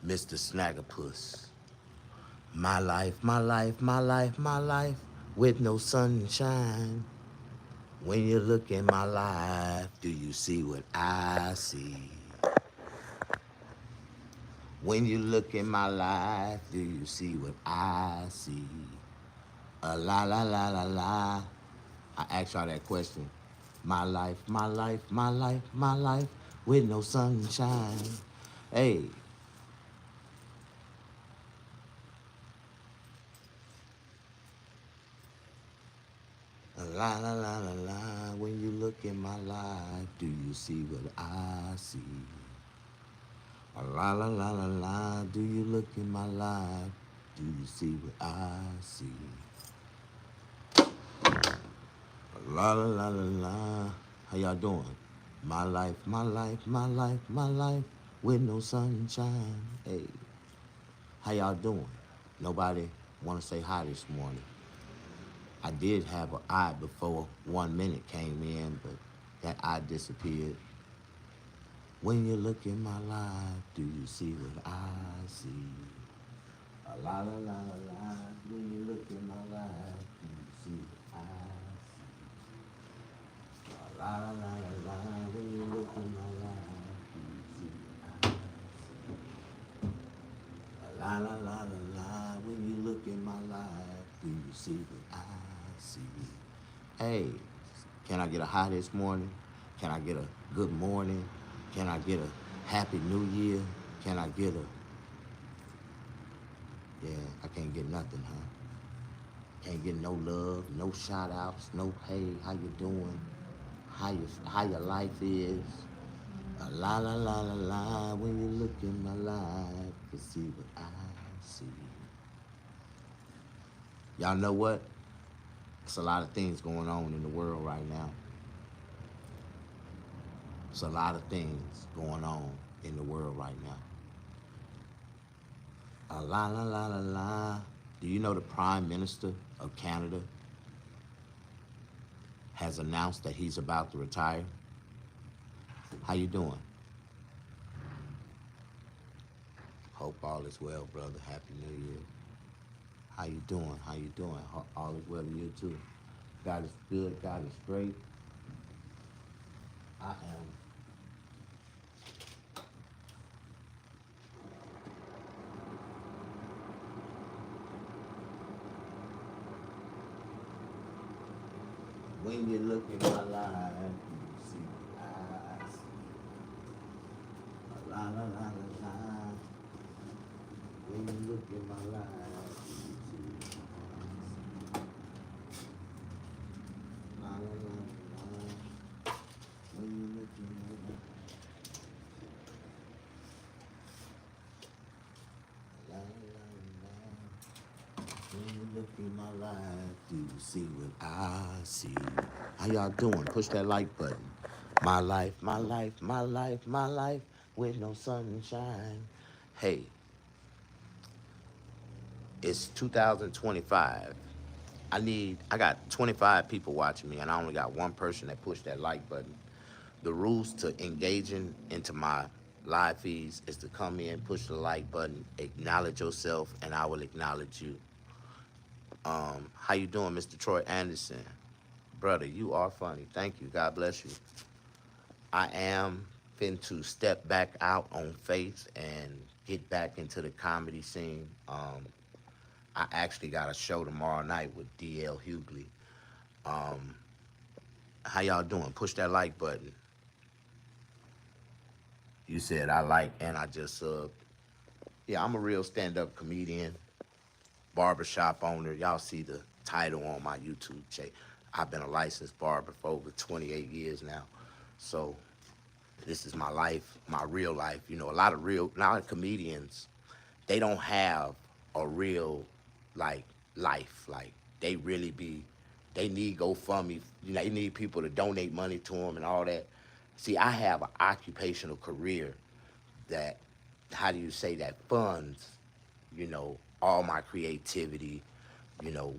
MrSnaggapuss. My life, my life, my life, my life, with no sunshine. When you look in my life, do you see what I see? When you look in my life, do you see what I see? A la la la la la. I asked y'all that question. My life, my life, my life, my life, with no sunshine. Hey, la la la la la. When you look in my life, do you see what I see? La la la la la. Do you look in my life? Do you see what I see? La la la la la. How y'all doing? My life, my life, my life, my life, with no sunshine. Hey, how y'all doing? Nobody want to say hi this morning. I did have an eye before 1 minute came in, but that eye disappeared. When you look in my life, do you see what I see? La la la la la. When you look in my life, do you see what I see? La la la la la. When you look in my life, do you see what I see? La la la la la. When you look in my life, do you see what I see? Hey, can I get a hi this morning? Can I get a good morning? Can I get a happy new year? Can I get a, yeah, I can't get nothing, huh? Can't get no love, no shout outs, no hey, how you doing? How your life is? La la la la la, when you look in my life, you see what I see. Y'all know what? It's a lot of things going on in the world right now. It's a lot of things going on in the world right now. La la la la la. Do you know the Prime Minister of Canada has announced that he's about to retire? How you doing? Hope all is well, brother. Happy New Year. How you doing? How you doing? All is well to you too. God is good. God is great. I am. When you look in my life, you see what I see. La la la la la. When you look in my life, you see what I see. La la la la la. When you look in my life, la la la la. When you look in my life, do you see what I see? How y'all doing? Push that like button. My life, my life, my life, my life, with no sunshine. Hey, it's 2025. I got 25 people watching me, and I only got one person that pushed that like button. The rules to engaging into my live feeds is to come in, push the like button, acknowledge yourself, and I will acknowledge you. How you doing, Mr. Troy Anderson? Brother, you are funny. Thank you. God bless you. I am fin to step back out on faith and get back into the comedy scene. I actually got a show tomorrow night with DL Hughley. Um, how y'all doing? Push that like button. You said I like and I just subbed. Yeah, I'm a real stand-up comedian, barbershop owner. Y'all see the title on my YouTube channel. I've been a licensed barber for over 28 years now. So this is my life, my real life. You know, a lot of comedians, they don't have a real like life. Like they really be, they need GoFundMe. You know, they need people to donate money to them and all that. See, I have an occupational career that, how do you say that, funds, you know, all my creativity, you know,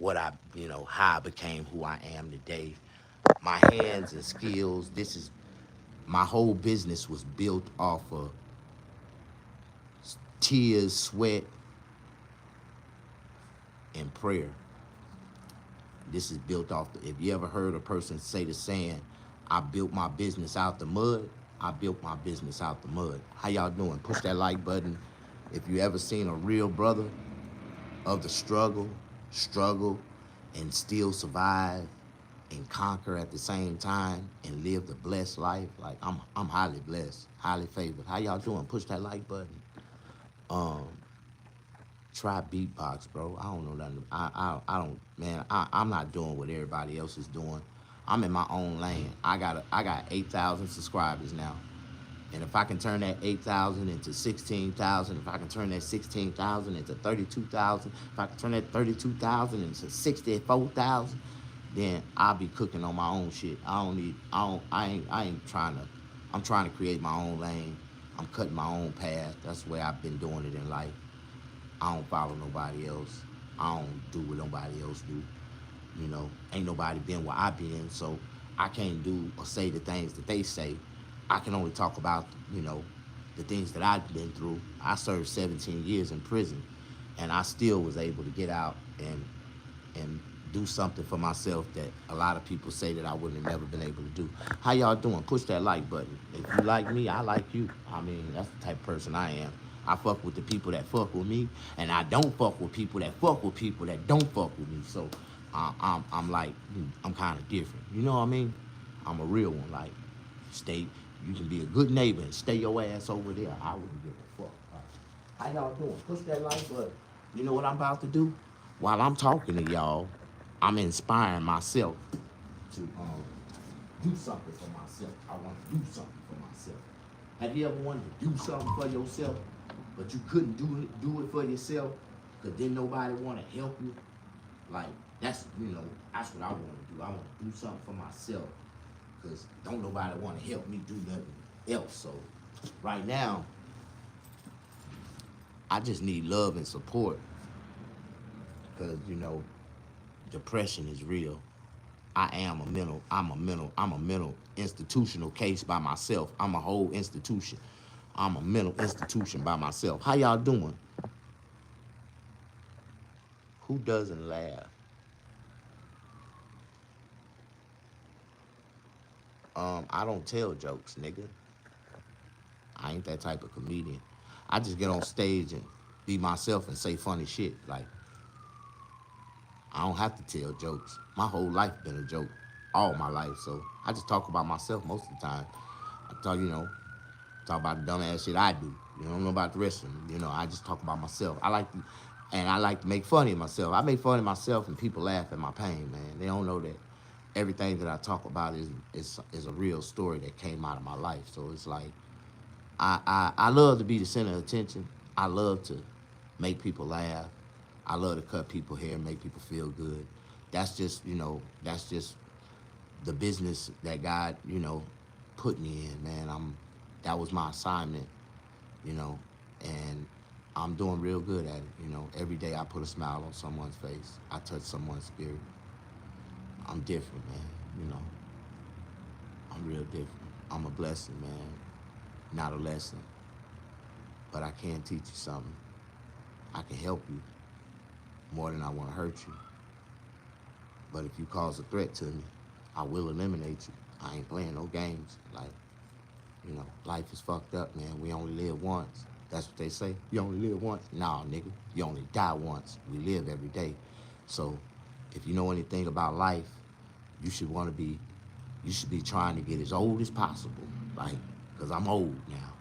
how I became who I am today. My hands and skills, this is, my whole business was built off of tears, sweat, and prayer. This is built off. If you ever heard a person say the saying, I built my business out the mud, I built my business out the mud. How y'all doing? Push that like button. If you ever seen a real brother of the struggle, and still survive and conquer at the same time and live the blessed life, like I'm highly blessed, highly favored. How y'all doing? Push that like button. Um, Try beatbox, bro. I don't know nothing. I don't, man. I'm not doing what everybody else is doing. I'm in my own lane. I got 8,000 subscribers now, and if I can turn that 8,000 into 16,000, if I can turn that 16,000 into 32,000, if I can turn that 32,000 into 64,000, then I'll be cooking on my own shit. I don't need. I ain't trying to. I'm trying to create my own lane. I'm cutting my own path. That's the way I've been doing it in life. I don't follow nobody else. I don't do what nobody else do. You know, ain't nobody been where I been, so I can't do or say the things that they say. I can only talk about, the things that I've been through. I served 17 years in prison, and I still was able to get out and do something for myself that a lot of people say that I wouldn't have never been able to do. How y'all doing? Push that like button. If you like me, I like you. I mean, that's the type of person I am. I fuck with the people that fuck with me, and I don't fuck with people that fuck with people that don't fuck with me. So I'm like, I'm kind of different. You know what I mean? I'm a real one. Like, you can be a good neighbor and stay your ass over there. I wouldn't give a fuck. How y'all doing? Push that like button. You know what I'm about to do? While I'm talking to y'all, I'm inspiring myself to do something for myself. I want to do something for myself. Have you ever wanted to do something for yourself, but you couldn't do it for yourself because then nobody want to help you? Like, that's what I want to do. I want to do something for myself because don't nobody want to help me do nothing else. So right now, I just need love and support because, depression is real. I'm a mental institutional case by myself. I'm a whole institution. I'm a mental institution by myself. How y'all doing? Who doesn't laugh? I don't tell jokes, nigga. I ain't that type of comedian. I just get on stage and be myself and say funny shit. Like, I don't have to tell jokes. My whole life been a joke, all my life. So I just talk about myself most of the time. Talk about the dumbass shit I do. I don't know about the rest of them. I just talk about myself. I like to make fun of myself. I make fun of myself and people laugh at my pain, man. They don't know that everything that I talk about is a real story that came out of my life. So it's like, I love to be the center of attention. I love to make people laugh. I love to cut people hair and make people feel good. That's just the business that God, put me in, man. That was my assignment, and I'm doing real good at it. Every day I put a smile on someone's face. I touch someone's spirit. I'm different, man. I'm real different. I'm a blessing, man, not a lesson. But I can teach you something. I can help you more than I want to hurt you. But if you cause a threat to me, I will eliminate you. I ain't playing no games. Like, life is fucked up, man. We only live once. That's what they say. You only live once. Nah, nigga. You only die once. We live every day. So, if you know anything about life, you should be trying to get as old as possible. Like, because I'm old now.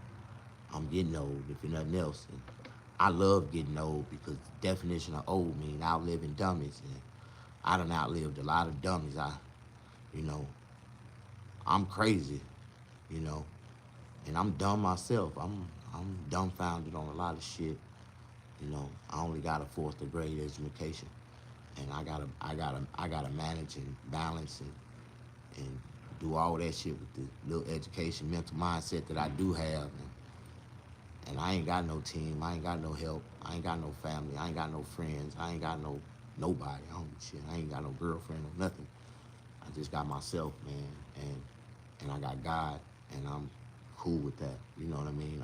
I'm getting old, if you're nothing else. And I love getting old because the definition of old means outliving dummies. And I done outlived a lot of dummies. You know, I'm crazy, you know, and I'm dumb myself. I'm dumbfounded on a lot of shit. I only got a fourth grade education, and I gotta manage and balance and do all that shit with the little education, mental mindset that I do have. And I ain't got no team. I ain't got no help. I ain't got no family. I ain't got no friends. I ain't got nobody. I don't shit. I ain't got no girlfriend or nothing. I just got myself, man, and I got God, and I'm cool with that. You know what I mean?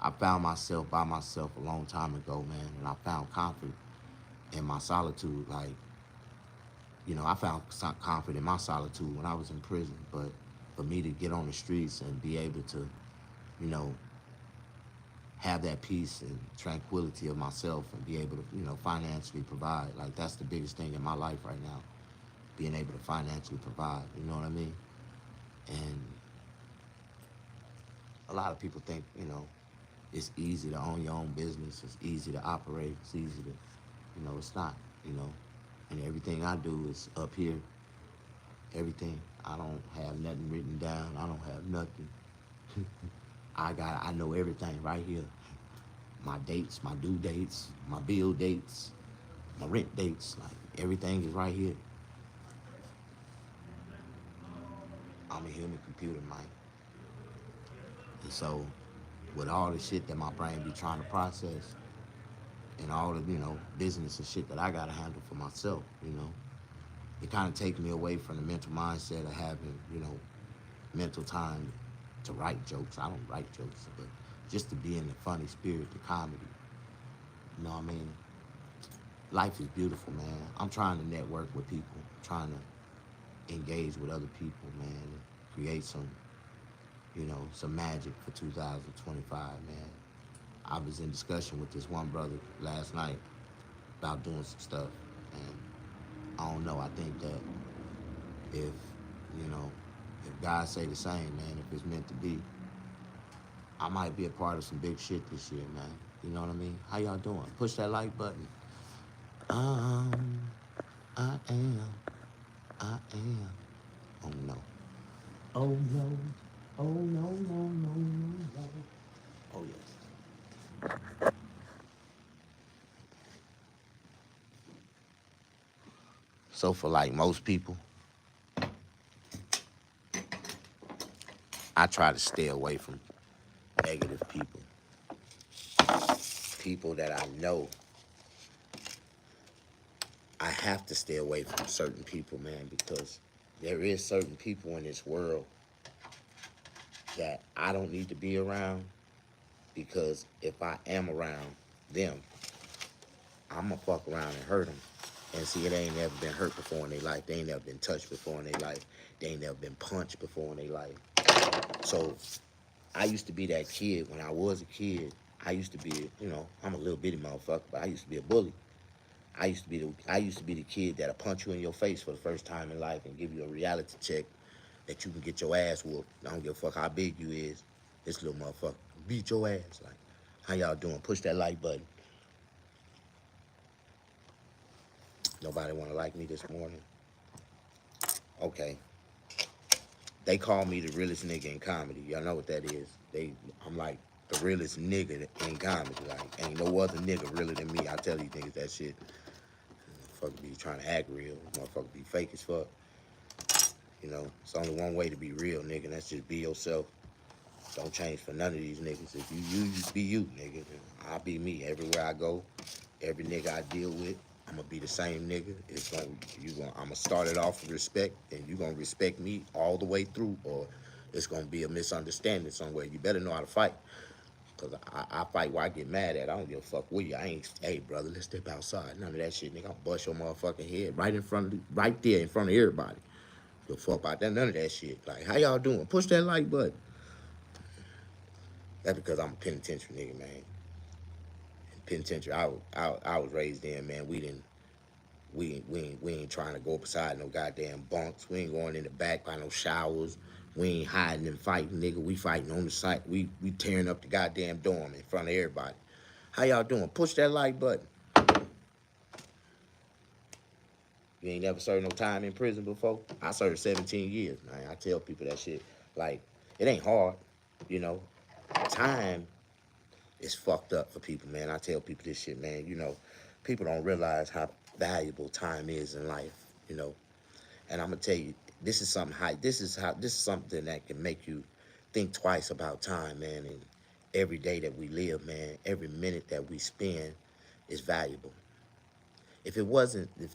I found myself by myself a long time ago, man, and I found comfort in my solitude. Like, I found comfort in my solitude when I was in prison. But for me to get on the streets and be able to, you know, have that peace and tranquility of myself and be able to, financially provide, like that's the biggest thing in my life right now. Being able to financially provide, you know what I mean? And a lot of people think, it's easy to own your own business. It's easy to operate. It's easy to, it's not, you know. And everything I do is up here. Everything. I don't have nothing written down. I don't have nothing. I know everything right here. My dates, my due dates, my bill dates, my rent dates, like everything is right here. I'm a human computer, man. And so with all the shit that my brain be trying to process and all the, business and shit that I gotta handle for myself, it kind of takes me away from the mental mindset of having, mental time to write jokes. I don't write jokes, but just to be in the funny spirit, the comedy. You know what I mean? Life is beautiful, man. I'm trying to network with people, trying to engage with other people, man, and create some magic for 2025, man. I was in discussion with this one brother last night about doing some stuff, and I don't know. I think that if you know, if God say the same, man, if it's meant to be, I might be a part of some big shit this year, man. You know what I mean? How y'all doing? Push that like button. Um, I am, I am. Oh no. Oh no. Oh no, no, no, no, no. Oh yes. So for like most people, I try to stay away from negative people. People that I know I have to stay away from certain people, man, because there is certain people in this world that I don't need to be around because if I am around them, I'm gonna fuck around and hurt them. And see, it ain't never been hurt before in their life. They ain't never been touched before in their life. They ain't never been punched before in their life. So I used to be that kid when I was a kid. I used to be, I'm a little bitty motherfucker, but I used to be a bully. I used to be the kid that'll punch you in your face for the first time in life and give you a reality check that you can get your ass whooped. I don't give a fuck how big you is. This little motherfucker beat your ass. Like, how y'all doing? Push that like button. Nobody wanna like me this morning. Okay. They call me the realest nigga in comedy. Y'all know what that is. I'm like the realest nigga in comedy. Like, ain't no other nigga realer than me. I tell these niggas that shit. Motherfucker be trying to act real. Motherfucker be fake as fuck. It's only one way to be real, nigga, and that's just be yourself. Don't change for none of these niggas. If you be you, nigga. I'll be me everywhere I go. Every nigga I deal with, I'm gonna be the same nigga. I'm gonna start it off with respect, and you gonna respect me all the way through, or it's gonna be a misunderstanding somewhere. You better know how to fight, cause I fight where I get mad at. I don't give a fuck with you. I ain't, hey brother, let's step outside. None of that shit, nigga. I'll bust your motherfucking head right there in front of everybody. Give a fuck about that. None of that shit. Like, how y'all doing? Push that like button. That's because I'm a penitentiary nigga, man. Penitentiary, I was raised in, man. We ain't trying to go beside no goddamn bunks. We ain't going in the back by no showers. We ain't hiding and fighting, nigga. We fighting on the site. We tearing up the goddamn dorm in front of everybody. How y'all doing? Push that like button. You ain't never served no time in prison before? I served 17 years, man. I tell people that shit. Like, it ain't hard, you know. Time is fucked up for people, man. I tell people this shit, man. People don't realize how valuable time is in life, you know. And I'm gonna tell you, this is something high. This is something that can make you think twice about time, man. And every day that we live, man, every minute that we spend is valuable. If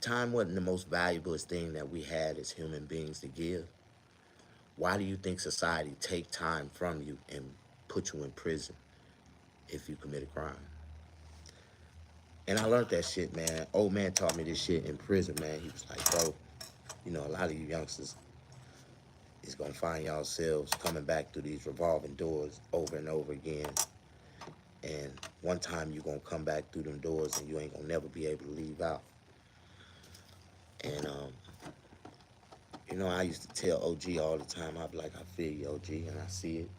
time wasn't the most valuable thing that we had as human beings to give, why do you think society take time from you and put you in prison? if you commit a crime. And I learned that shit, man. Old man taught me this shit in prison, man. He was like, bro, you know, a lot of you youngsters is gonna find yourselves coming back through these revolving doors over and over again. And one time you gonna come back through them doors and you ain't gonna never be able to leave out. And you know, I used to tell OG all the time, I'd be like, I feel you, OG, and I see it.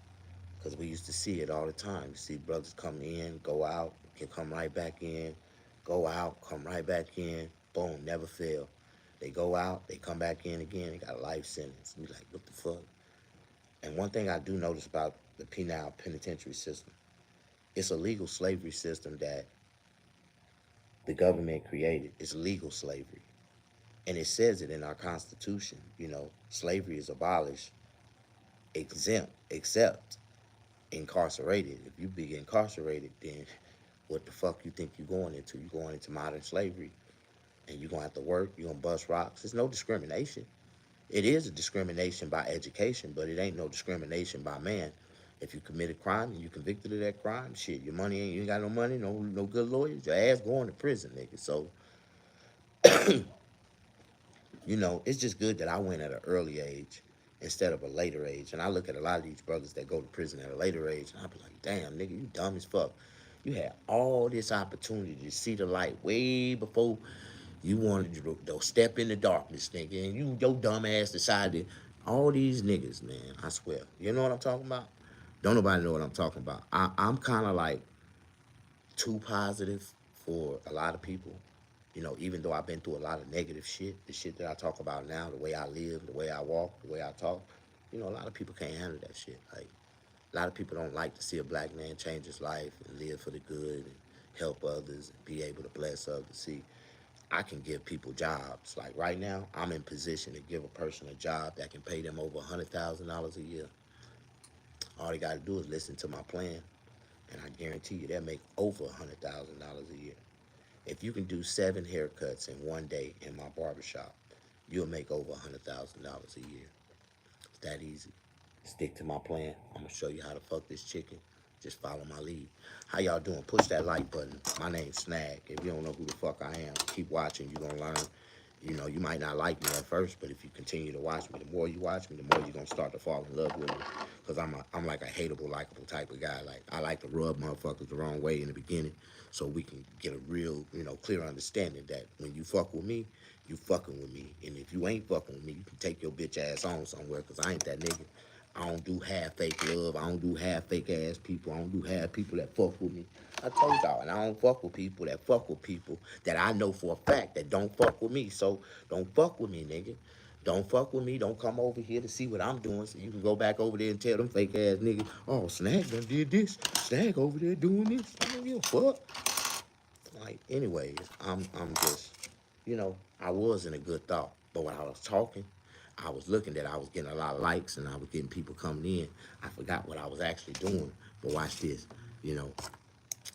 Because we used to see it all the time. You see brothers come in, go out, can come right back in, go out, come right back in, boom, never fail. They go out, they come back in again, they got a life sentence. And be like, what the fuck? And one thing I do notice about the penal penitentiary system, it's a legal slavery system that the government created. It's legal slavery. And it says it in our Constitution, you know, slavery is abolished, exempt, except incarcerated. If you be incarcerated, then what the fuck you think you're going into? You're going into modern slavery, and you're gonna have to work. You're gonna bust rocks. There's no discrimination. It is a discrimination by education, but it ain't no discrimination by man. If you commit a crime and you convicted of that crime, shit, your money ain't. You ain't got no money, no good lawyers. Your ass going to prison, nigga. So you know, it's just good that I went at an early age instead of a later age. And I look at a lot of these brothers that go to prison at a later age, and I be like, damn, nigga, you dumb as fuck. You had all this opportunity to see the light way before you wanted to step in the darkness, nigga. And your dumb ass decided, all these niggas, man, I swear. You know what I'm talking about? Don't nobody know what I'm talking about. I'm kind of like too positive for a lot of people. You know, even though I've been through a lot of negative shit, the shit that I talk about now, the way I live, the way I walk, the way I talk, you know, a lot of people can't handle that shit. Like, a lot of people don't like to see a black man change his life and live for the good and help others and be able to bless others. See, I can give people jobs. Like right now, I'm in position to give a person a job that can pay them over $100,000 a year. All they got to do is listen to my plan, and I guarantee you they'll make over $100,000 a year. If you can do 7 haircuts in one day in my barbershop, you'll make over $100,000 a year. It's that easy. Stick to my plan. I'm gonna show you how to fuck this chicken. Just follow my lead. How y'all doing? Push that like button. My name's Snag. If you don't know who the fuck I am, keep watching. You're gonna learn. You know, you might not like me at first, but if you continue to watch me, the more you watch me, the more you're gonna start to fall in love with me. Cause I'm like a hateable, likable type of guy. Like I like to rub motherfuckers the wrong way in the beginning, so we can get a real, you know, clear understanding that when you fuck with me, you fucking with me, and if you ain't fucking with me, you can take your bitch ass on somewhere. Cause I ain't that nigga. I don't do half fake love. I don't do half fake ass people. I don't do half people that fuck with me. I told y'all, and I don't fuck with people that fuck with people that I know for a fact that don't fuck with me. So don't fuck with me, nigga. Don't fuck with me. Don't come over here to see what I'm doing so you can go back over there and tell them fake ass niggas, oh, Snag done did this. Snag over there doing this. I don't give a fuck. Like, anyways, I'm just, you know, I was in a good thought. But when I was talking, I was looking that I was getting a lot of likes and I was getting people coming in. I forgot what I was actually doing. But watch this, you know.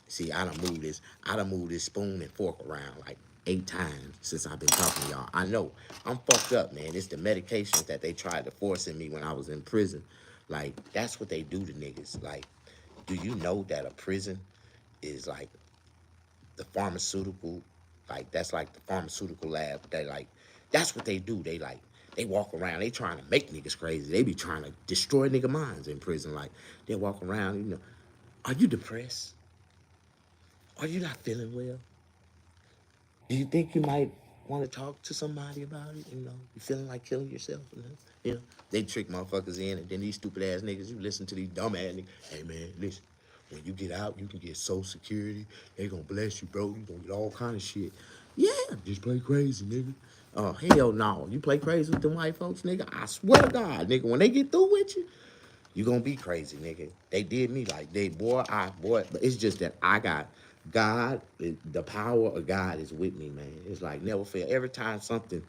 See, I done moved this spoon and fork around like 8 times since I've been talking to y'all. I know, I'm fucked up, man. It's the medications that they tried to force in me when I was in prison. Like, that's what they do to niggas. Like, do you know that a prison is like the pharmaceutical, like that's like the pharmaceutical lab. They like, that's what they do. They walk around. They trying to make niggas crazy. They be trying to destroy nigga minds in prison. Like they walk around. You know, are you depressed? Are you not feeling well? Do you think you might want to talk to somebody about it? You know, you feeling like killing yourself? You know, they trick motherfuckers in, and then these stupid ass niggas, you listen to these dumb ass niggas. Hey man, listen. When you get out, you can get Social Security. They gonna bless you, bro. You gonna get all kind of shit. Yeah, just play crazy, nigga. Oh, hell no. You play crazy with them white folks, nigga? I swear to God, nigga, when they get through with you, you gonna be crazy, nigga. They did me like they, boy, but it's just that I got God, the power of God is with me, man. It's like never fail. Every time something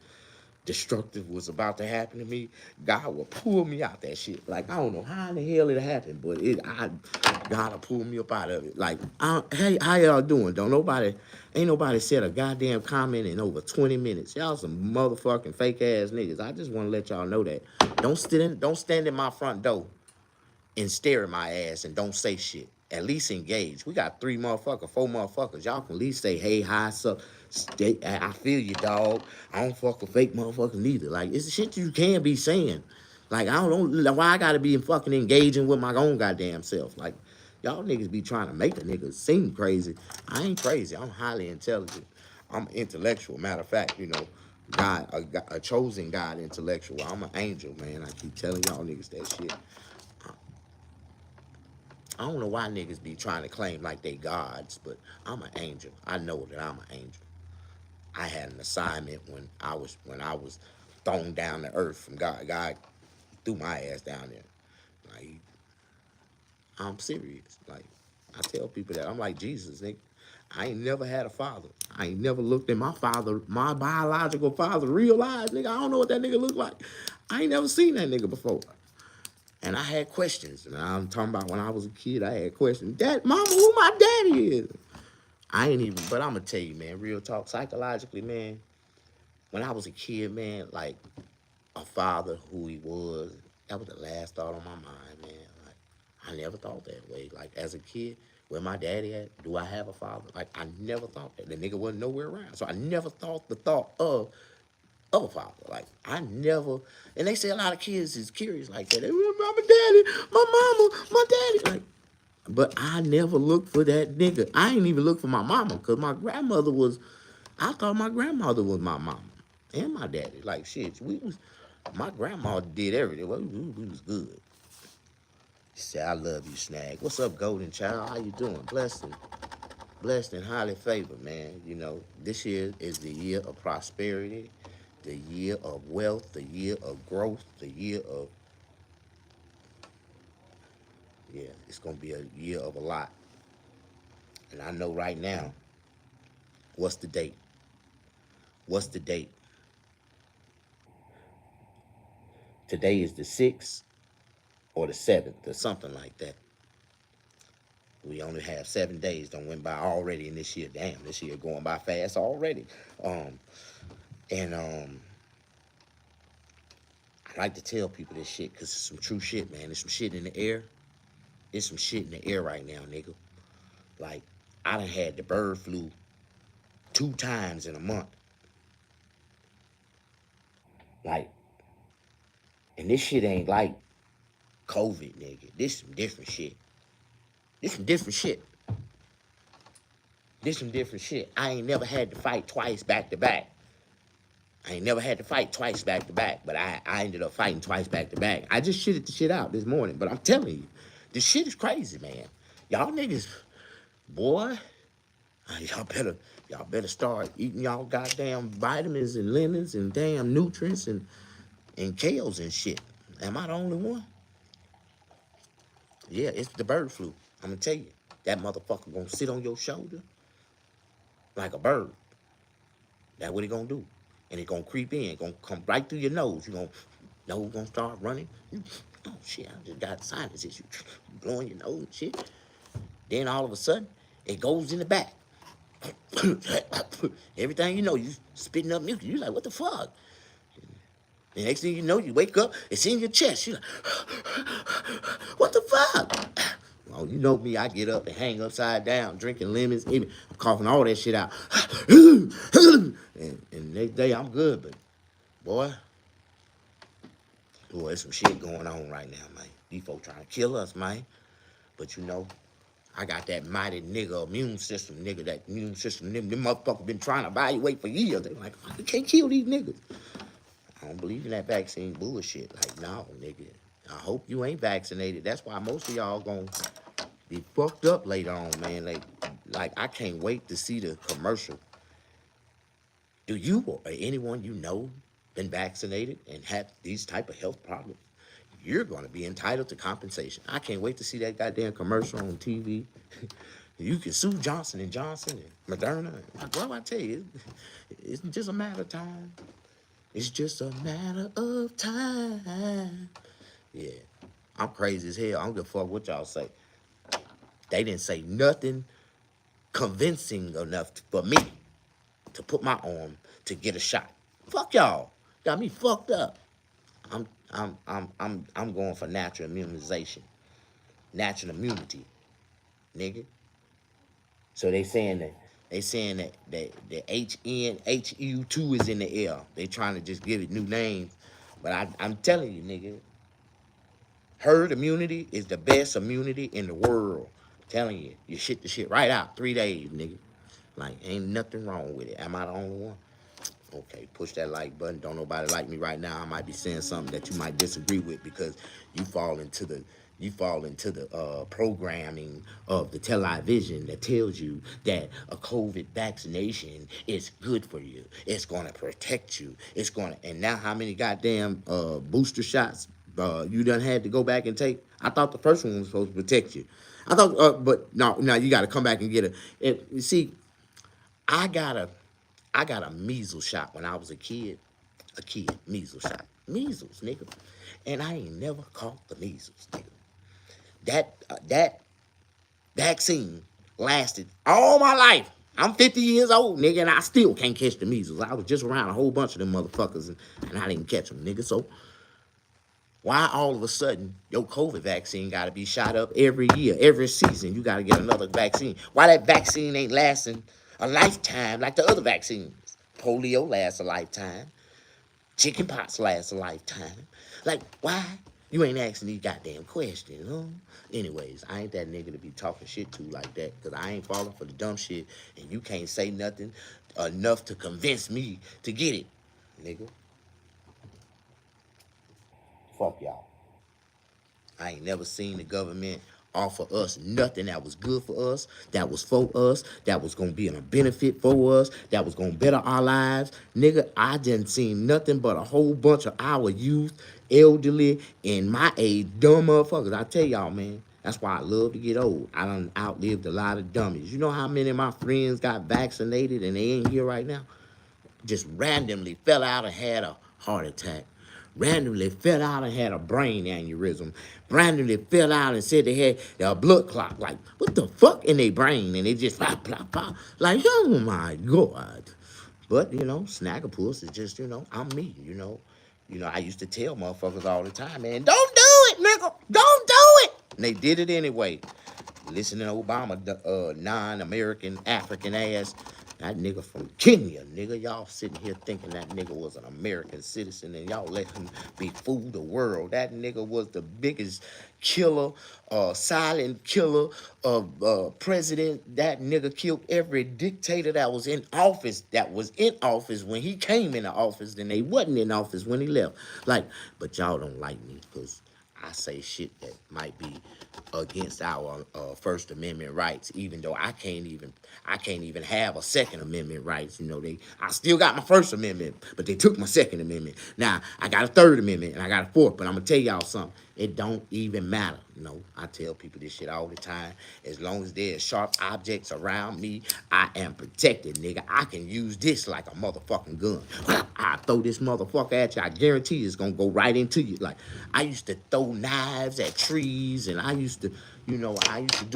destructive was about to happen to me, God will pull me out that shit. Like I don't know how in the hell it happened, but God will pull me up out of it. Like, hey, how y'all doing? Ain't nobody said a goddamn comment in over 20 minutes. Y'all some motherfucking fake ass niggas. I just want to let y'all know that. Don't stand in my front door and stare at my ass and don't say shit at least engage. We got 3 motherfuckers, 4 motherfuckers. Y'all can at least say, hey, hi, sup. I feel you, dog. I don't fuck with fake motherfuckers neither. Like, it's shit you can be saying. Like, I don't know why I gotta be fucking engaging with my own goddamn self. Like, y'all niggas be trying to make a nigga seem crazy. I ain't crazy. I'm highly intelligent. I'm intellectual. Matter of fact, you know, a chosen God intellectual. I'm an angel, man. I keep telling y'all niggas that shit. I don't know why niggas be trying to claim like they gods, but I'm an angel. I know that I'm an angel. I had an assignment when I was thrown down to earth from God. God threw my ass down there. Like, I'm serious. Like, I tell people that I'm like Jesus, nigga. I ain't never had a father. I ain't never looked at my biological father, real eyes, nigga. I don't know what that nigga look like. I ain't never seen that nigga before. And I had questions. And I'm talking about when I was a kid, I had questions. Dad, mama, who my daddy is? I ain't even, but I'm gonna tell you, man, real talk, psychologically, man, when I was a kid, man, like a father, who he was, that was the last thought on my mind, man. Like, I never thought that way. Like, as a kid, where my daddy at? Do I have a father? Like, I never thought that. The nigga wasn't nowhere around. So I never thought the thought of a father. Like, I never, and they say a lot of kids is curious like that. They, my daddy, my mama, my daddy. Like, but I never looked for that nigga. I ain't even look for my mama, because my grandmother was, I thought my grandmother was my mama and my daddy. Like, shit, my grandma did everything. We was good. She said, I love you, Snag. What's up, golden child? How you doing? Blessed and highly favored, man. You know, this year is the year of prosperity, the year of wealth, the year of growth, the year of, yeah, it's going to be a year of a lot. And I know right now, what's the date? What's the date? Today is the 6th or the 7th or something like that. We only have 7 days. Don't went by already in this year. Damn, this year going by fast already. Um, and I like to tell people this shit because it's some true shit, man. There's some shit in the air. There's some shit in the air right now, nigga. Like, I done had the bird flu 2 times in a month. Like, and this shit ain't like COVID, nigga. This some different shit. This some different shit. This some different shit. I ain't never had to fight twice back to back. I ain't never had to fight twice back to back, but I ended up fighting twice back to back. I just shitted the shit out this morning, but I'm telling you, this shit is crazy, man. Y'all niggas, boy, y'all better start eating y'all goddamn vitamins and lemons and damn nutrients and kales and shit. Am I the only one? Yeah, it's the bird flu. I'm gonna tell you, that motherfucker gonna sit on your shoulder like a bird. That's what he gonna do. And it gonna creep in, gonna come right through your nose. You nose gonna start running. Oh shit, I just got sinus issue. Blowing your nose and shit. Then all of a sudden, it goes in the back. Everything you know, you spitting up mucus. You like, what the fuck? The next thing you know, you wake up, it's in your chest. You like, what the fuck? Well, you know me, I get up and hang upside down, drinking lemons, even I'm coughing all that shit out. and the next day I'm good, but boy, there's some shit going on right now, man. These folks trying to kill us, man. But you know, I got that mighty nigga immune system, nigga. That immune system, them motherfuckers been trying to evaluate for years. They like, you can't kill these niggas. I don't believe in that vaccine bullshit. Like, no, nigga. I hope you ain't vaccinated. That's why most of y'all gonna be fucked up later on, man. Like I can't wait to see the commercial. Do you or anyone you know been vaccinated and have these type of health problems? You're gonna be entitled to compensation. I can't wait to see that goddamn commercial on TV. You can sue Johnson and Johnson and Moderna. What do I tell you? It's just a matter of time. It's just a matter of time. Yeah, I'm crazy as hell. I don't give a fuck what y'all say. They didn't say nothing convincing enough for me to put my arm to get a shot. Fuck y'all. Got me fucked up. I'm going for natural immunization. Natural immunity. nigga. So they saying that the HNHU2 is in the air. They trying to just give it new names. But I'm telling you, nigga, herd immunity is the best immunity in the world. I'm telling you, you shit the shit right out 3 days, nigga. Like, ain't nothing wrong with it. Am I the only one? Okay, push that like button. Don't nobody like me right now. I might be saying something that you might disagree with because you fall into the programming of the television that tells you that a COVID vaccination is good for you. It's gonna protect you. It's gonna and now how many goddamn booster shots you done had to go back and take? I thought the first one was supposed to protect you. I thought, but no, now you got to come back and get it. You see, I got a measles shot when I was a kid. A kid, measles shot. Measles, nigga. And I ain't never caught the measles, nigga. That vaccine lasted all my life. I'm 50 years old, nigga, and I still can't catch the measles. I was just around a whole bunch of them motherfuckers, and I didn't catch them, nigga. So why all of a sudden your COVID vaccine got to be shot up every year, every season? You got to get another vaccine. Why that vaccine ain't lasting a lifetime like the other vaccines? Polio lasts a lifetime. Chickenpox lasts a lifetime. Like, why? You ain't asking these goddamn questions, huh? Anyways, I ain't that nigga to be talking shit to like that, because I ain't falling for the dumb shit, and you can't say nothing enough to convince me to get it, nigga. Fuck y'all. I ain't never seen the government offer us nothing that was good for us, that was for us, that was gonna be a benefit for us, that was gonna better our lives. Nigga, I didn't see nothing but a whole bunch of our youth, elderly, and my age, dumb motherfuckers. I tell y'all, man, that's why I love to get old. I done outlived a lot of dummies. You know how many of my friends got vaccinated and they ain't here right now? Just randomly fell out and had a heart attack. Randomly fell out and had a brain aneurysm. Randomly fell out and said they had a blood clot. Like, what the fuck in their brain? And they just pop, pop, pop. Like, oh my God. But, Snaggapuss is just, I'm me, I used to tell motherfuckers all the time, man, don't do it, nigga. Don't do it. And they did it anyway. Listening to Obama, non-American, African ass. That nigga from Kenya, nigga. Y'all sitting here thinking that nigga was an American citizen and y'all let him befool the world. That nigga was the biggest killer, silent killer of president. That nigga killed every dictator that was in office, when he came into office, then they wasn't in office when he left. Like, but y'all don't like me because I say shit that might be against our First Amendment rights, even though I can't even have a Second Amendment rights. I still got my First Amendment, but they took my Second Amendment. Now I got a Third Amendment and I got a Fourth, but I'm gonna tell y'all something. It don't even matter. I tell people this shit all the time. As long as there's sharp objects around me, I am protected, nigga. I can use this like a motherfucking gun. I throw this motherfucker at you, I guarantee it's gonna go right into you. Like, I used to throw knives at trees, and I used to do a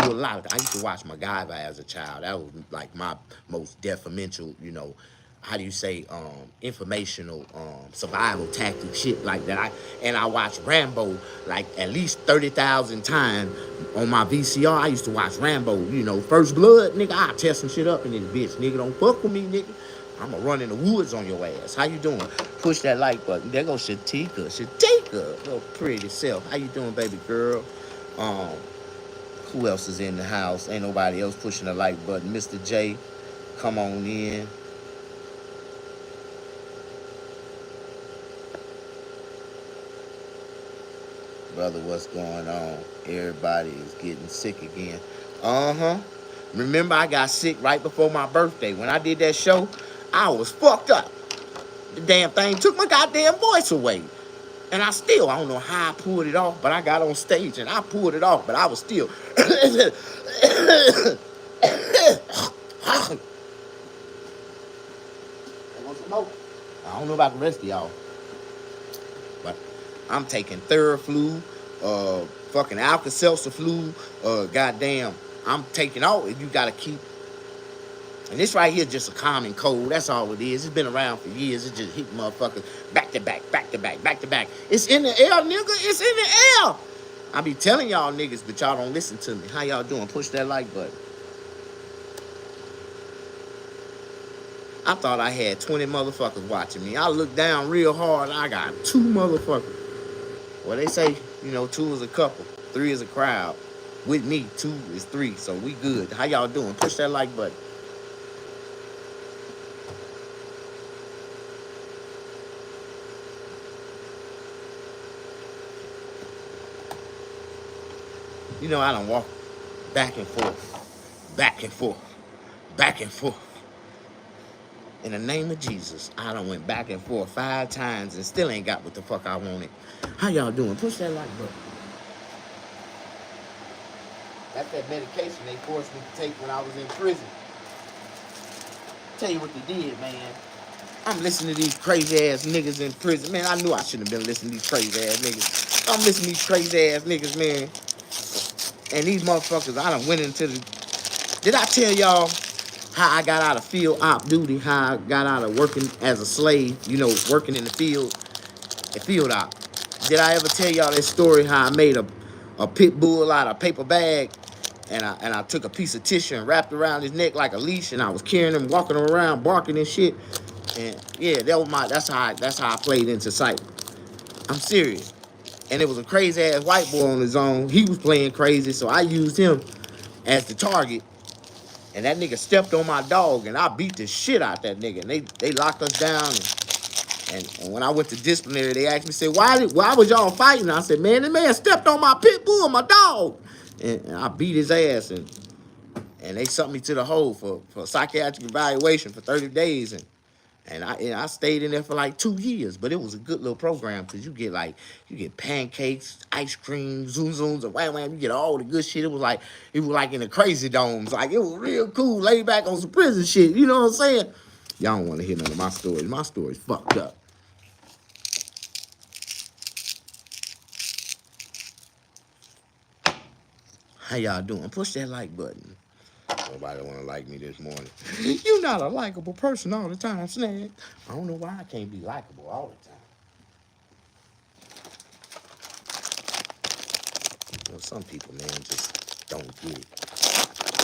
lot of it. I used to watch MacGyver as a child. That was like my most detrimental, how do you say, informational, survival tactic shit like that. I watched Rambo like at least 30,000 times on my VCR. I used to watch Rambo, First Blood, nigga. I tear some shit up in this bitch, nigga. Don't fuck with me, nigga. I'ma run in the woods on your ass. How you doing? Push that like button. There goes Shatika, little pretty self. How you doing, baby girl? Who else is in the house? Ain't nobody else pushing the like button. Mr. J, come on in. Brother, what's going on? Everybody is getting sick again. Remember, I got sick right before my birthday. When I did that show, I was fucked up. The damn thing took my goddamn voice away. And I don't know how I pulled it off, but I got on stage and I pulled it off, but I was still. I don't know about the rest of y'all, but I'm taking Theraflu, fucking Alka-Seltzer flu, goddamn. I'm taking all. You gotta keep. And this right here is just a common cold. That's all it is. It's been around for years. It just hit motherfuckers back to back, back to back, back to back. It's in the air, nigga. It's in the air. I be telling y'all niggas, but y'all don't listen to me. How y'all doing? Push that like button. I thought I had 20 motherfuckers watching me. I looked down real hard. I got 2 motherfuckers. Well, they say, you know, 2 is a couple, 3 is a crowd. With me, 2 is 3, so we good. How y'all doing? Push that like button. You know, I done walk back and forth, back and forth, back and forth. In the name of Jesus, I done went back and forth 5 times and still ain't got what the fuck I wanted. How y'all doing? Push that like button. That's that medication they forced me to take when I was in prison. Tell you what they did, man. I'm listening to these crazy ass niggas in prison. Man, I knew I shouldn't have been listening to these crazy ass niggas. I'm listening to these crazy ass niggas, man. And these motherfuckers, I done went into the... Did I tell y'all how I got out of field op duty? How I got out of working as a slave, you know, working in the field, a field op. Did I ever tell y'all that story how I made a pit bull out of a paper bag and I took a piece of tissue and wrapped around his neck like a leash and I was carrying him, walking around, barking and shit. And yeah, that's how I played into sight. I'm serious. And it was a crazy ass white boy on his own. He was playing crazy, so I used him as the target. And that nigga stepped on my dog, and I beat the shit out that nigga. And they locked us down. And when I went to disciplinary, they asked me, said, why was y'all fighting? I said, man, the man stepped on my pit bull, my dog. And I beat his ass, and they sent me to the hole for psychiatric evaluation for 30 days. And I stayed in there for like 2 years, but it was a good little program because you get pancakes, ice cream, zoom zooms, and wham wham. You get all the good shit. It was like in the crazy domes. Like it was real cool, laid back on some prison shit. You know what I'm saying? Y'all don't want to hear none of my stories. My story's fucked up. How y'all doing? Push that like button. Nobody want to like me this morning. You're not a likable person all the time, Snag. I don't know why I can't be likable all the time. You know, some people, man, just don't get it.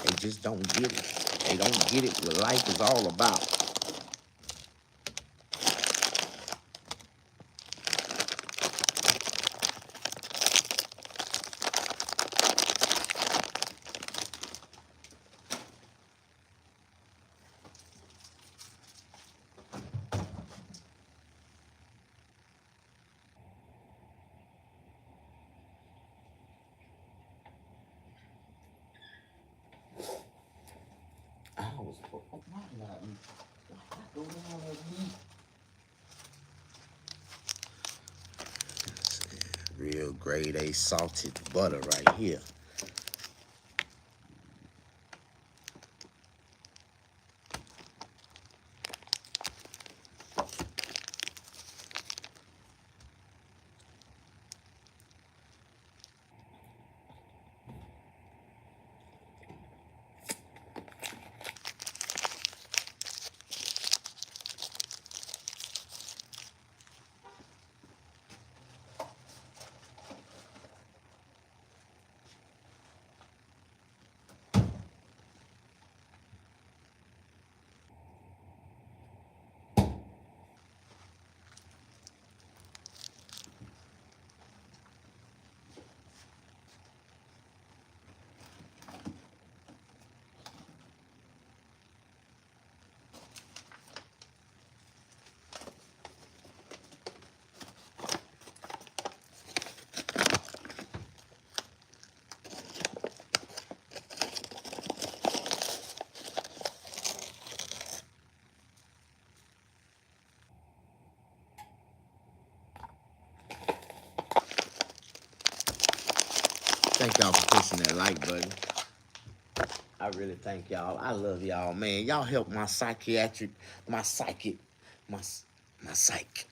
They just don't get it. They don't get it what life is all about. I was, why did I eat? Why did I go down that meat? Real grade A salted butter right here. Thank y'all for pushing that like button. I really thank y'all. I love y'all, man. Y'all help my psychiatric, my psychic, my psych.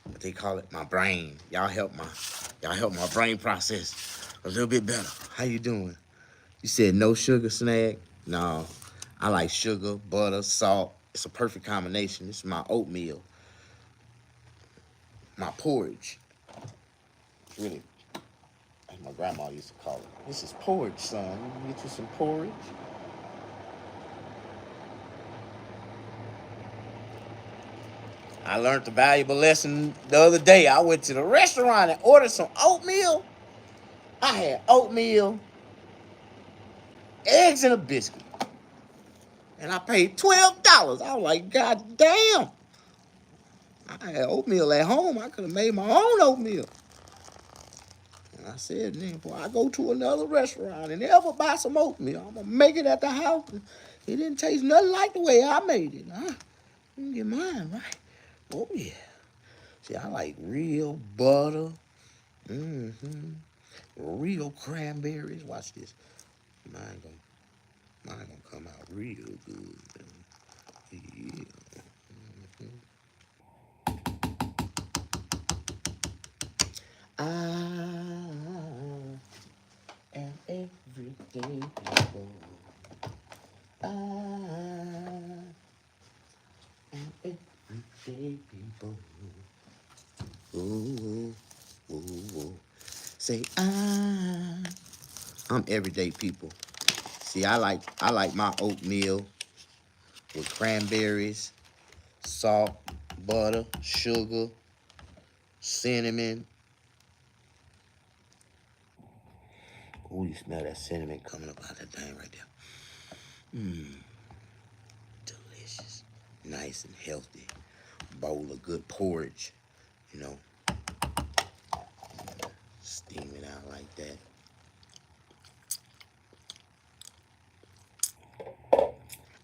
What they call it, my brain. Y'all help my brain process a little bit better. How you doing? You said no sugar, Snag? No, I like sugar, butter, salt. It's a perfect combination. This is my oatmeal, my porridge. Really, My grandma used to call it. This is porridge, son. You get you some porridge. I learned a valuable lesson the other day. I went to the restaurant and ordered some oatmeal. I had oatmeal, eggs, and a biscuit. And I paid $12. I was like, God damn. I had oatmeal at home. I could have made my own oatmeal. And I said, then before I go to another restaurant and ever buy some oatmeal, I'm going to make it at the house. It didn't taste nothing like the way I made it. Huh? You can get mine, right? Oh, yeah. See, I like real butter. Mm-hmm. Real cranberries. Watch this. Mine gonna come out real good. Yeah. Mm-hmm. I am everyday people. I am everyday people. Ooh, ooh, ooh. Say I'm everyday people. See, I like my oatmeal with cranberries, salt, butter, sugar, cinnamon. Ooh, you smell that cinnamon coming up out of that thing right there. Mmm, delicious. Nice and healthy. Bowl of good porridge, you know. Steam it out like that.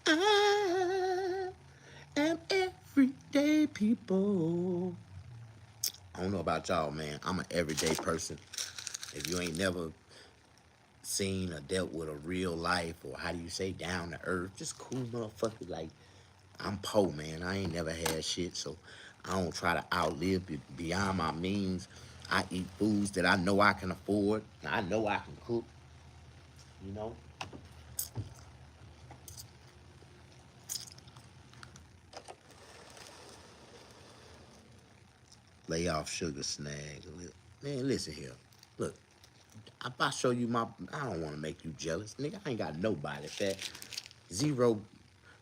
I am everyday people. I don't know about y'all, man. I'm an everyday person. If you ain't never seen or dealt with a real life, or how do you say, down to earth, just cool motherfucker. Like, I'm poor, man. I ain't never had shit, so I don't try to outlive beyond my means. I eat foods that I know I can afford. I know I can cook, you know. Lay off sugar, snag. Man, listen here. Look, if I show you I don't want to make you jealous. Nigga, I ain't got nobody fat. Zero.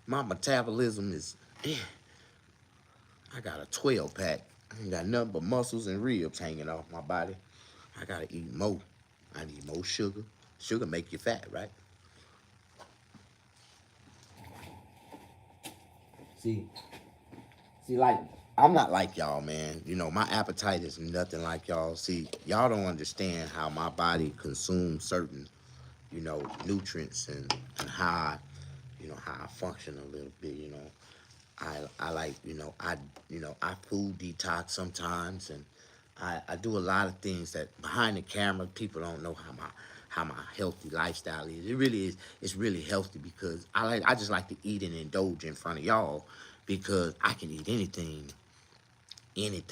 My metabolism is, I got a 12 pack. I ain't got nothing but muscles and ribs hanging off my body. I gotta eat more. I need more sugar. Sugar make you fat, right? See, like, I'm not like y'all, man. You know, my appetite is nothing like y'all. See, y'all don't understand how my body consumes certain, nutrients and how, how I function a little bit, I like, I food detox sometimes, and I do a lot of things that behind the camera people don't know how my healthy lifestyle is. It really is. It's really healthy because I just like to eat and indulge in front of y'all because I can eat anything, and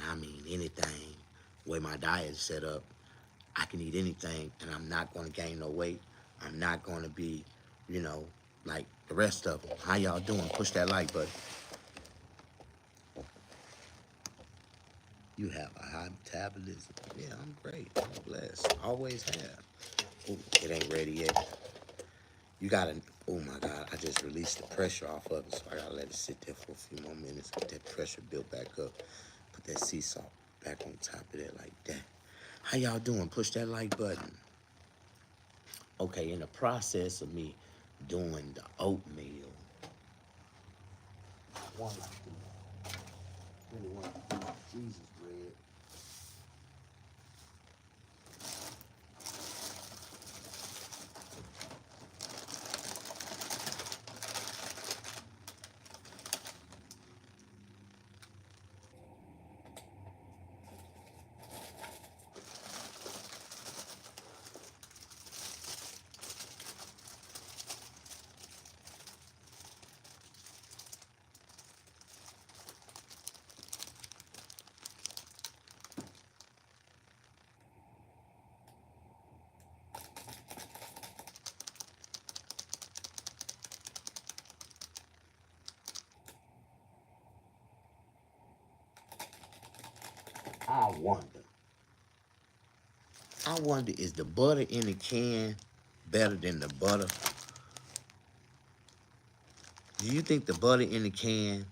I mean anything. The way my diet is set up, I can eat anything, and I'm not going to gain no weight. I'm not going to be, you know, like the rest of them. How y'all doing? Push that like button. You have a high metabolism. Yeah, I'm great. I'm blessed. Always have. Ooh, it ain't ready yet. You gotta, oh my God, I just released the pressure off of it, so I gotta let it sit there for a few more minutes, get that pressure built back up. Put that sea salt back on top of that like that. How y'all doing? Push that like button. Okay, in the process of me doing the oatmeal, I want to really want to do Jesus bread. I wonder I wonder, is the butter in the can better than the butter? Do you think the butter in the can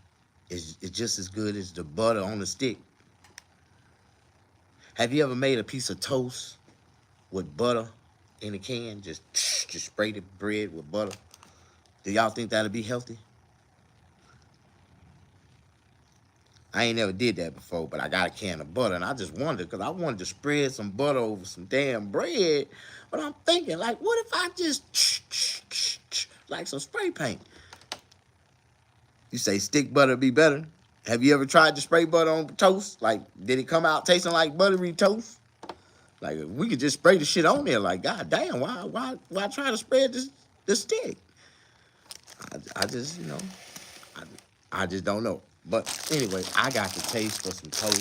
is just as good as the butter on the stick? Have you ever made a piece of toast with butter in the can? Just spray the bread with butter. Do y'all think that'll be healthy? I ain't never did that before, but I got a can of butter, and I just wondered, because I wanted to spread some butter over some damn bread, but I'm thinking, like, what if I just like some spray paint? You say stick butter be better? Have you ever tried to spray butter on toast? Like, did it come out tasting like buttery toast? Like, we could just spray the shit on there. Like, god damn, why try to spread the stick? I just, I just don't know. But anyway, I got the taste for some toast.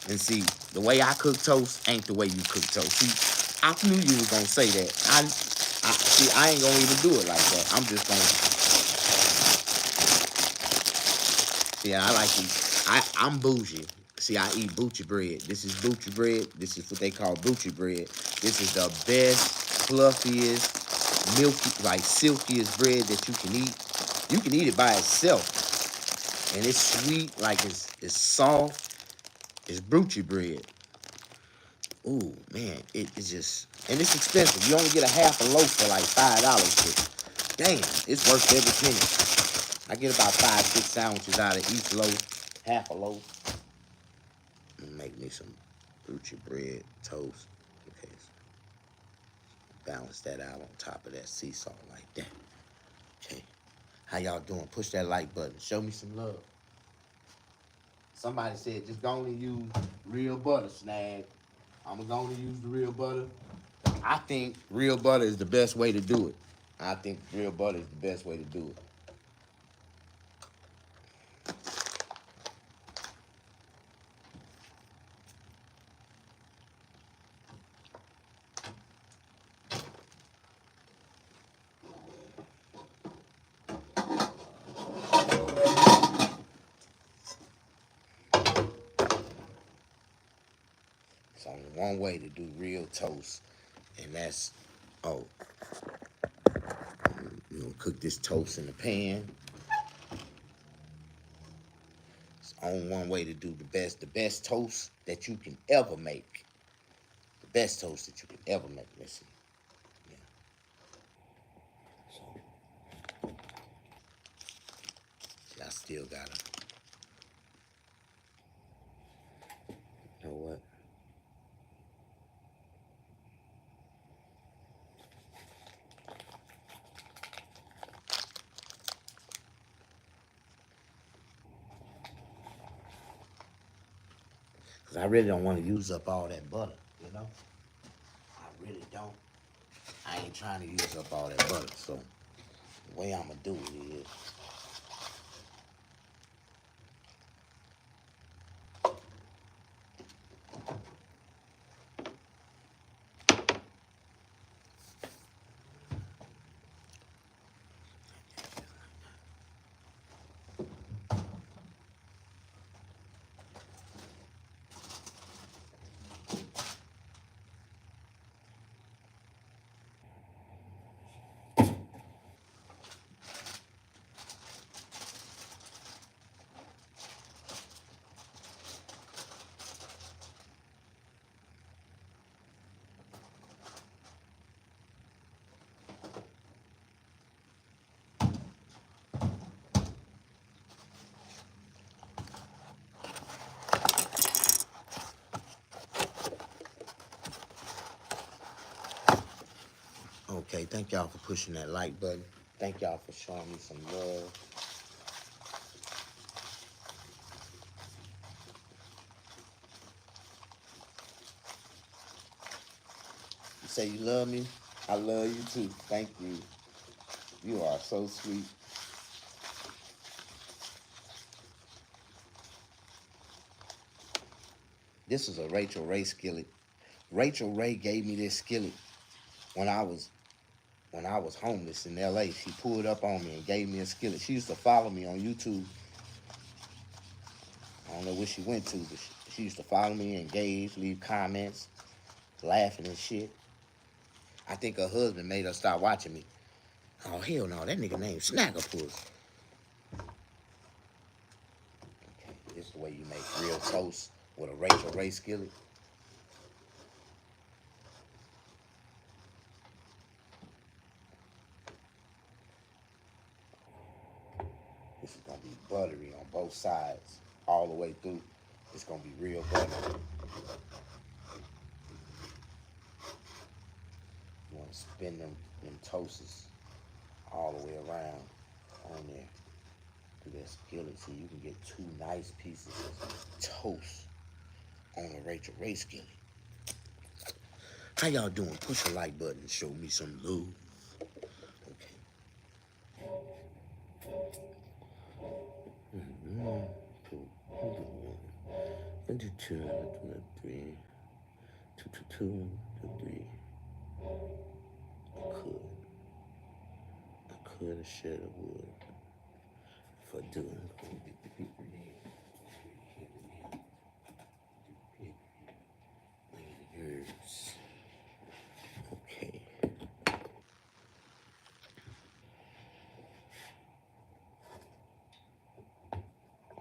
And see, the way I cook toast ain't the way you cook toast. See, I knew you was gonna say that. I ain't gonna even do it like that. I'm just gonna. See, I like to. I'm bougie. See, I eat boochie bread. This is boochie bread. This is what they call boochie bread. This is the best, fluffiest, milky, like silkiest bread that you can eat. You can eat it by itself, and it's sweet, like it's soft. It's boochie bread. Ooh, man, it's just, and it's expensive. You only get a half a loaf for like $5. But damn, it's worth every penny. I get about 5, 6 sandwiches out of each loaf, half a loaf. Make me some boochie bread toast. Okay, so balance that out on top of that sea salt like that. Okay, how y'all doing? Push that like button. Show me some love. Somebody said just go on and use real butter, Snag. I'm going to use the real butter. I think real butter is the best way to do it. I think real butter is the best way to do it. It's only one way to do real toast, and that's, oh, you're going to cook this toast in the pan. It's only one way to do the best toast that you can ever make. The best toast that you can ever make. Let's see. Yeah. So, see, I still got to, you know what? Because I really don't want to use up all that butter, you know? I really don't. I ain't trying to use up all that butter, so the way I'm going to do it is, okay, thank y'all for pushing that like button. Thank y'all for showing me some love. You say you love me? I love you too. Thank you. You are so sweet. This is a Rachel Ray skillet. Rachel Ray gave me this skillet when I was homeless in LA. She pulled up on me and gave me a skillet. She used to follow me on YouTube. I don't know where she went to, but She used to follow me, engage, leave comments, laughing and shit. I think her husband made her stop watching me. Oh, hell no, that nigga named Snaggapuss. Okay, this is the way you make real toast with a Rachel Ray skillet. This is gonna be buttery on both sides, all the way through. It's gonna be real buttery. You wanna spin them toasts all the way around on there through that skillet so you can get two nice pieces of toast on a Rachel Ray skillet. How y'all doing? Push a like button and show me some love. Okay. 22, 23, 2, 3. I could have shed a wood for doing. Years. Okay.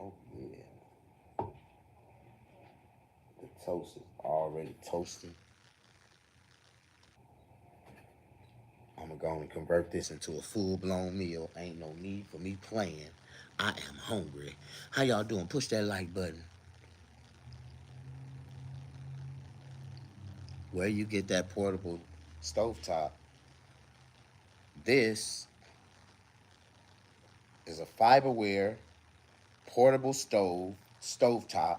Oh yeah. The toast is already toasting. I'm gonna go and convert this into a full-blown meal. Ain't no need for me playing. I am hungry. How y'all doing? Push that like button. Where you get that portable stovetop, this is a fiberware portable stovetop,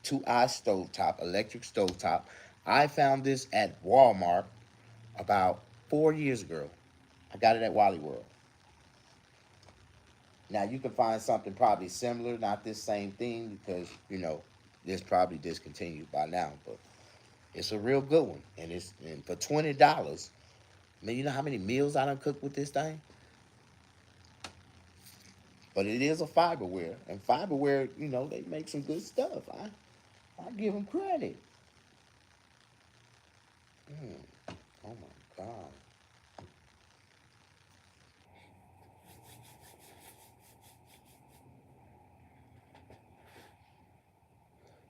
2-eye stovetop, electric stovetop. I found this at Walmart about 4 years ago. I got it at Wally World. Now you can find something probably similar, not this same thing, because this probably discontinued by now, but it's a real good one, and for $20. Man, you know how many meals I done cooked with this thing? But it is a fiberware, and fiberware, they make some good stuff. I give them credit. Oh my God.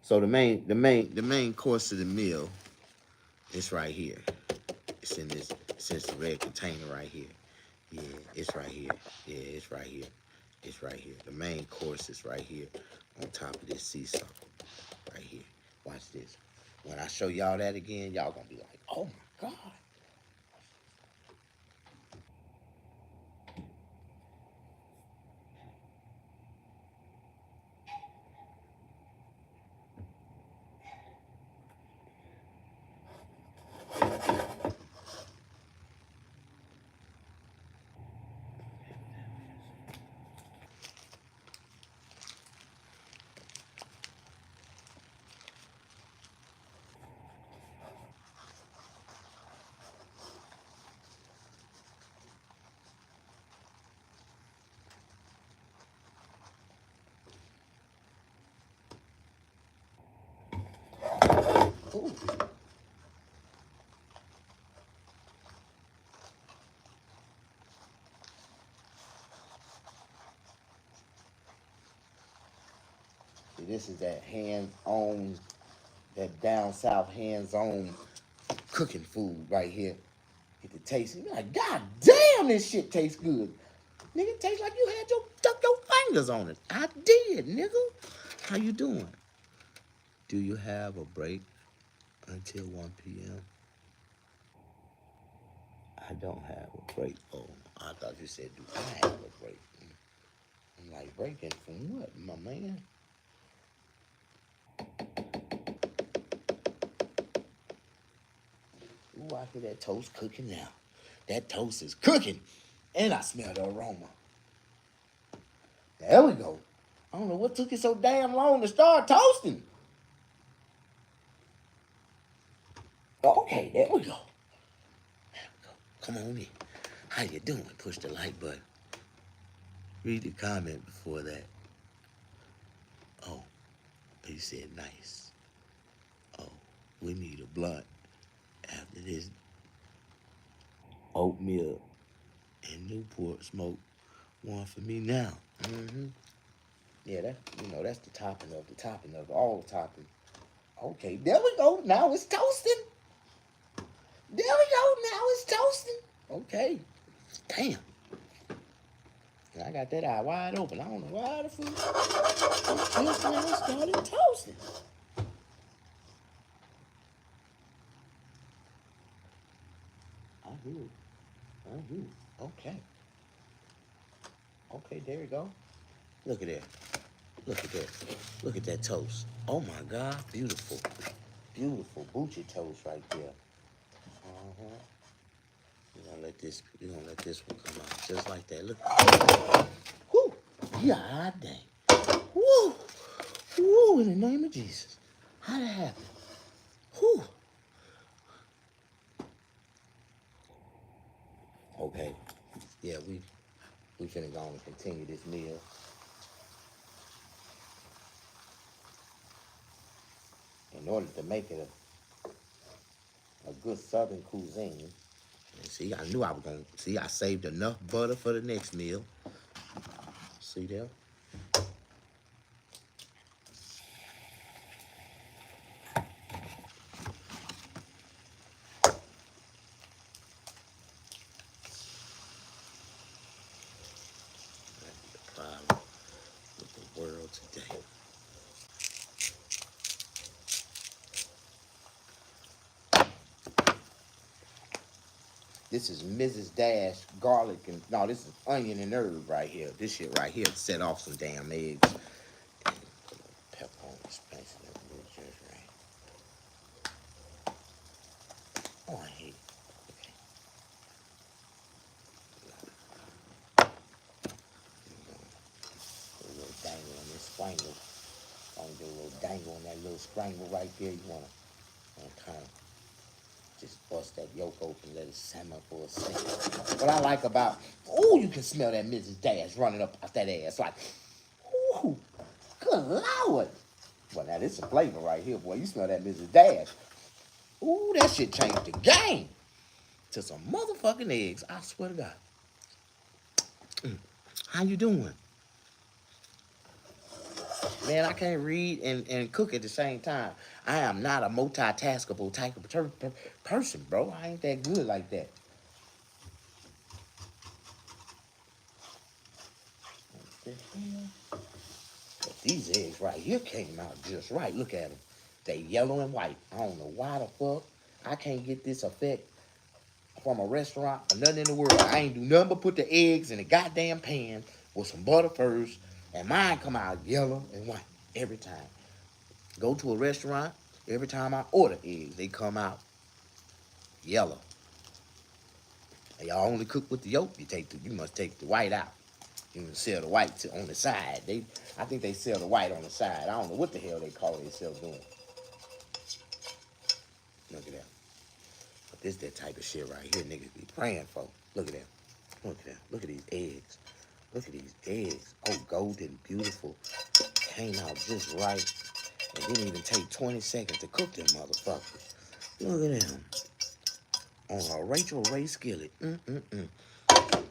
So the main course of the meal is right here. It's in the red container right here. Yeah, it's right here. Yeah, it's right here. It's right here. The main course is right here on top of this sea salt. Right here. Watch this. When I show y'all that again, y'all gonna be like, oh my God. Ooh. See, this is that hands-on, that down south hands-on cooking food right here. Get the taste. You're like, God damn, this shit tastes good. Nigga, it tastes like you had stuck your fingers on it. I did, nigga. How you doing? Do you have a break until 1 p.m.? I don't have a break. Oh, I thought you said, do I have a break? I'm like, breaking from what, my man? Ooh, I hear that toast cooking now. That toast is cooking. And I smell the aroma. There we go. I don't know what took it so damn long to start toasting. Okay, there we go. There we go. Come on in. How you doing? Push the like button. Read the comment before that. Oh, he said nice. We need a blunt after this oatmeal and Newport smoke. One for me now. Yeah, that's the topping of all topping. Okay, there we go. Now it's toasting. There we go. Now it's toasting. Okay. Damn. I got that eye wide open. I don't know why the food just now started toasting. I hear it. I hear it. Okay. Okay, there you go. Look at that. Look at that. Look at that toast. Oh my God. Beautiful. Beautiful. Boochie toast right there. Uh-huh. We're gonna let this one come out just like that. Look. Whoo! Yeah, dang. Woo! Woo! In the name of Jesus. How that happen? Whoo! Okay. Yeah, we finna go on and continue this meal. In order to make it a good Southern cuisine. And see, I knew I was gonna see. I saved enough butter for the next meal. See there? That's the problem with the world today. This is Mrs. Dash garlic and no, this is onion and herb right here. This shit right here set off some damn eggs. And pepper on it, spice it up a little just right. Oh, I hate it. Okay. A little dangle on this scrangle. I want to do a little dangle on that little scrangle right there. You want to kind of just bust that yolk open, let it simmer for a second. What I like about, oh, you can smell that Mrs. Dash running up out that ass. Like, ooh, good Lord. Well, now this is a flavor right here, boy. You smell that Mrs. Dash. Ooh, that shit changed the game to some motherfucking eggs. I swear to God. How you doing? Man, I can't read and cook at the same time. I am not a multitaskable type of person, bro. I ain't that good like that. What the hell? But these eggs right here came out just right. Look at them. They yellow and white. I don't know why the fuck I can't get this effect from a restaurant or nothing in the world. I ain't do nothing but put the eggs in the goddamn pan with some butter first, and mine come out yellow and white every time. Go to a restaurant, every time I order eggs, they come out yellow. And y'all only cook with the yolk. You must take the white out. You can sell the white on the side. I think they sell the white on the side. I don't know what the hell they call themselves doing. Look at that. But this that type of shit right here niggas be praying for. Look at that. Look at that. Look at these eggs. Look at these eggs. Oh, golden, beautiful. Came out just right. And didn't even take 20 seconds to cook them motherfuckers. Look at them. On a Rachel Ray skillet.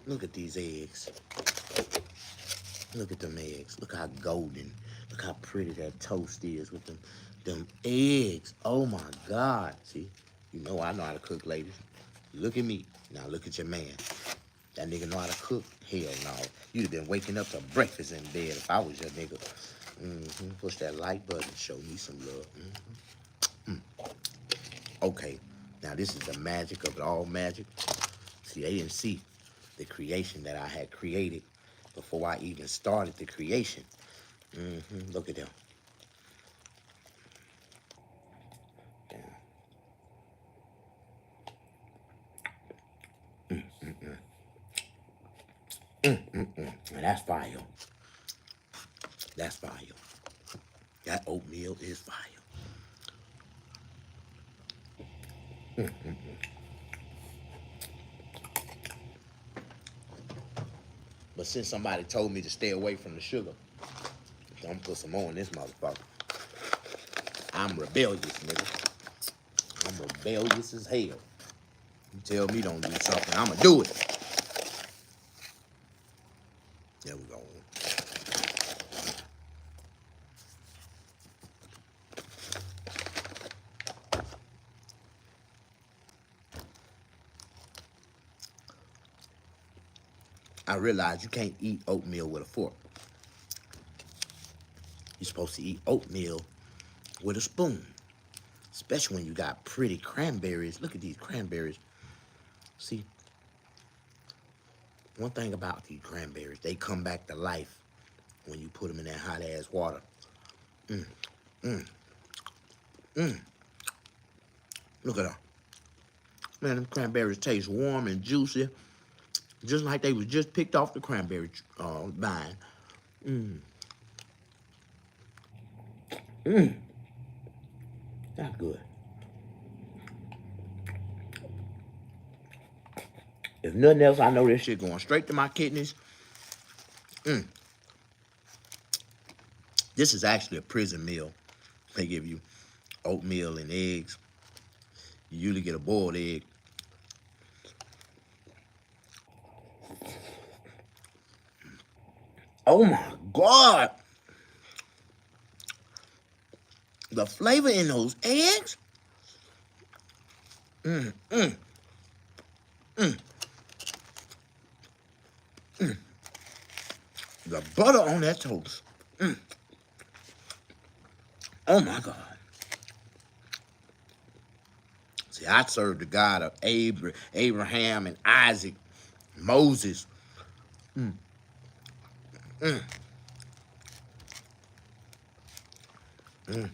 Look at these eggs. Look at them eggs. Look how golden. Look how pretty that toast is with them eggs. Oh my God. See, you know I know how to cook, ladies. Look at me. Now look at your man. That nigga know how to cook? Hell no. You'd have been waking up to breakfast in bed if I was your nigga. Push that like button. Show me some love. Okay. Now this is the magic of it all magic. See, they didn't see the creation that I had created before I even started the creation. Look at them. And that's fire. That's fire. That oatmeal is fire. But since somebody told me to stay away from the sugar, I'm gonna put some more in this motherfucker. I'm rebellious, nigga. I'm rebellious as hell. You tell me don't do something, I'ma do it. There we go. I realize you can't eat oatmeal with a fork. You're supposed to eat oatmeal with a spoon. Especially when you got pretty cranberries. Look at these cranberries. See, one thing about these cranberries, they come back to life when you put them in that hot ass water. Mm, mm, mm. Look at that. Man, them cranberries taste warm and juicy, just like they was just picked off the cranberry vine. Mm, mm. That's good. If nothing else, I know this shit going straight to my kidneys. Mm. This is actually a prison meal. They give you oatmeal and eggs. You usually get a boiled egg. Oh my God. The flavor in those eggs. Mm, mm, mm, mm. The butter on that toast. Mm. Oh my God. See, I serve the God of Abraham and Isaac, Moses. Mm, mm, mm.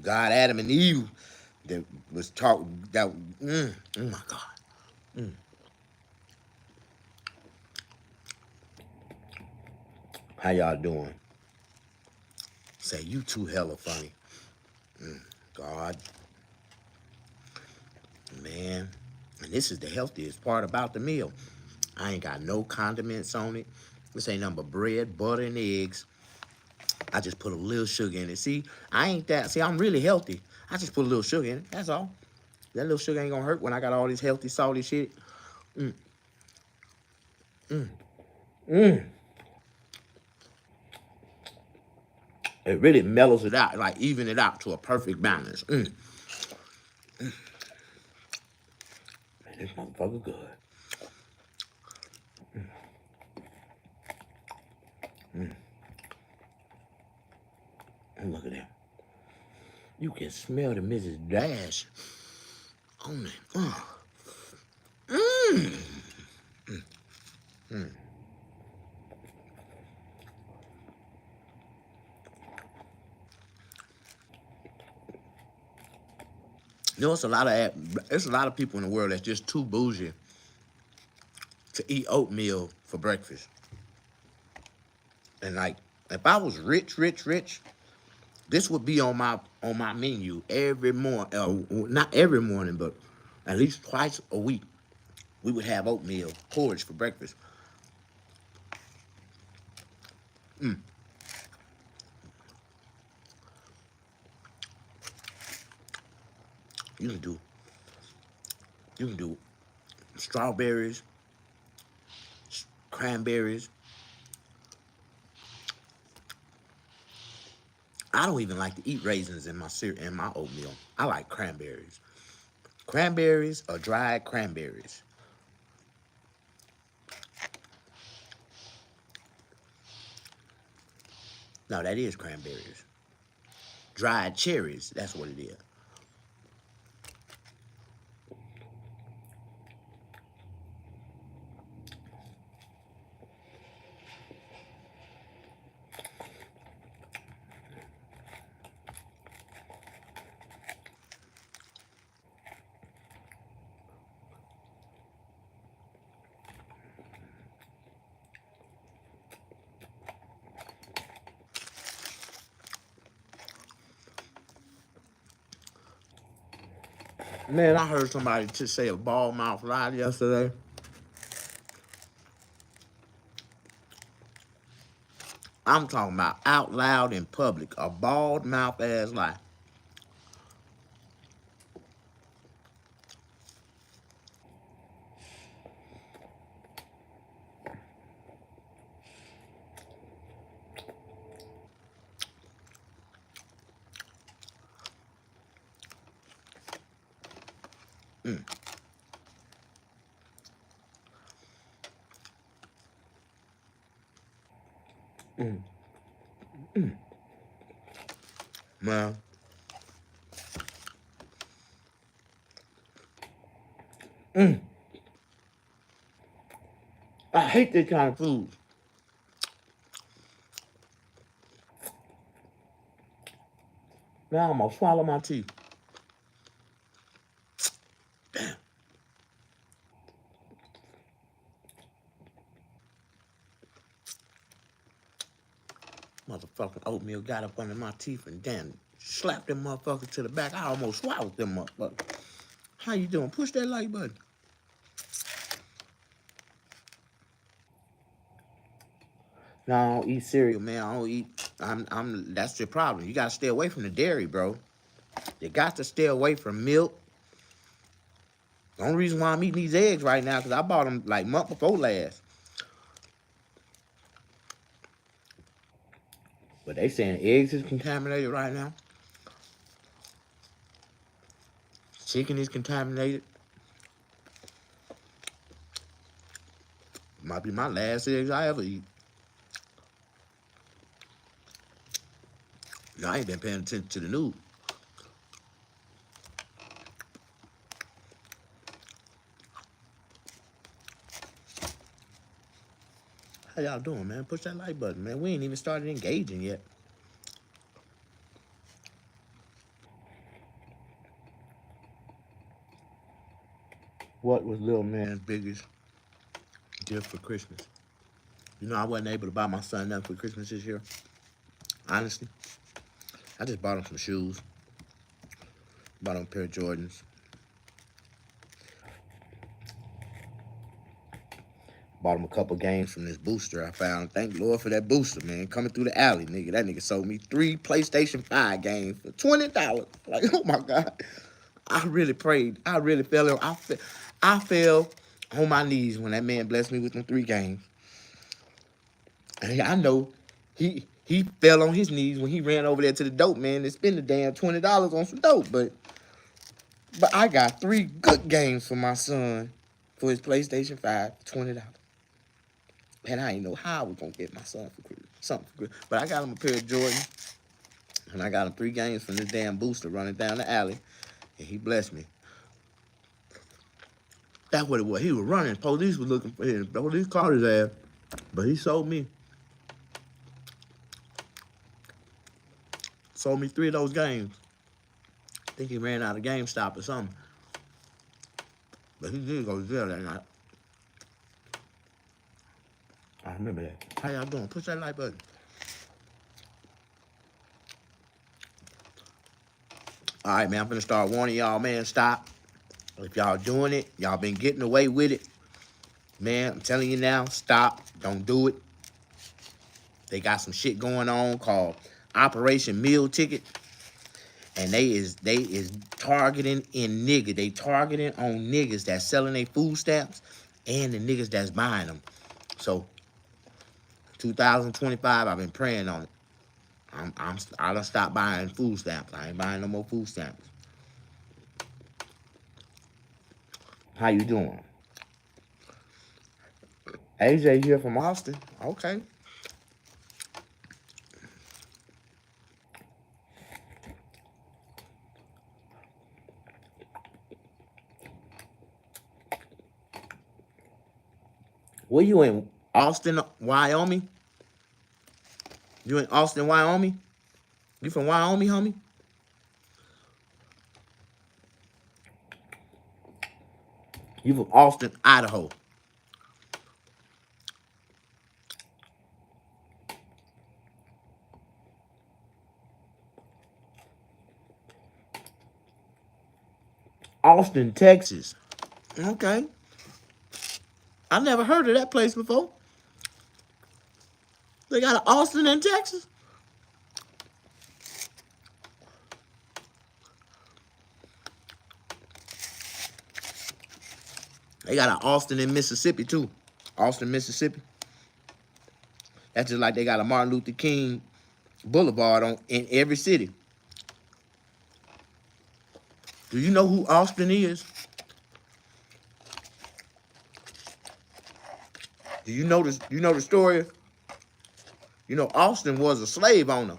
God, Adam, and Eve that was talking. That, oh my God. Mm. How y'all doing? Say, you too hella funny. God, man. And this is the healthiest part about the meal. I ain't got no condiments on it. This ain't nothing but bread, butter, and eggs. I just put a little sugar in it. See, I ain't that. See, I'm really healthy. I just put a little sugar in it. That's all. That little sugar ain't gonna hurt when I got all this healthy, salty shit. Mm, mm, mm. It really mellows it out, like even it out to a perfect balance. Mm. Man, this motherfucker good. And look at that. You can smell the Mrs. Dash on it. Mm. Mm. You know, it's a lot of people in the world that's just too bougie to eat oatmeal for breakfast. And like, if I was rich, this would be on my menu every morning. Not every morning, but at least twice a week. We would have oatmeal porridge for breakfast. Mm. You can do you can do strawberries, cranberries. I don't even like to eat raisins in my oatmeal. I like cranberries. Cranberries or dried cranberries. No, that is cranberries. Dried cherries, that's what it is. Man, I heard somebody just say a ball mouth lie yesterday. I'm talking about out loud in public, a bald mouth ass lie. Mm, mm, man, mm. I hate this kind of food. Man, I almost swallow my teeth. Motherfucking oatmeal got up under my teeth and then slapped them motherfuckers to the back. I almost swallowed them motherfuckers. How you doing? Push that like button. No, I don't eat cereal, man. I don't eat. That's your problem. You gotta stay away from the dairy, bro. You got to stay away from milk. The only reason why I'm eating these eggs right now because I bought them like month before last. But they saying eggs is contaminated right now. Chicken is contaminated. Might be my last eggs I ever eat. I ain't been paying attention to the news. How y'all doing, man? Push that like button, man. We ain't even started engaging yet. What was little man's biggest gift for Christmas? You know, I wasn't able to buy my son nothing for Christmas this year. Honestly, I just bought him some shoes. Bought him a pair of Jordans. Bought him a couple games from this booster I found. Thank Lord for that booster, man. Coming through the alley, nigga. That nigga sold me 3 PlayStation 5 games for $20. Like, oh my God. I really prayed. I really fell. I fell on my knees when that man blessed me with them 3 games. And I know he fell on his knees when he ran over there to the dope man and spent the damn $20 on some dope. But I got 3 good games for my son for his PlayStation 5 for $20. And I didn't know how I was gonna get my son for something for Christmas. But I got him a pair of Jordans, and I got him 3 games from this damn booster running down the alley, and he blessed me. That's what it was. He was running. Police was looking for him. Police caught his ass, but he sold me 3 of those games. I think he ran out of GameStop or something, but he did go to jail that night. I remember that. How y'all doing? Push that like button. All right, man. I'm gonna start warning y'all, man. Stop. If y'all doing it, y'all been getting away with it, man. I'm telling you now, stop. Don't do it. They got some shit going on called Operation Meal Ticket, and they is targeting in niggas. They targeting on niggas that's selling their food stamps and the niggas that's buying them. So 2025, I've been praying on it. I done stopped buying food stamps. I ain't buying no more food stamps. How you doing? AJ here from Austin. Okay. Where you in? Austin, Wyoming? You in Austin, Wyoming? You from Wyoming, homie? You from Austin, Idaho? Austin, Texas. Okay. I never heard of that place before. They got an Austin in Texas. They got an Austin in Mississippi too. Austin, Mississippi. That's just like they got a Martin Luther King Boulevard in every city. Do you know who Austin is? Do you know this? You know the story? You know Austin was a slave owner.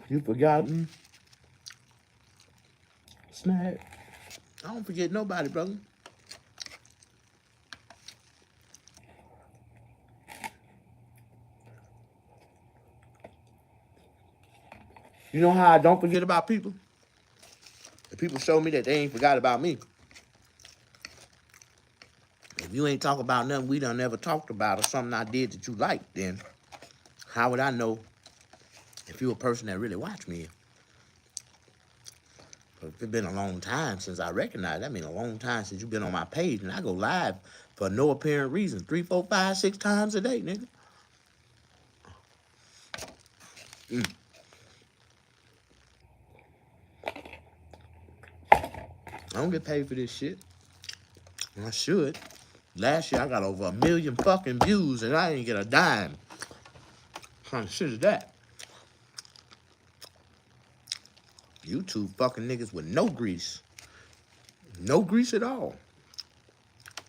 You forgot me? Snag. I don't forget nobody, brother. You know how I don't forget about people? If people show me that they ain't forgot about me. If you ain't talk about nothing we done never talked about or something I did that you like, then how would I know if you're a person that really watch me? If it's been a long time since I recognized, that mean a long time since you've been on my page, and I go live for no apparent reason 3, 4, 5, 6 times a day, nigga. I don't get paid for this shit. I should. Last year I got over 1 million fucking views and I didn't get a dime. What kind of shit is that? YouTube fucking niggas with no grease. No grease at all.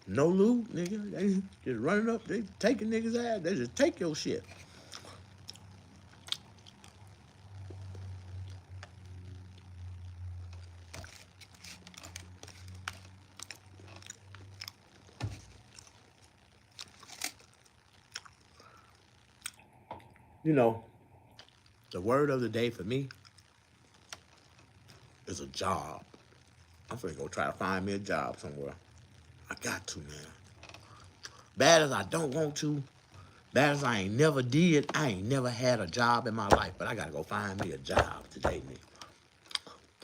No lube, nigga. They just running up, they taking niggas' ass. They just take your shit. You know, the word of the day for me is a job. I'm finna go try to find me a job somewhere. I got to, man. Bad as I don't want to, bad as I ain't never did, I ain't never had a job in my life, but I gotta go find me a job today, nigga.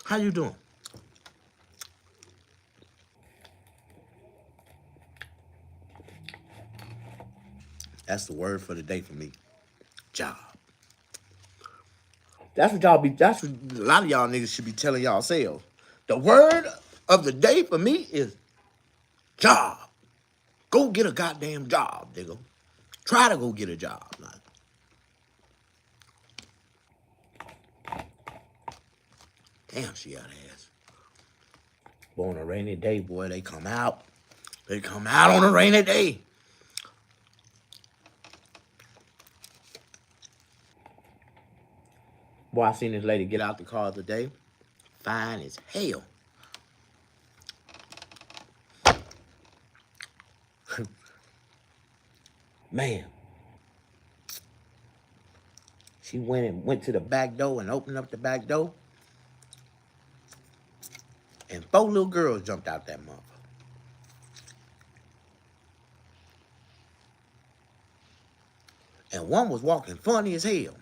How you doing? That's the word for the day for me. Job. That's what y'all be, that's what a lot of y'all niggas should be telling y'all selves. The word of the day for me is job. Go get a goddamn job, nigga. Try to go get a job. Damn, she got ass. Boy, on a rainy day, boy, they come out. They come out on a rainy day. Boy, I seen this lady get out the car the other day. Fine as hell. Man. She went to the back door and opened up the back door. And 4 little girls jumped out that motherfucker. And one was walking funny as hell.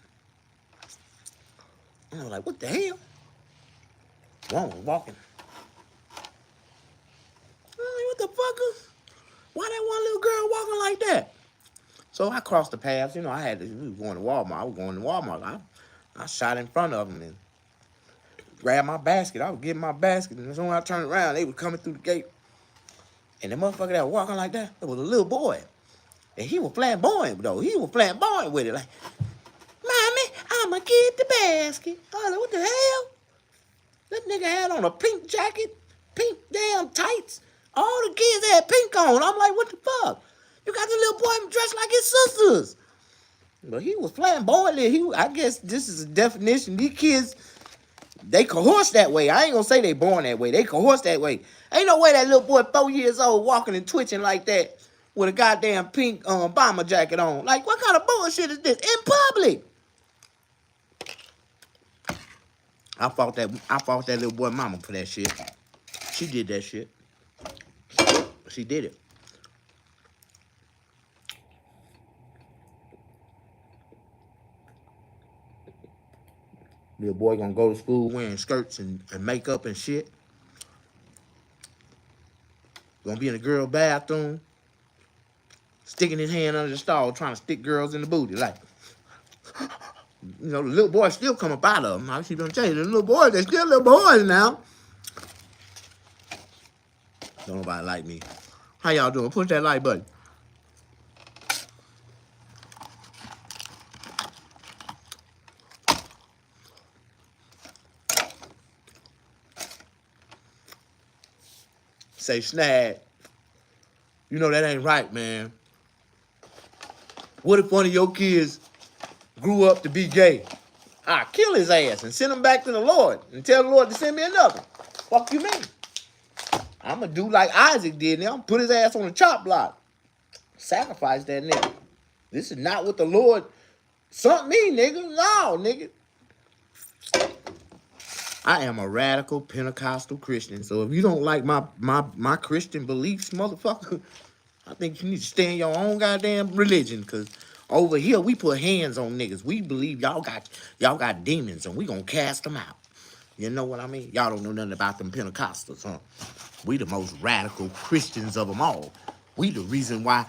And I was like, what the hell? One was walking. I was like, what the fuck? Why that one little girl walking like that? So I crossed the paths. You know, we was going to Walmart. I was going to Walmart. I shot in front of them and grabbed my basket. I was getting my basket. And as soon as I turned around, they were coming through the gate. And the motherfucker that was walking like that, it was a little boy. And he was flamboyant, though. He was flamboyant with it. Like, Mommy, I'ma get the basket. I was like, what the hell? That nigga had on a pink jacket, pink damn tights. All the kids had pink on. I'm like, what the fuck? You got the little boy dressed like his sisters. But he was flamboyant. I guess this is a definition. These kids, they coerce that way. I ain't gonna say they born that way. They coerce that way. Ain't no way that little boy 4 years old walking and twitching like that with a goddamn pink bomber jacket on. Like, what kind of bullshit is this? In public. I fought that little boy mama for that shit. She did that shit. She did it. Little boy gonna go to school wearing skirts and makeup and shit. Gonna be in the girl bathroom, sticking his hand under the stall, trying to stick girls in the booty. Like, the little boy still come up out of them. I keep gonna tell you, the little boys, they still little boys now. Don't nobody like me. How y'all doing? Push that like button. Say, Snag, you know that ain't right, man. What if one of your kids grew up to be gay? I'll kill his ass and send him back to the Lord and tell the Lord to send me another. Fuck you mean? I'm going to do like Isaac did now. Put his ass on the chop block. Sacrifice that nigga. This is not what the Lord sent me, nigga. No, nigga. I am a radical Pentecostal Christian. So if you don't like my Christian beliefs, motherfucker, I think you need to stay in your own goddamn religion. Because over here, we put hands on niggas. We believe y'all got demons and we gonna cast them out. You know what I mean? Y'all don't know nothing about them Pentecostals, huh? We the most radical Christians of them all. We the reason why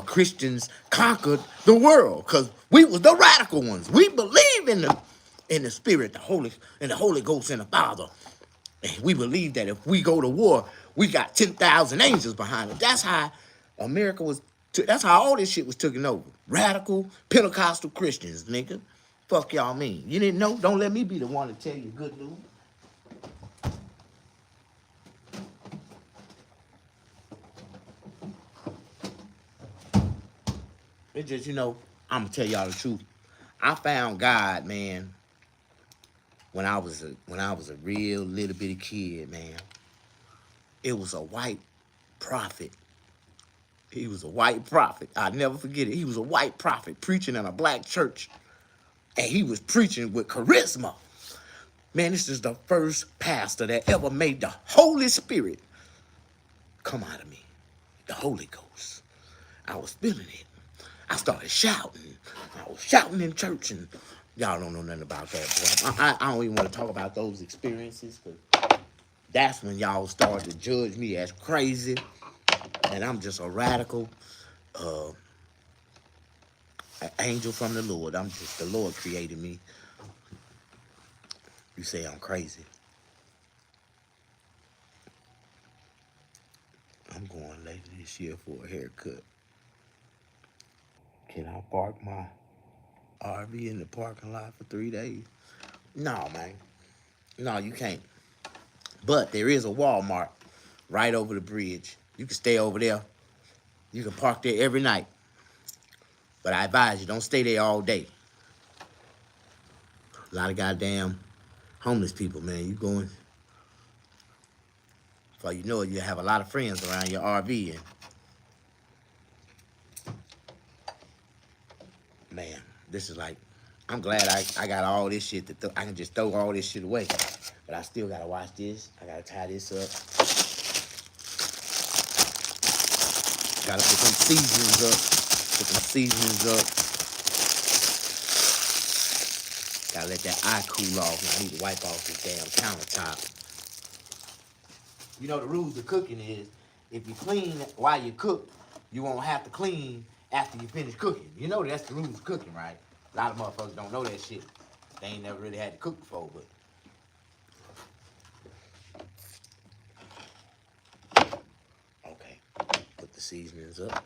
Christians conquered the world, because we was the radical ones. We believe in the Spirit, the Holy Ghost and the Father. And we believe that if we go to war, we got 10,000 angels behind it. That's how America was, that's how all this shit was taken over. Radical Pentecostal Christians, nigga. Fuck y'all mean? You didn't know? Don't let me be the one to tell you good news. It's just, I'm gonna tell y'all the truth. I found God, man, when I was a real little bitty kid, man. It was a white prophet. He was a white prophet. I'll never forget it. He was a white prophet preaching in a black church. And he was preaching with charisma. Man, this is the first pastor that ever made the Holy Spirit come out of me. The Holy Ghost. I was feeling it. I started shouting. I was shouting in church, and y'all don't know nothing about that, boy. I don't even want to talk about those experiences, because that's when y'all started to judge me as crazy, and I'm just a radical angel from the Lord. The Lord created me. You say I'm crazy. I'm going later this year for a haircut. Can I park my RV in the parking lot for 3 days? No, man. No, you can't. But there is a Walmart right over the bridge. You can stay over there. You can park there every night. But I advise you, don't stay there all day. A lot of goddamn homeless people, man. You going, before you know it, you have a lot of friends around your RV. And man, this is like, I'm glad I got all this shit I can just throw all this shit away. But I still gotta watch this. I gotta tie this up. Gotta put some seasonings up. Gotta let that eye cool off. I need to wipe off this damn countertop. You know the rules of cooking is, if you clean while you cook, you won't have to clean after you finish cooking. You know that's the rules of cooking, right? A lot of motherfuckers don't know that shit. They ain't never really had to cook before, but. Okay, put the seasonings up.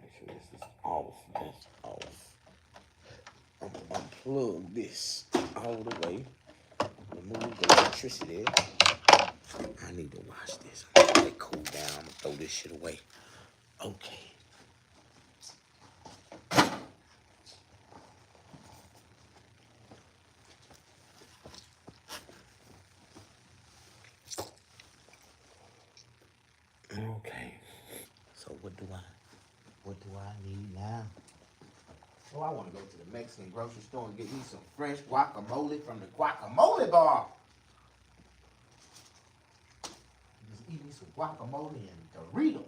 Make sure this is off. That's off. I'm gonna unplug this all the way. Remove the electricity. I need to wash this. Let it cool down. I'm gonna throw this shit away. Okay. Okay. So what do I need now? Oh, I want to go to the Mexican grocery store and get me some fresh guacamole from the guacamole bar. Just eat me some guacamole and Doritos.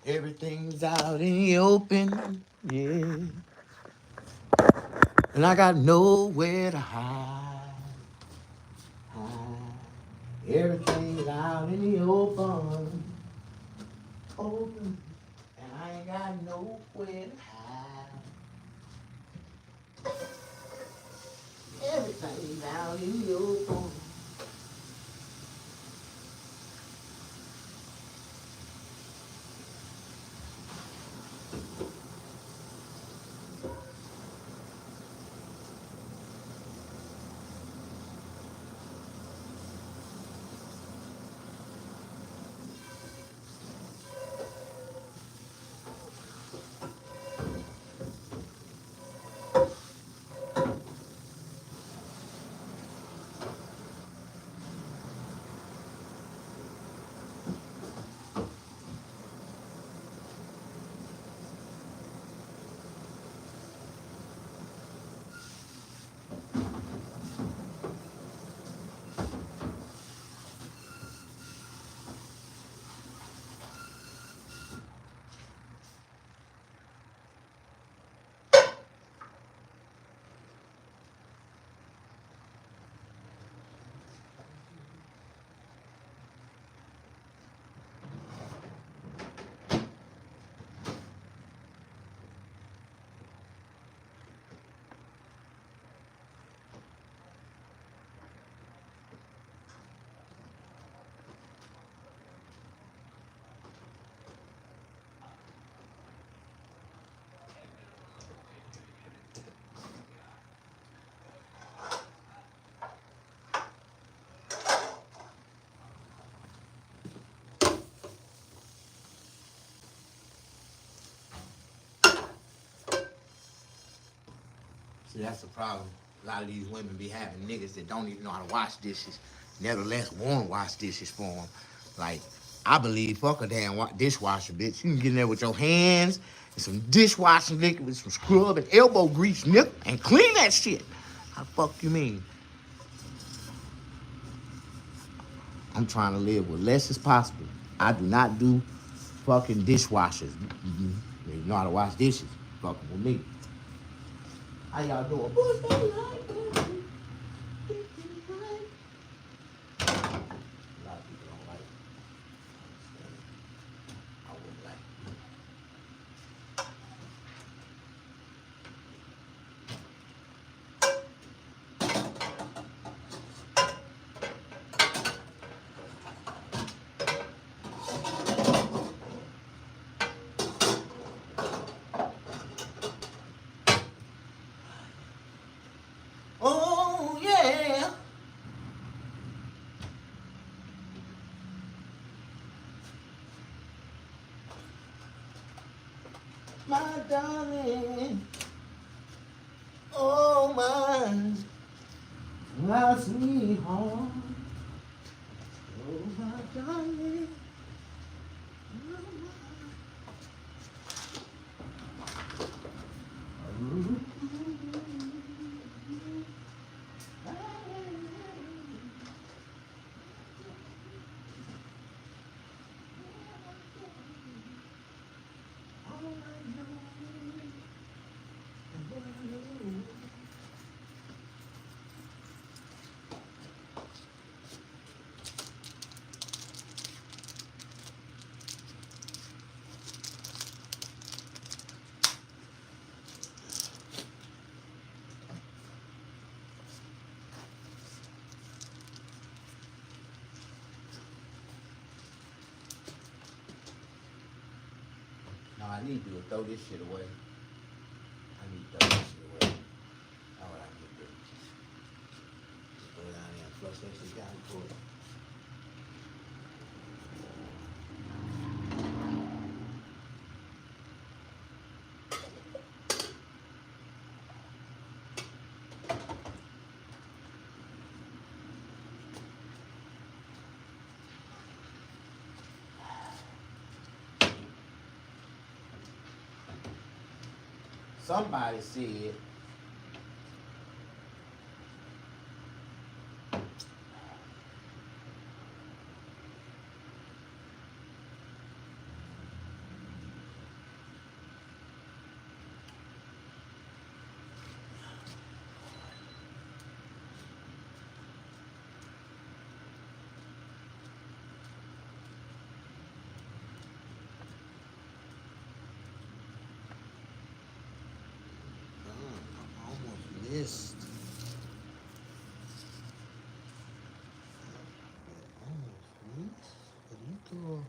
Everything's out in the open, yeah. And I got nowhere to hide. Everything's out in the open, open. And I ain't got nowhere to hide. Everything's out in the open. See, that's the problem. A lot of these women be having niggas that don't even know how to wash dishes, nevertheless want to wash dishes for them. Like, I believe, fuck a damn dishwasher, bitch. You can get in there with your hands and some dishwashing liquid with some scrub and elbow grease, nigga, and clean that shit. How the fuck you mean? I'm trying to live with less as possible. I do not do fucking dishwashers. You know how to wash dishes. Fucking with me. How y'all doing? Oh, yeah. My darling. Oh, my sweetheart. Oh, my darling. No, I need to throw this shit away. I need to throw this shit away. That's what I need to do. Just throw it down there and flush that shit down the toilet. Somebody said, I almost missed. Almost missed. Película.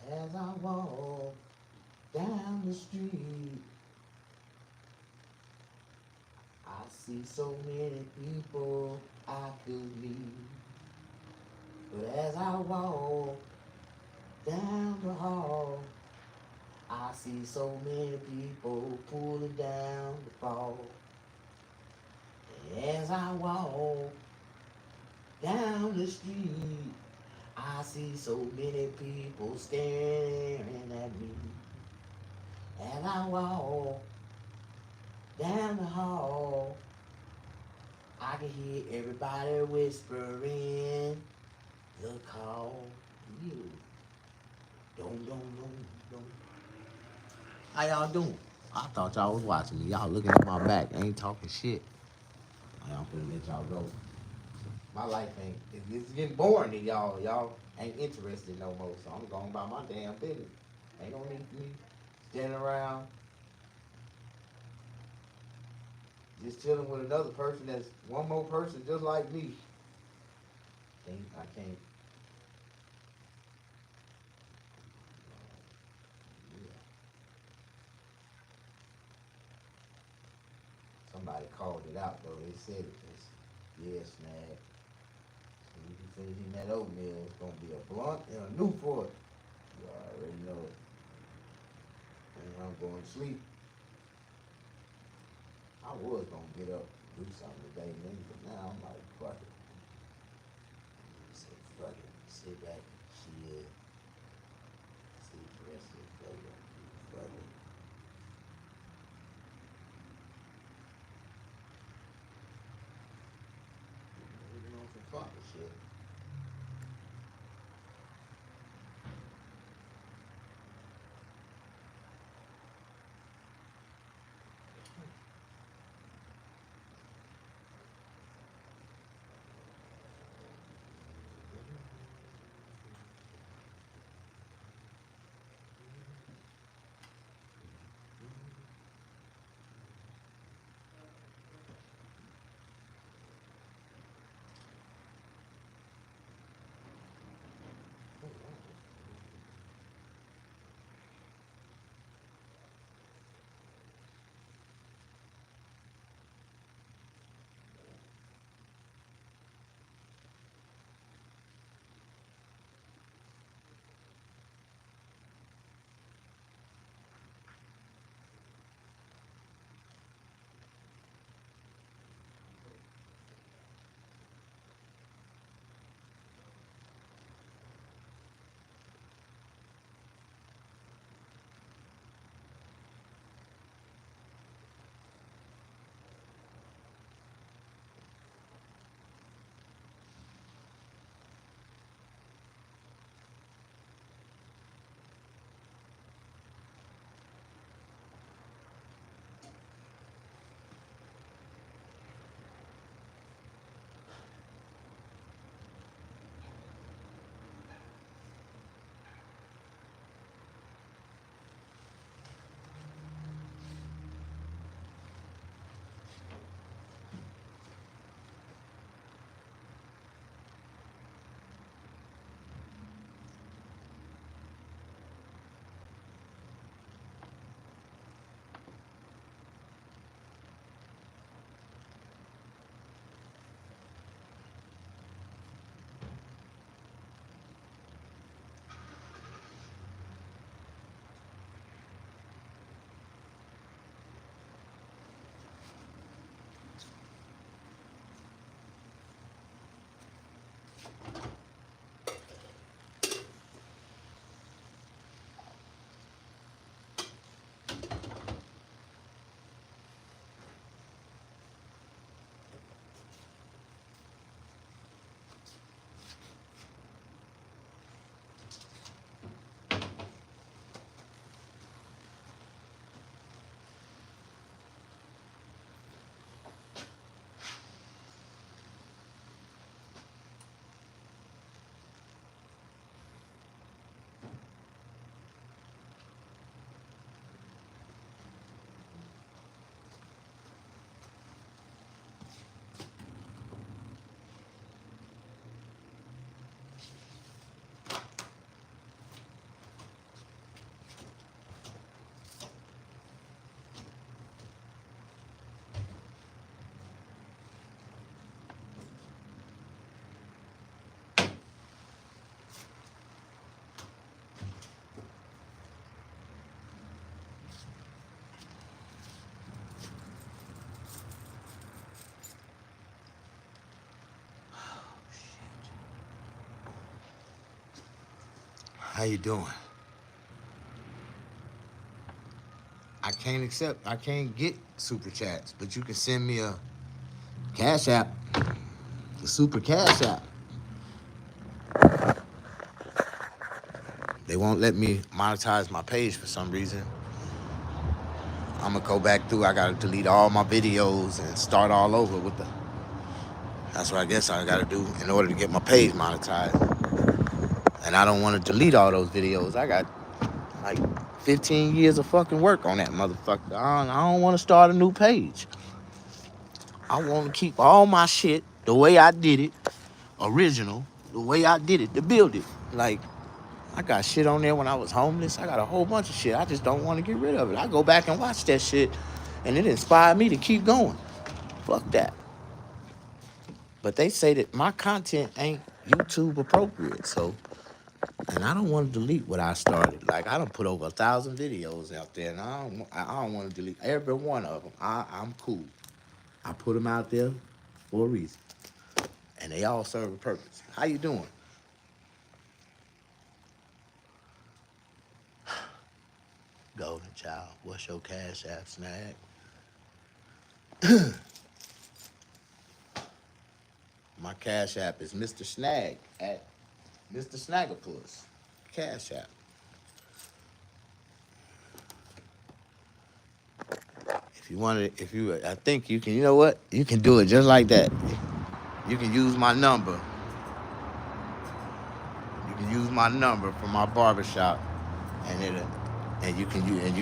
As I walk down the street, I see so many people I could meet. But as I walk down the hall, I see so many people pulling down the fall. And as I walk down the street, I see so many people staring at me. As I walk down the hall, I can hear everybody whispering the call. You don't. How y'all doing? I thought y'all was watching me. Y'all looking at my back, ain't talking shit. I'm finna let y'all go. My life ain't. It's getting boring to y'all. Y'all ain't interested no more. So I'm going about my damn business. Ain't no need for me standing around just chilling with another person that's one more person just like me. I can't. Yeah. Somebody called it out though. They said it. Just, yeah, Snag. So you can finish eating that oatmeal. It's gonna be a blunt and a Newport. You already know it. And I'm going to sleep. I was gonna get up and do something today, man, but now I'm like, fuck it. I said, fuck it. Sit back, chill, sleep the rest of the day. Fuck it. Moving on some fucking shit. How you doing? I can't get super chats, but you can send me a cash app, the super cash app. They won't let me monetize my page for some reason. I'm gonna go back through. I gotta delete all my videos and start all over with the. That's what I guess I gotta do in order to get my page monetized. And I don't want to delete all those videos. I got like 15 years of fucking work on that motherfucker. I don't want to start a new page. I want to keep all my shit the way I did it, original, the way I did it, to build it. Like, I got shit on there when I was homeless. I got a whole bunch of shit. I just don't want to get rid of it. I go back and watch that shit, and it inspired me to keep going. Fuck that. But they say that my content ain't YouTube appropriate, so, and I don't want to delete what I started. Like, I done put over 1,000 videos out there, and I don't want to delete every one of them. I'm cool. I put them out there for a reason, and they all serve a purpose. How you doing? Golden Child, what's your cash app, Snag? My cash app is Mr. Snag at MrSnaggapuss. Cash app. If you want to, I think you can, you know what? You can do it just like that. You can use my number. You can use my number from my barbershop, and you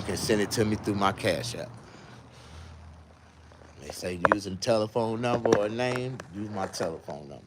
can send it to me through my cash app. They say using telephone number or name, use my telephone number.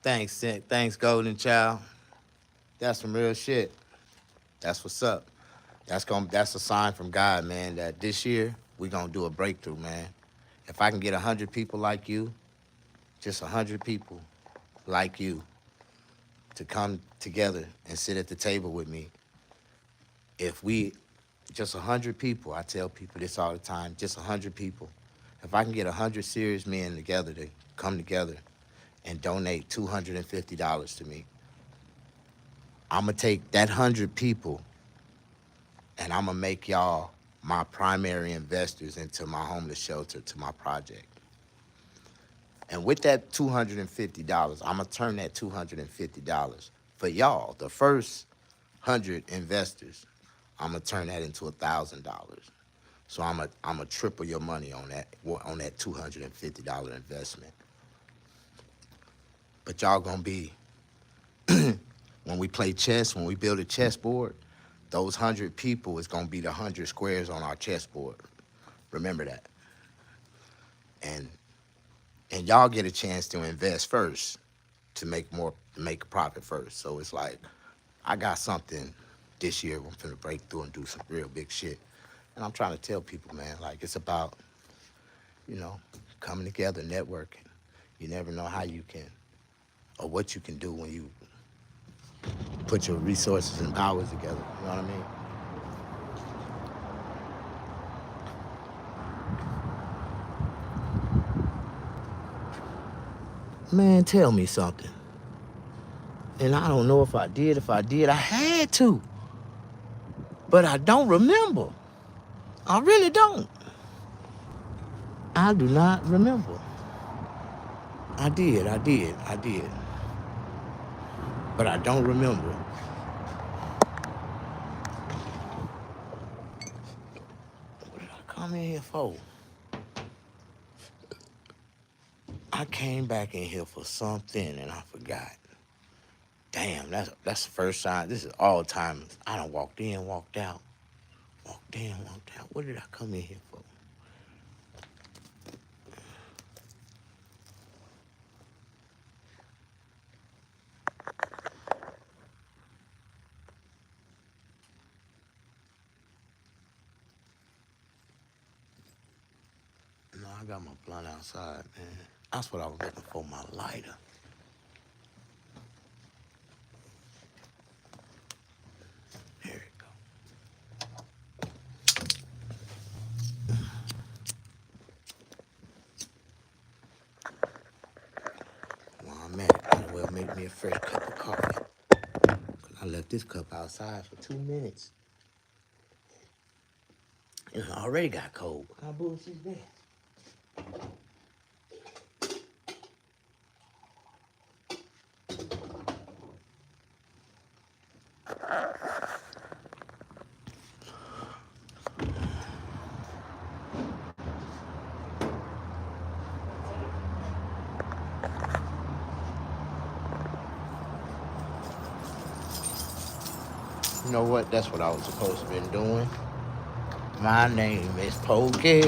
Thanks, Golden Child. That's some real shit. That's what's up. That's a sign from God, man, that this year we gonna do a breakthrough, man. If I can get 100 people like you, just 100 people like you, to come together and sit at the table with me. If we, just 100 people, I tell people this all the time, just 100 people. If I can get 100 serious men together to come together and donate $250 to me, I'm gonna take that 100 people and I'm gonna make y'all my primary investors into my homeless shelter, to my project. And with that $250, I'm gonna turn that $250 for y'all, the first 100 investors. I'm gonna turn that into $1,000. So I'm a triple your money on that $250 investment. But y'all gonna be, when we play chess, when we build a chessboard, those 100 people is gonna be the 100 squares on our chessboard. Remember that. And y'all get a chance to invest first to make a profit first. So it's like, I got something this year. I'm finna break through and do some real big shit. And I'm trying to tell people, man, like, it's about, coming together, networking. You never know how you can, or what you can do when you put your resources and powers together. You know what I mean? Man, tell me something. And I don't know if I did. If I did, I had to. But I don't remember. I really don't. I do not remember. I did. But I don't remember. What did I come in here for? I came back in here for something and I forgot. Damn, that's the first time. This is all time. I done walked in, walked out. Walked in, walked out. What did I come in here for? No, I got my blunt outside, man. That's what I was looking for, my lighter. There it go. While I'm at it, might as well make me a fresh cup of coffee. Cause I left this cup outside for 2 minutes. It already got cold. What kind of bullshit is that? You know what? That's what I was supposed to been doing. My name is Pokey.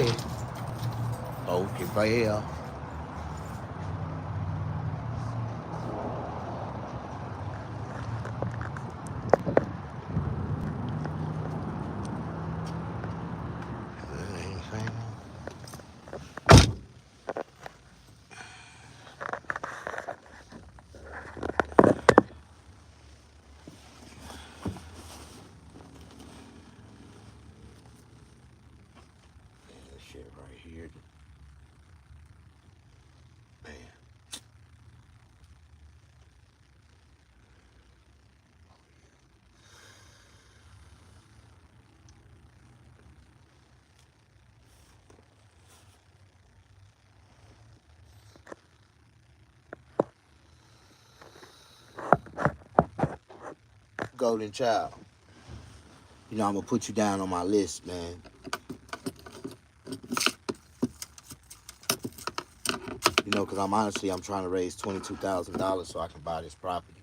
Pokey Bear. Shit right here. Man. Golden Child. I'm gonna put you down on my list, man. Because I'm trying to raise $22,000 so I can buy this property.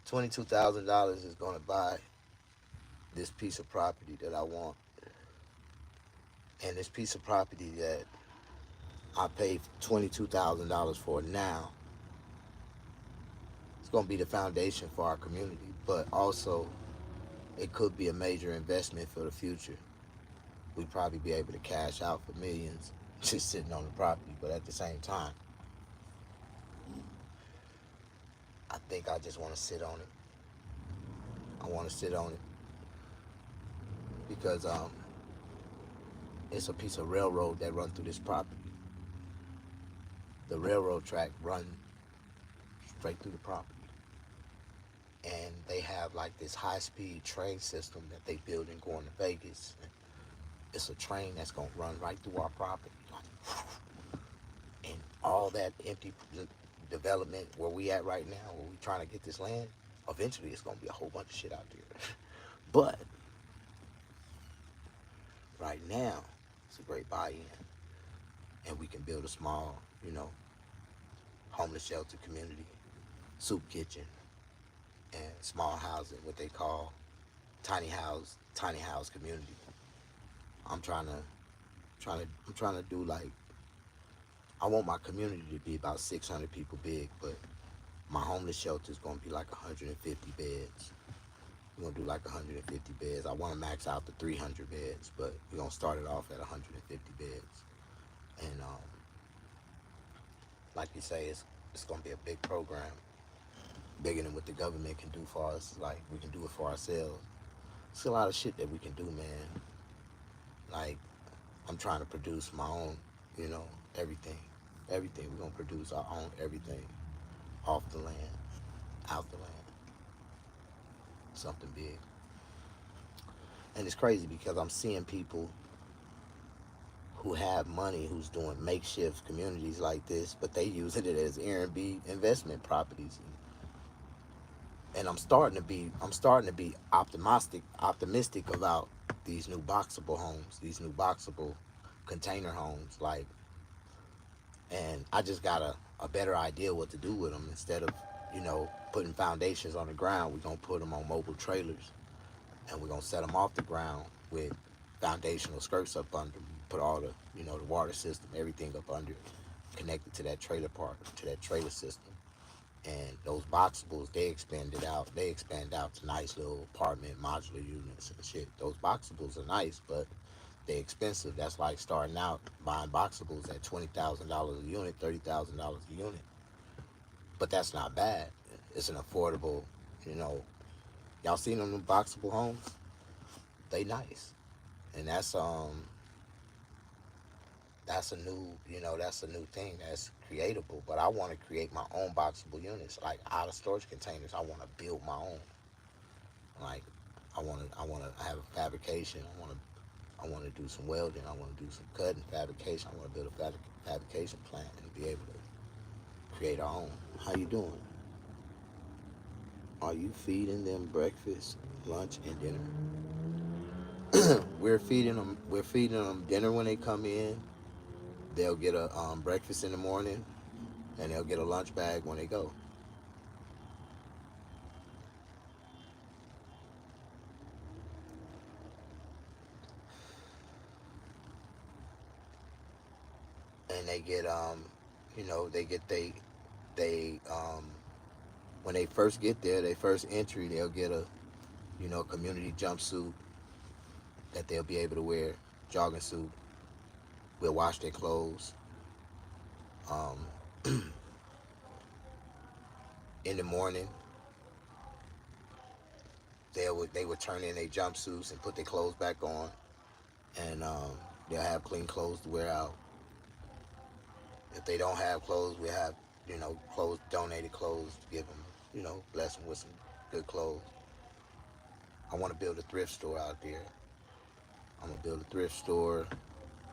$22,000 is gonna buy this piece of property that I want. And this piece of property that I paid $22,000 for now, it's gonna be the foundation for our community, but also it could be a major investment for the future. We'd probably be able to cash out for millions just sitting on the property, but at the same time, I think I just want to sit on it. I want to sit on it because it's a piece of railroad that runs through this property. The railroad track runs straight through the property. And they have like this high-speed train system that they building going to Vegas. It's a train that's gonna run right through our property. And all that empty development where we at right now, where we trying to get this land, eventually it's gonna be a whole bunch of shit out there. But right now, it's a great buy-in. And we can build a small, homeless shelter community, soup kitchen, and small housing, what they call tiny house community. I'm trying to do like, I want my community to be about 600 people big, but my homeless shelter is gonna be like 150 beds. We're gonna do like 150 beds. I want to max out the 300 beds, but we're gonna start it off at 150 beds. And like you say, it's gonna be a big program, bigger than what the government can do for us. Like we can do it for ourselves. It's a lot of shit that we can do, man. Like I'm trying to produce my own, you know, everything, everything. We're gonna produce our own everything off the land, out the land, something big. And it's crazy because I'm seeing people who have money who's doing makeshift communities like this, but they using it as Airbnb investment properties. And I'm starting to be optimistic about these new boxable homes, these new boxable container homes. Like, and I just got a better idea what to do with them. Instead of, you know, putting foundations on the ground, we're gonna put them on mobile trailers, and we're gonna set them off the ground with foundational skirts up under them. Put all the, you know, the water system, everything up under it, connected to that trailer park, to that trailer system. And those boxables, they expand out to nice little apartment modular units and shit. Those boxables are nice, but they're expensive. That's like starting out buying boxables at $20,000 a unit, $30,000 a unit. But that's not bad. It's an affordable, you know. Y'all seen them new boxable homes? They nice, and that's a new, you know, that's a new thing that's creatable. But I want to create my own boxable units, like out of storage containers. I want to build my own. Like I want to have a fabrication. I want to do some welding. I want to do some cutting, fabrication. I want to build a fabrication plant and be able to create our own. How you doing? Are you feeding them breakfast, lunch, and dinner? We're feeding them. We're feeding them dinner when they come in. They'll get a breakfast in the morning, and they'll get a lunch bag when they go. And they get you know, they when they first get there, they first entry, they'll get a, you know, community jumpsuit that they'll be able to wear, jogging suit. We'll wash their clothes. Um, in the morning, they would turn in their jumpsuits and put their clothes back on, and they'll have clean clothes to wear out. If they don't have clothes, we have, you know, clothes, donated clothes to give them, you know, bless them with some good clothes. I want to build a thrift store out there. I'm gonna build a thrift store.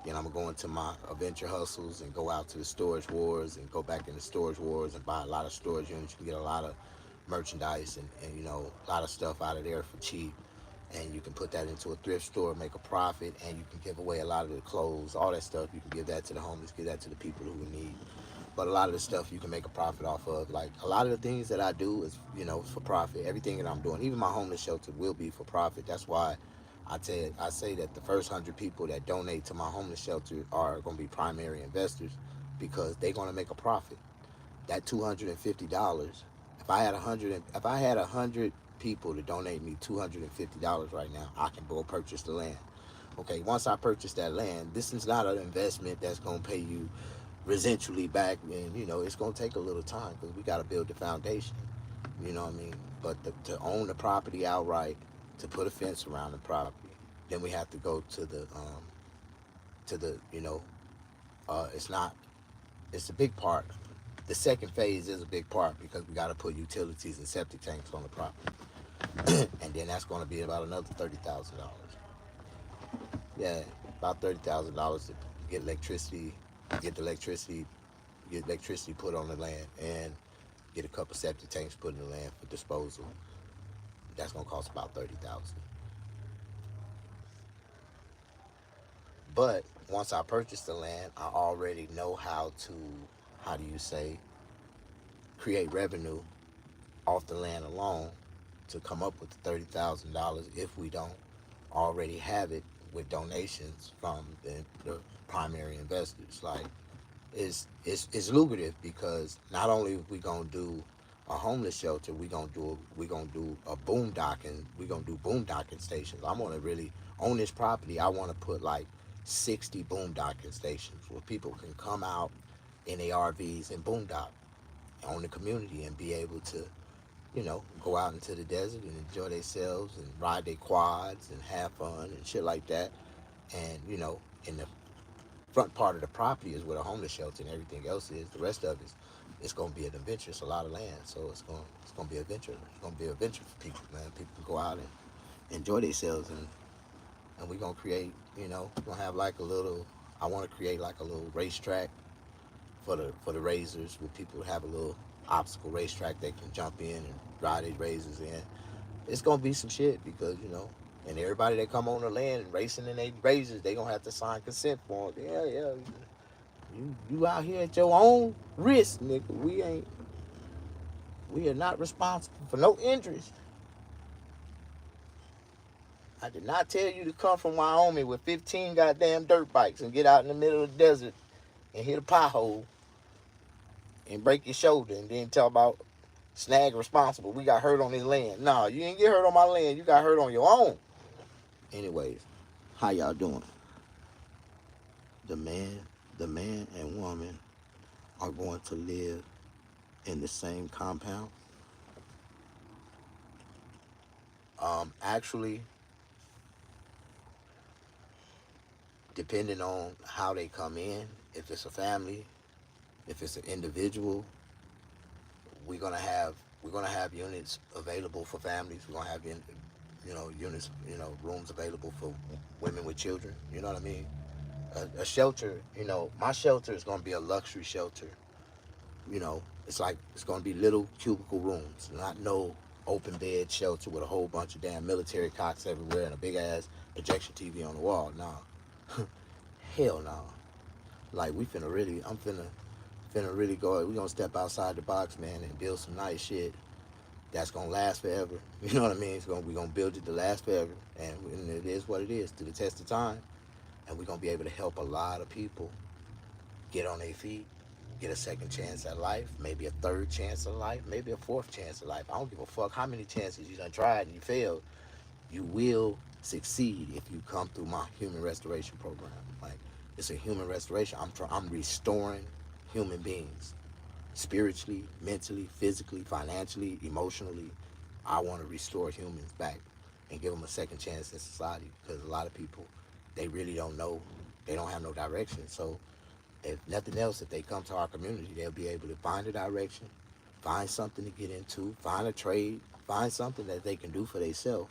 Then I'm gonna go into my adventure hustles and go out to the storage wars and go back into storage wars and buy a lot of storage units. You can get a lot of merchandise and you know, a lot of stuff out of there for cheap. And you can put that into a thrift store, make a profit, and you can give away a lot of the clothes, all that stuff. You can give that to the homeless, give that to the people who need. But a lot of the stuff you can make a profit off of. Like a lot of the things that I do is, you know, for profit. Everything that I'm doing, even my homeless shelter, will be for profit. That's why I say that the first 100 people that donate to my homeless shelter are going to be primary investors because they're going to make a profit. That $250. If I had 100 people to donate me $250 right now, I can go purchase the land. Okay, once I purchase that land, this is not an investment that's gonna pay you residually back, and you know it's gonna take a little time because we got to build the foundation. You know what I mean? But to own the property outright, to put a fence around the property, then we have to go to the, you know, it's not, it's a big part. The second phase is a big part because we got to put utilities and septic tanks on the property, and then that's going to be about another $30,000. Yeah, about $30,000 to get electricity, get the electricity, get electricity put on the land, and get a couple septic tanks put in the land for disposal. That's gonna cost about 30,000. But once I purchase the land, I already know how to, how do you say? create revenue off the land alone to come up with the $30,000 if we don't already have it with donations from the primary investors. Like it's lucrative because not only we gonna do a homeless shelter, we gonna do a boondocking. We gonna do boondocking stations. I'm gonna really on this property. I want to put like 60 boondocking stations where people can come out in their RVs and boondock on the community and be able to, go out into the desert and enjoy themselves and ride their quads and have fun and shit like that. And in the front part of the property is where the homeless shelter and everything else is. The rest of it, it's gonna be an adventure. It's a lot of land, so it's gonna be an adventure. It's gonna be an adventure for people, man. People can go out and enjoy themselves, and we're gonna create. We're gonna have like a little. I want to create like a little racetrack for the razors, where people have a little obstacle racetrack they can jump in and ride their razors in. It's gonna be some shit because and everybody that come on the land and racing in their razors, they gonna have to sign consent forms. Yeah, yeah. You out here at your own risk, nigga. We are not responsible for no injuries. I did not tell you to come from Wyoming with 15 goddamn dirt bikes and get out in the middle of the desert and hit a pothole and break your shoulder and then tell about snag responsible. We got hurt on his land. No, you didn't get hurt on my land. You got hurt on your own. Anyways, how y'all doing? The man, the man and woman are going to live in the same compound. Actually, depending on how they come in, if it's a family, if it's an individual, we're gonna have we're gonna have units available for families. We're gonna have units, rooms available for women with children. You know what I mean? A shelter, my shelter is gonna be a luxury shelter. It's gonna be little cubicle rooms, not no open bed shelter with a whole bunch of damn military cots everywhere and a big ass projection TV on the wall. Nah, hell no. Like I'm finna really go. We gonna step outside the box, man, and build some nice shit that's gonna last forever. You know what I mean? We gonna build it to last forever, and it is what it is to the test of time. And we're gonna be able to help a lot of people get on their feet, get a second chance at life, maybe a third chance at life, maybe a fourth chance at life. I don't give a fuck how many chances you done tried and you failed. You will succeed if you come through my human restoration program. Like, it's a human restoration. I'm restoring human beings, spiritually, mentally, physically, financially, emotionally. I want to restore humans back and give them a second chance in society, because a lot of people, they really don't know. They don't have no direction. So if nothing else, if they come to our community, they'll be able to find a direction, find something to get into, find a trade, find something that they can do for themselves,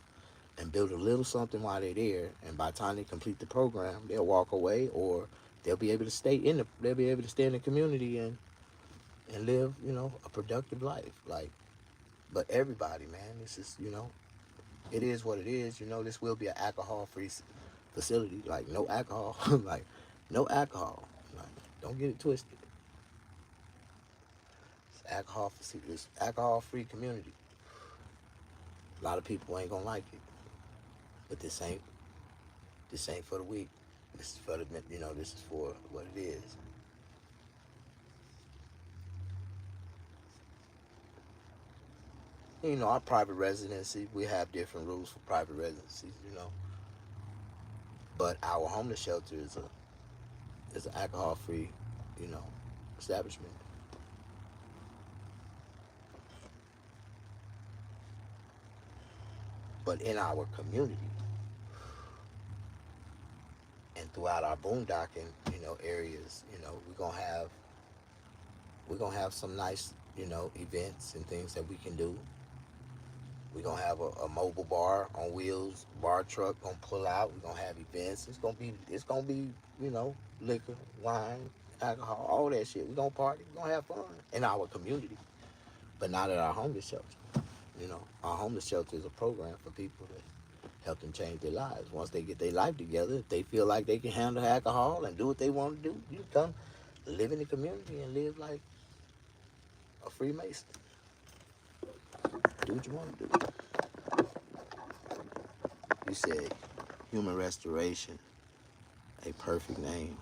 and build a little something while they're there. And by the time they complete the program, they'll walk away, or they'll be able to stay in the community and live, a productive life. Like, but everybody, man, this is, it is what it is. This will be an alcohol-free facility. Like, no alcohol, like, no alcohol. Like, don't get it twisted. It's alcohol-free community. A lot of people ain't gonna like it, but this ain't for the weak. This is for this is for what it is. Our private residency, we have different rules for private residencies, but our homeless shelter is an alcohol-free, you know, establishment. But in our community and throughout our boondocking, areas, we're gonna have some nice, events and things that we can do. We're gonna have a mobile bar on wheels, bar truck gonna pull out. We're gonna have events. It's gonna be, liquor, wine, alcohol, all that shit. We're gonna party, we're gonna have fun in our community, but not at our homeless shelter. Our homeless shelter is a program for people to help them change their lives. Once they get their life together, if they feel like they can handle alcohol and do what they want to do, you come live in the community and live like a Freemason. Do what you want to do. You said human restoration, a perfect name.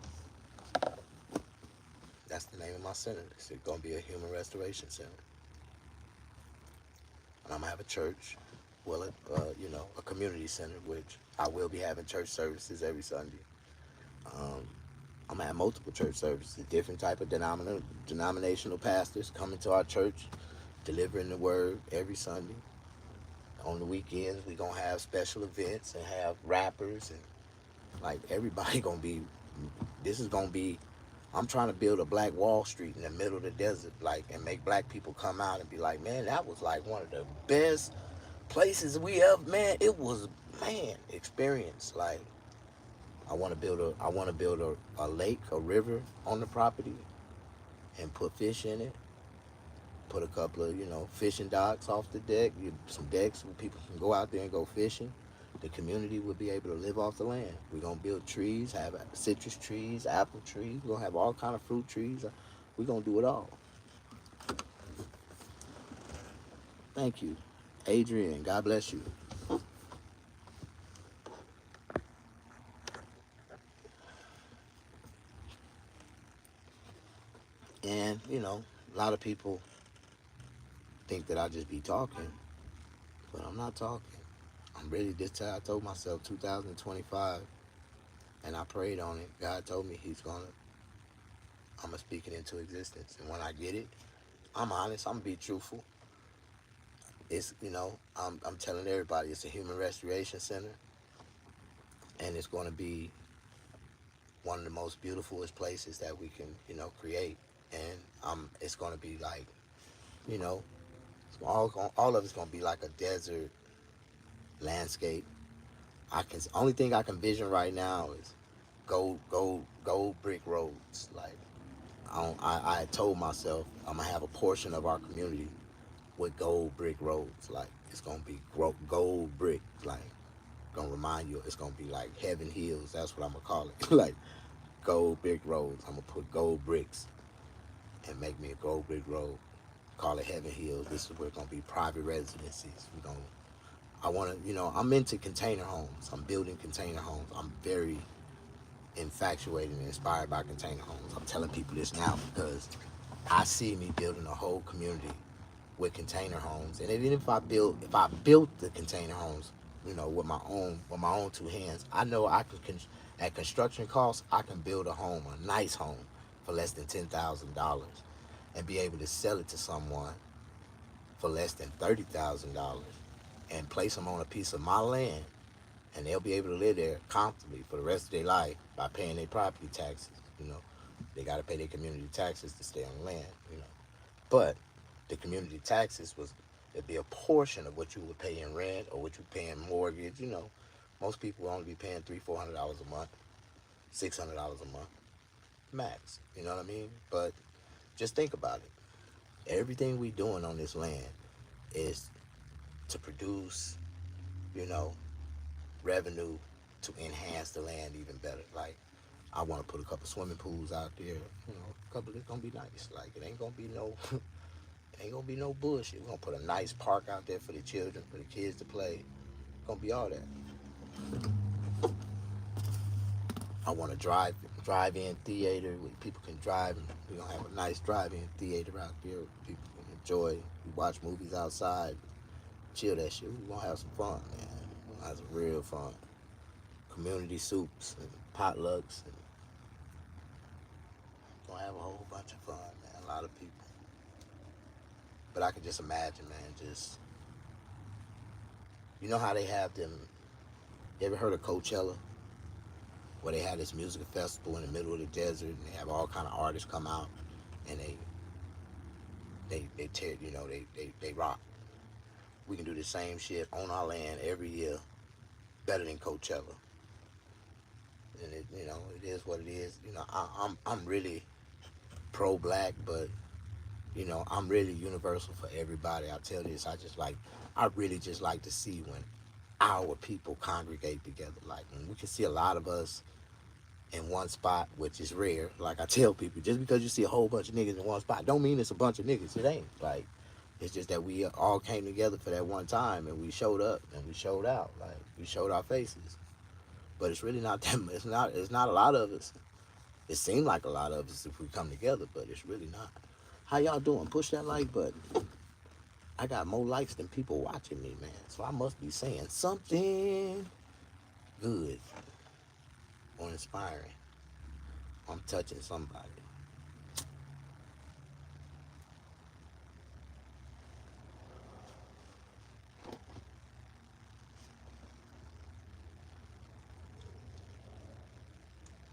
That's the name of my center. It's going to be a human restoration center. And I'm going to have a church, well, a community center, which I will be having church services every Sunday. Um, I'm going to have multiple church services, different type of denominational pastors coming to our church, delivering the word every Sunday. On the weekends, we're going to have special events and have rappers and like everybody going to be, this is going to be, I'm trying to build a black Wall Street in the middle of the desert, like, and make black people come out and be like, man, that was like one of the best places we ever, man, it was, man, experience. Like, I want to build a lake, a river on the property and put fish in it. Put a couple of, fishing docks off the deck, some decks where people can go out there and go fishing. The community will be able to live off the land. We're going to build trees, have citrus trees, apple trees. We're going to have all kind of fruit trees. We're going to do it all. Thank you, Adrian. God bless you. And, a lot of people think that I just be talking, but I'm not talking. I'm really, this time I told myself 2025, and I prayed on it. God told me I'm going to speak it into existence. And when I get it, I'm honest, I'm going to be truthful. It's, I'm telling everybody it's a human restoration center, and it's going to be one of the most beautifulest places that we can, create. And it's going to be like, you know, all of it's going to be like a desert landscape. Only thing I can vision right now is gold brick roads. Like, I had told myself I'm gonna have a portion of our community with gold brick roads. Like, it's gonna be gold brick. Like, gonna remind you, it's gonna be like Heaven Hills. That's what I'm gonna call it. Like, gold brick roads. I'm gonna put gold bricks and make me a gold brick road. Call it Heaven Hills. This is where it's gonna be private residencies. I want to, I'm into container homes. I'm building container homes. I'm very infatuated and inspired by container homes. I'm telling people this now because I see me building a whole community with container homes. And even if I built the container homes, with my own two hands, I know I can at construction costs, I can build a nice home for less than $10,000 and be able to sell it to someone for less than $30,000 and place them on a piece of my land, and they'll be able to live there comfortably for the rest of their life by paying their property taxes. They got to pay their community taxes to stay on the land. But the community taxes it'd be a portion of what you would pay in rent or what you pay in mortgage. Most people will only be paying $300-400 a month, $600 a month max. You know what I mean? But just think about it. Everything we doing on this land is to produce, revenue to enhance the land even better. Like, I want to put a couple swimming pools out there. A couple. It's gonna be nice. Like, it ain't gonna be no bullshit. We're gonna put a nice park out there for the children, for the kids to play. It's gonna be all that. I want a drive-in theater where people can drive, and we're gonna have a nice drive-in theater out there where people can enjoy. We watch movies outside, chill that shit. We're gonna have some fun, man. We're gonna have some real fun. Community soups and potlucks, and gonna have a whole bunch of fun, man. A lot of people. But I can just imagine, man, you know how they have them, you ever heard of Coachella? Where they have this music festival in the middle of the desert, and they have all kind of artists come out, and they rock. We can do the same shit on our land every year, better than Coachella. And it is what it is. I'm really pro-black, but I'm really universal for everybody. I tell this, I really just like to see when our people congregate together. Like, when we can see a lot of us in one spot, which is rare. Like I tell people, just because you see a whole bunch of niggas in one spot, don't mean it's a bunch of niggas. It ain't. Like, it's just that we all came together for that one time, and we showed up and we showed out. Like, we showed our faces. But it's really not that. It's not. It's not a lot of us. It seemed like a lot of us if we come together, but it's really not. How y'all doing? Push that like button. I got more likes than people watching me, man. So I must be saying something good or inspiring. I'm touching somebody.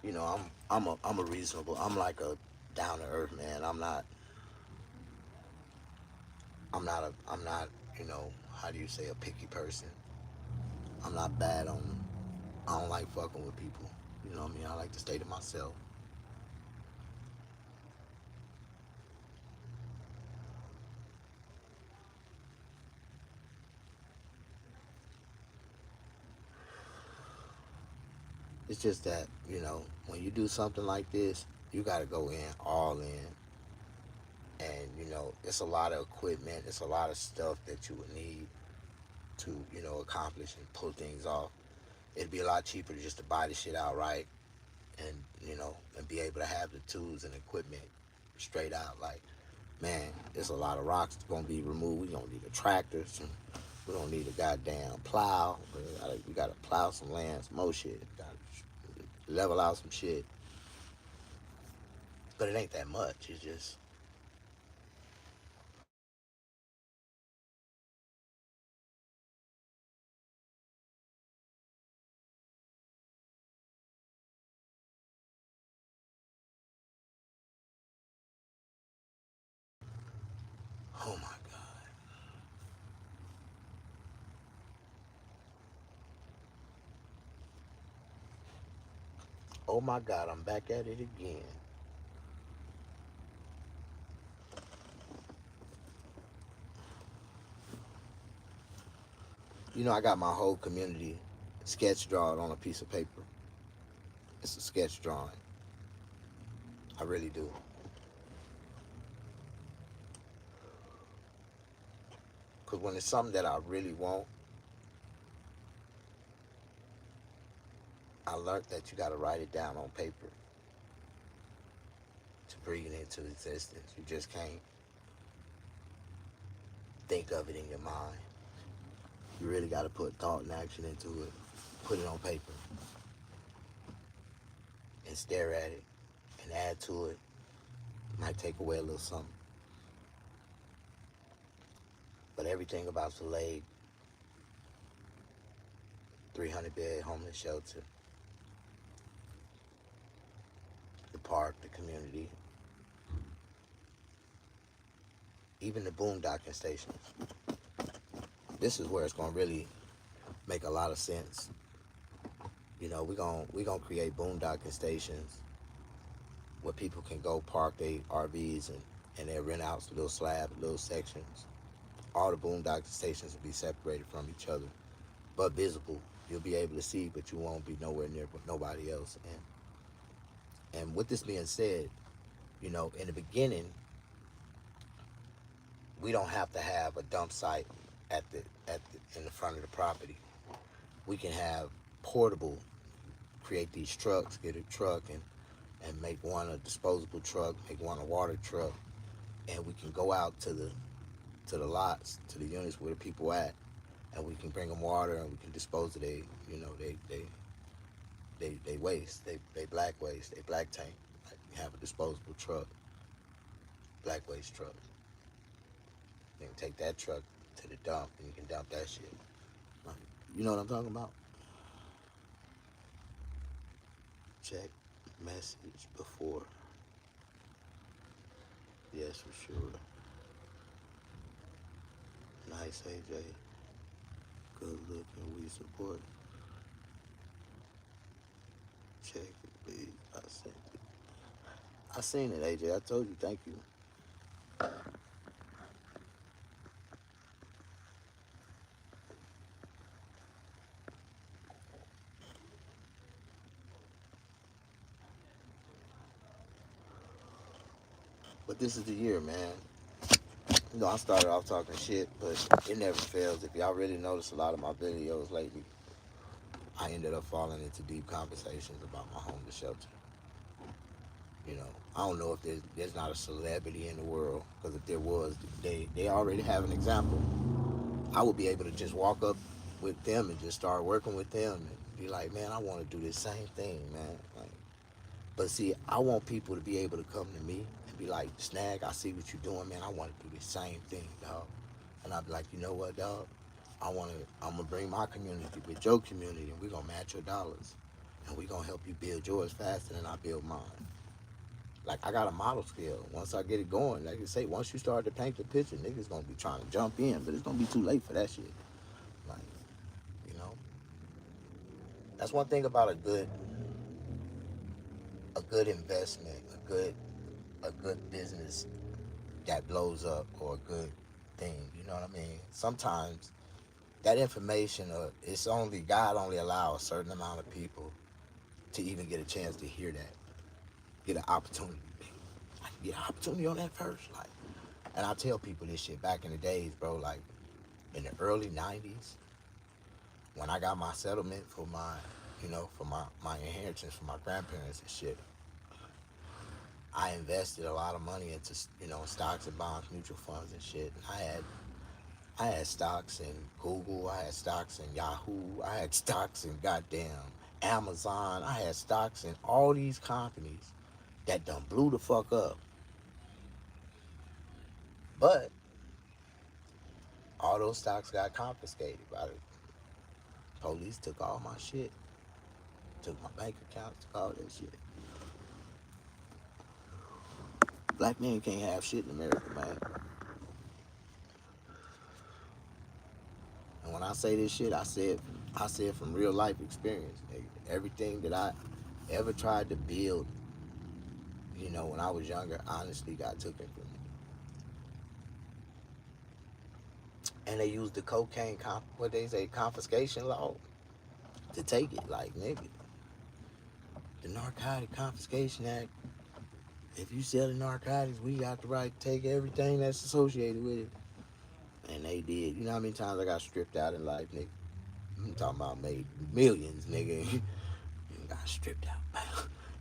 You know, I'm a reasonable. I'm like a down to earth man. I'm not. You know, how do you say, a picky person? I'm not bad on. I don't like fucking with people. You know what I mean? I like to stay to myself. It's just that, when you do something like this, you got to go in all in. And, it's a lot of equipment, it's a lot of stuff that you would need to, accomplish and pull things off. It'd be a lot cheaper just to buy the shit outright and, and be able to have the tools and equipment straight out. Like, man, there's a lot of rocks that's going to be removed. We don't need a tractor. We don't need a goddamn plow. We gotta plow some land, some more shit. Gotta level out some shit. But it ain't that much. It's just, oh my God. Oh my God, I'm back at it again. I got my whole community sketch drawn on a piece of paper. It's a sketch drawing. I really do. Because when it's something that I really want, I learned that you got to write it down on paper to bring it into existence. You just can't think of it in your mind. You really got to put thought and action into it. Put it on paper and stare at it and add to it. Might take away a little something. But everything about Soleil, 300-bed homeless shelter, the park, the community, even the boondocking stations. This is where it's gonna really make a lot of sense. We're gonna create boondocking stations where people can go park their RVs and they rent out little slabs, little sections. All the boondocking stations will be separated from each other, but visible. You'll be able to see, but you won't be nowhere near nobody else. And with this being said, in the beginning, we don't have to have a dump site in the front of the property. We can have portable, create these trucks, get a truck and make one a disposable truck, make one a water truck, and we can go out to the lots, to the units where the people at, and we can bring them water and we can dispose of they waste, they black waste, they black tank. Like, we have a disposable truck, black waste truck. You can take that truck to the dump and you can dump that shit. Like, you know what I'm talking about? Check message before. Yes, for sure. Nice, AJ. Good looking. We support. Check it, please. I sent it. I seen it, AJ. I told you. Thank you. this is the year, man. I started off talking shit, but it never fails. If y'all really notice a lot of my videos lately, I ended up falling into deep conversations about my homeless shelter. I don't know if there's not a celebrity in the world, because if there was, they already have an example. I would be able to just walk up with them and just start working with them and be like, man, I want to do this same thing, man. Like, but see, I want people to be able to come to me and be like, Snag, I see what you're doing, man. I want to do the same thing, dog. And I'd be like, you know what, dog? I'm gonna bring my community with your community, and we're gonna match your dollars, and we're gonna help you build yours faster than I build mine. Like, I got a model scale. Once I get it going, like you say, once you start to paint the picture, niggas gonna be trying to jump in, but it's gonna be too late for that shit. Like, you know, that's one thing about a good investment, a good business that blows up, or a good thing. You know what I mean? Sometimes that information, it's only God only allow a certain amount of people to even get a chance to hear that, get an opportunity. Like, get an opportunity on that first, like. And I tell people this shit back in the days, bro. Like, in the early '90s, when I got my settlement for my inheritance from my grandparents and shit, I invested a lot of money into stocks and bonds, mutual funds and shit. And I had stocks in Google, I had stocks in Yahoo, I had stocks in goddamn Amazon, I had stocks in all these companies that done blew the fuck up. But all those stocks got confiscated by the police. Took all my shit, took my bank accounts, took all that shit. Black men can't have shit in America, man. And when I say this shit, I say it from real life experience. Everything that I ever tried to build, when I was younger, honestly got taken from me. And they used the cocaine, confiscation law to take it. Like, nigga, the Narcotic Confiscation Act, if you sell the narcotics, we got the right to take everything that's associated with it. And they did. You know how many times I got stripped out in life, nigga? I'm talking about made millions, nigga. Got stripped out.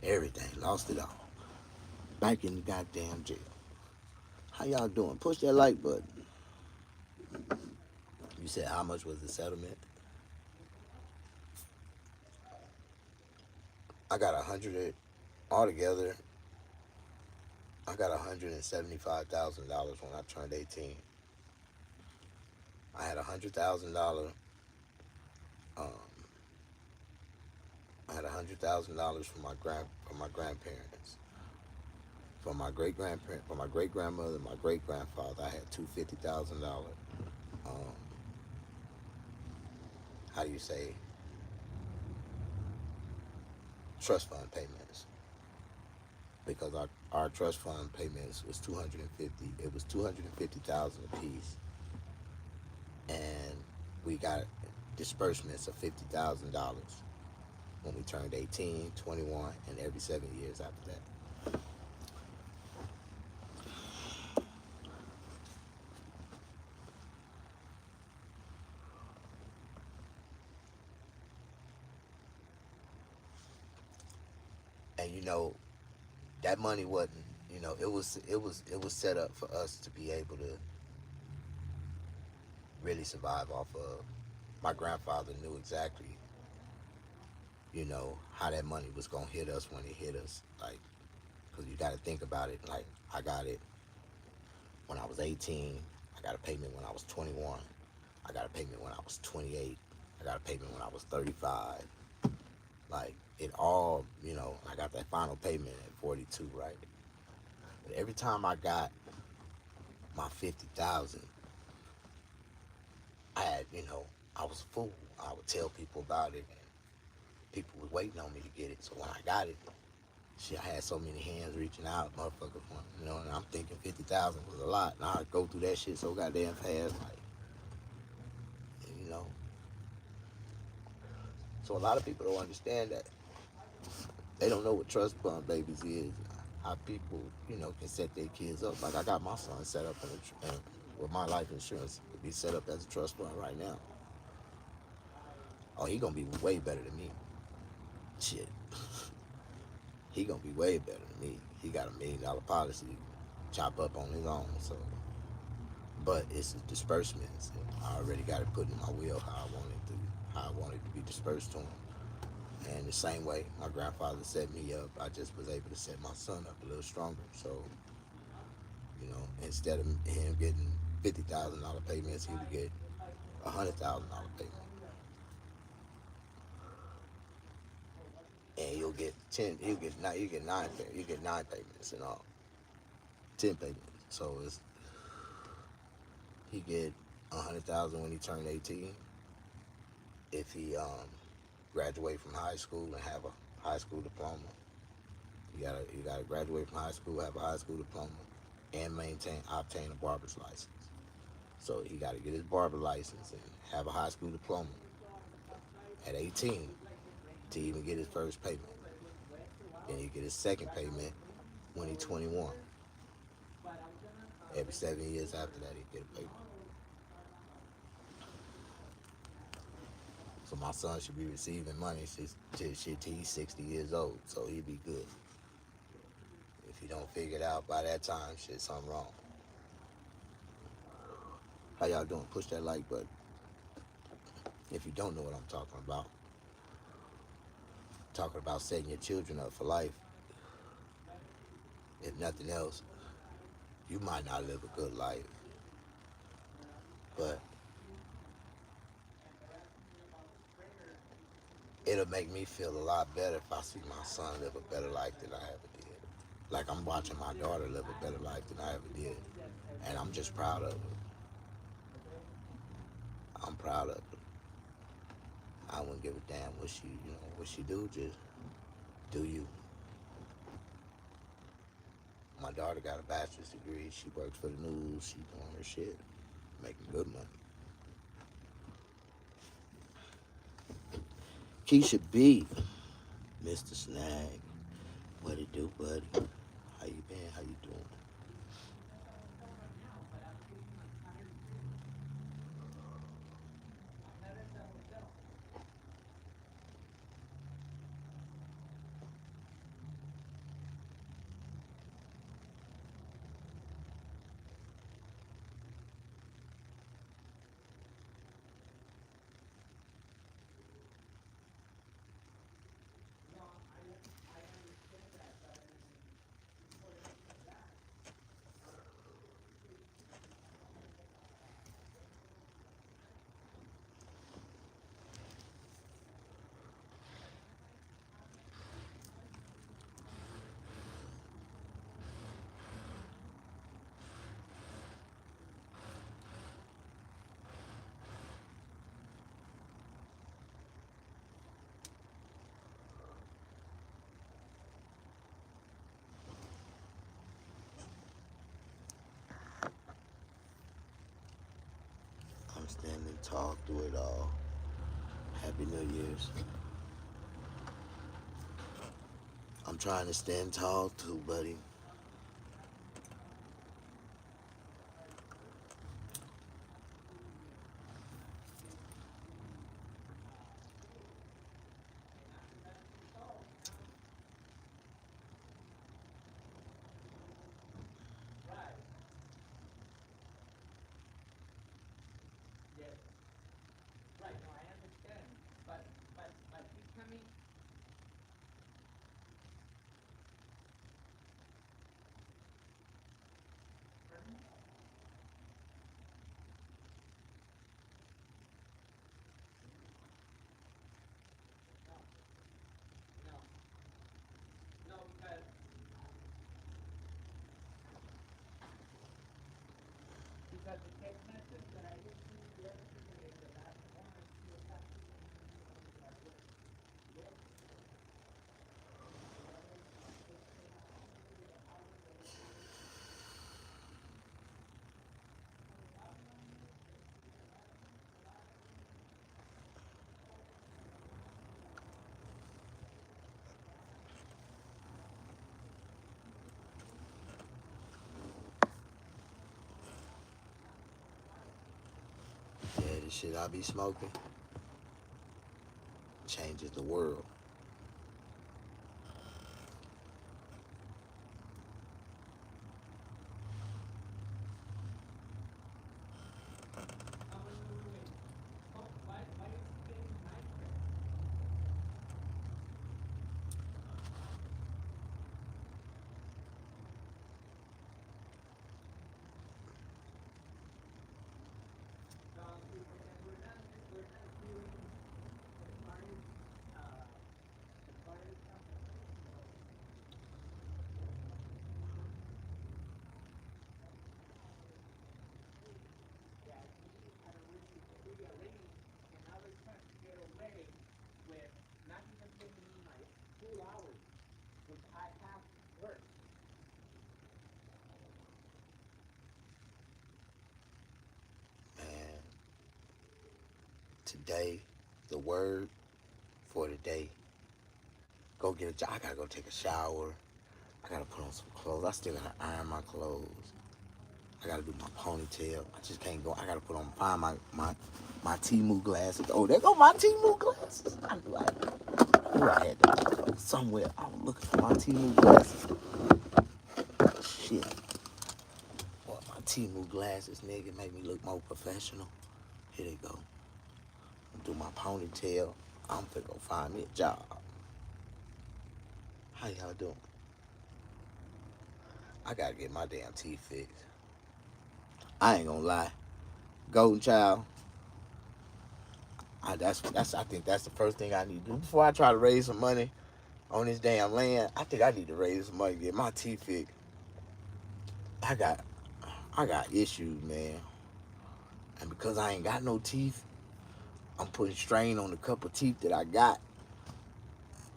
Everything. Lost it all. Back in the goddamn jail. How y'all doing? Push that like button. You said how much was the settlement? I got 100 altogether. I got $175,000 when I turned 18. I had $100,000. Um, I had $100,000 from my grandparents. From my great grandparent, from my great grandmother, my great grandfather, I had $250,000. Um, how do you say, trust fund payments? Because our trust fund payments was 250. It was 250,000 a piece, and we got disbursements of $50,000 when we turned 18, 21, and every 7 years after that. And that money wasn't, it was set up for us to be able to really survive off of. My grandfather knew exactly, how that money was gonna hit us when it hit us. Like, cause you got to think about it. Like, I got it when I was 18. I got a payment when I was 21. I got a payment when I was 28. I got a payment when I was 35. Like, it all, I got that final payment at 42, right? But every time I got my 50,000, I had, I was a fool. I would tell people about it, and people was waiting on me to get it. So when I got it, shit, I had so many hands reaching out, motherfuckers, and I'm thinking 50,000 was a lot. And I'd go through that shit so goddamn fast, like, and, So a lot of people don't understand that. They don't know what trust fund babies is. how people, can set their kids up. Like I got my son set up with my life insurance to be set up as a trust fund right now. Oh, he gonna be way better than me. Shit, he gonna be way better than me. He got $1 million policy, chop up on his own. So, but it's the disbursements. And I already got it put in my will how I want it to be dispersed to him. And the same way my grandfather set me up, I just was able to set my son up a little stronger. So, instead of him getting $50,000 payments, he would get $100,000 payment, and you'll get 10. You get 9 payments and all, 10 payments. So he get 100,000 when he turned 18. If he graduate from high school and have a high school diploma, you gotta graduate from high school, have a high school diploma, and obtain a barber's license. So he got to get his barber license and have a high school diploma at 18 to even get his first payment. Then he get his second payment when he's 21. Every 7 years after that, he get a payment. So my son should be receiving money till he's 60 years old. So he'd be good. If he don't figure it out by that time, something wrong. How y'all doing? Push that like button. If you don't know what I'm talking about setting your children up for life. If nothing else, you might not live a good life, but it'll make me feel a lot better if I see my son live a better life than I ever did. Like I'm watching my daughter live a better life than I ever did, and I'm just proud of her. I'm proud of her. I wouldn't give a damn what she do. Just do you. My daughter got a bachelor's degree. She works for the news. She doing her shit, making good money. Keisha B, Mr. Snag, what it do, buddy? How you been? How you doing? I'm standing tall through it all. Happy New Year's. I'm trying to stand tall too, buddy. This shit I be smoking changes the world. Man, today, the word for the day. Go get a job. I gotta go take a shower. I gotta put on some clothes. I still gotta iron my clothes. I gotta do my ponytail. I just can't go. I gotta find my Temu glasses. Oh, there go my Temu glasses. I had them somewhere. I was looking for my Temu glasses. Shit. Boy, my Temu glasses, nigga, make me look more professional. Here they go. Do my ponytail. I'm finna go find me a job. How y'all doing? I gotta get my damn teeth fixed. I ain't gonna lie. Golden Child. I think that's the first thing I need to do before I try to raise some money on this damn land. I think I need to raise some money, get my teeth fixed. I got issues, man. And because I ain't got no teeth, I'm putting strain on the couple teeth that I got.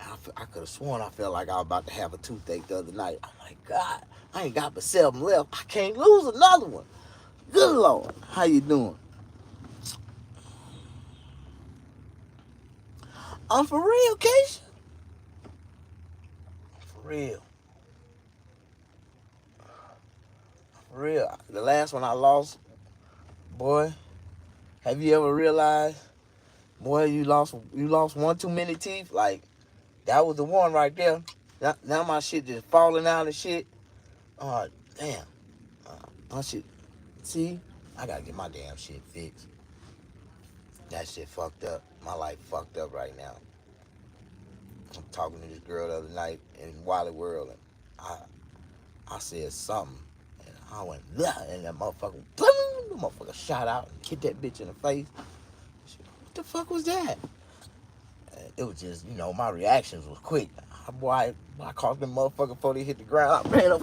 I could have sworn I felt like I was about to have a toothache the other night. I'm like, God, I ain't got but 7 left. I can't lose another one. Good Lord. How you doing? I'm for real, Keisha. For real. For real. The last one I lost, boy, have you ever realized, boy, you lost one too many teeth? Like, that was the one right there. Now my shit just falling out and shit. Oh, damn. My shit. See? I gotta get my damn shit fixed. That shit fucked up. My life fucked up right now. I'm talking to this girl the other night in Wally World, and I said something, and I went, blah, and that motherfucker, boom, the motherfucker shot out and hit that bitch in the face. What the fuck was that? And it was just, my reactions was quick. Boy, I caught them motherfucker before they hit the ground. I ran up.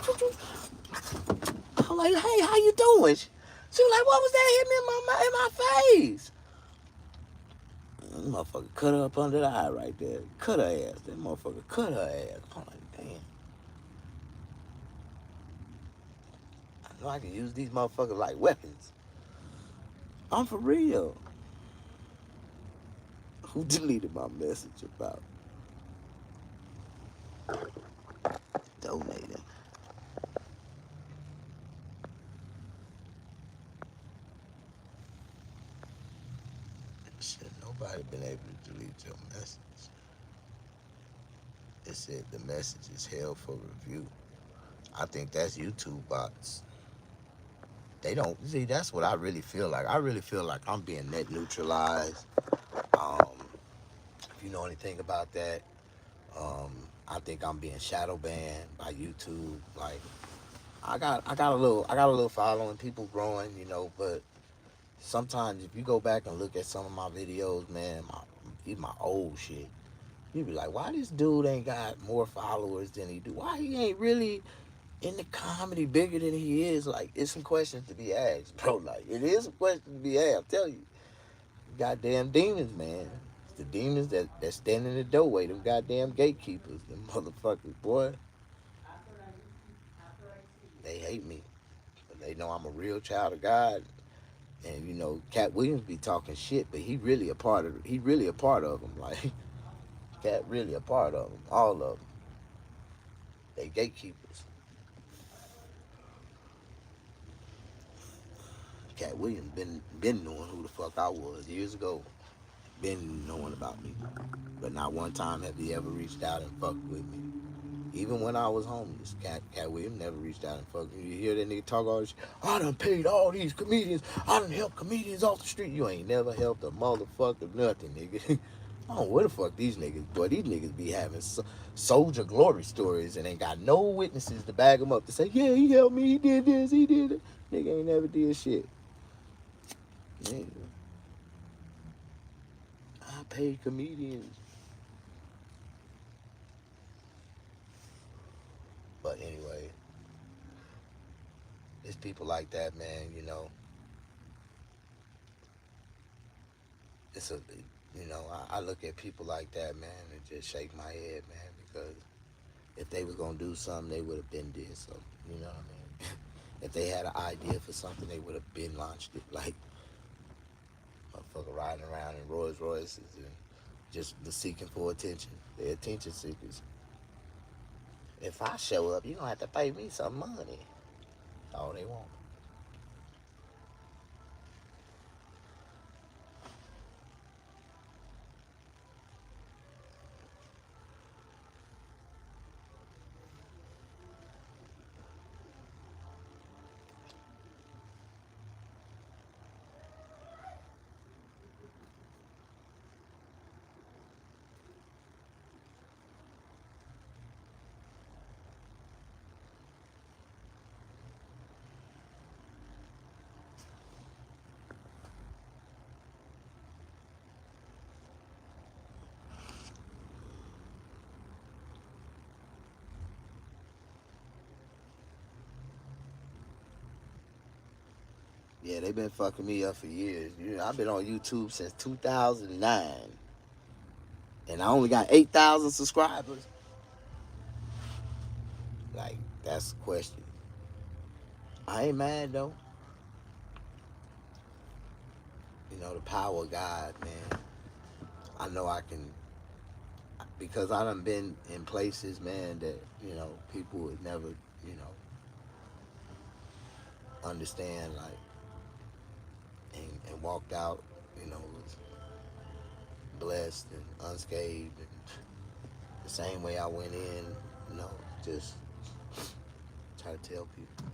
I'm like, hey, how you doing? She was like, what was that hitting me in my face? That motherfucker cut her up under the eye right there. Cut her ass. That motherfucker cut her ass. I'm like, damn. I know I can use these motherfuckers like weapons. I'm for real. Who deleted my message about donating? Shit, nobody been able to delete your message. It said the message is held for review. I think that's YouTube bots. They don't see. That's what I really feel like. I really feel like I'm being net neutralized. If you know anything about that, I think I'm being shadow banned by YouTube. Like, I got a little following, people growing, but sometimes if you go back and look at some of my videos, man, even my old shit, you be like, why this dude ain't got more followers than he do? Why he ain't really in the comedy bigger than he is? Like, it's some questions to be asked, bro. Like, it is a question to be asked. I tell you, goddamn demons, man. It's the demons that stand in the doorway. Them goddamn gatekeepers, them motherfuckers, boy. They hate me, but they know I'm a real child of God. And Cat Williams be talking shit, but he really a part of them. Like, Cat really a part of them, all of them. They gatekeepers. Cat Williams been knowing who the fuck I was years ago. Been knowing about me. But not one time have he ever reached out and fucked with me. Even when I was homeless, Cat Williams never reached out and fucked me. You hear that nigga talk all this shit? I done paid all these comedians. I done helped comedians off the street. You ain't never helped a motherfucker nothing, nigga. I don't know where the fuck these niggas, boy. These niggas be having soldier glory stories and ain't got no witnesses to back them up to say, yeah, he helped me, he did this, he did it. Nigga ain't never did shit. Nigga, I paid comedians. But anyway, it's people like that, man, you know. It's a, you know, I look at people like that, man, and just shake my head, man, because if they was gonna do something, they would have been did something. You know what I mean? If they had an idea for something, they would have been launched it. Like motherfucker riding around in Rolls Royces and just the seeking for attention. They're attention seekers. If I show up, you gonna have to pay me some money. That's all they want. Yeah, they been fucking me up for years. You know, I've been on YouTube since 2009, and I only got 8,000 subscribers. Like, that's the question. I ain't mad though. You know, the power of God, man. I know I can, because I done been in places, man, that, you know, people would never, you know, understand, like, and walked out, you know, was blessed and unscathed. And the same way I went in, you know, just try to tell people.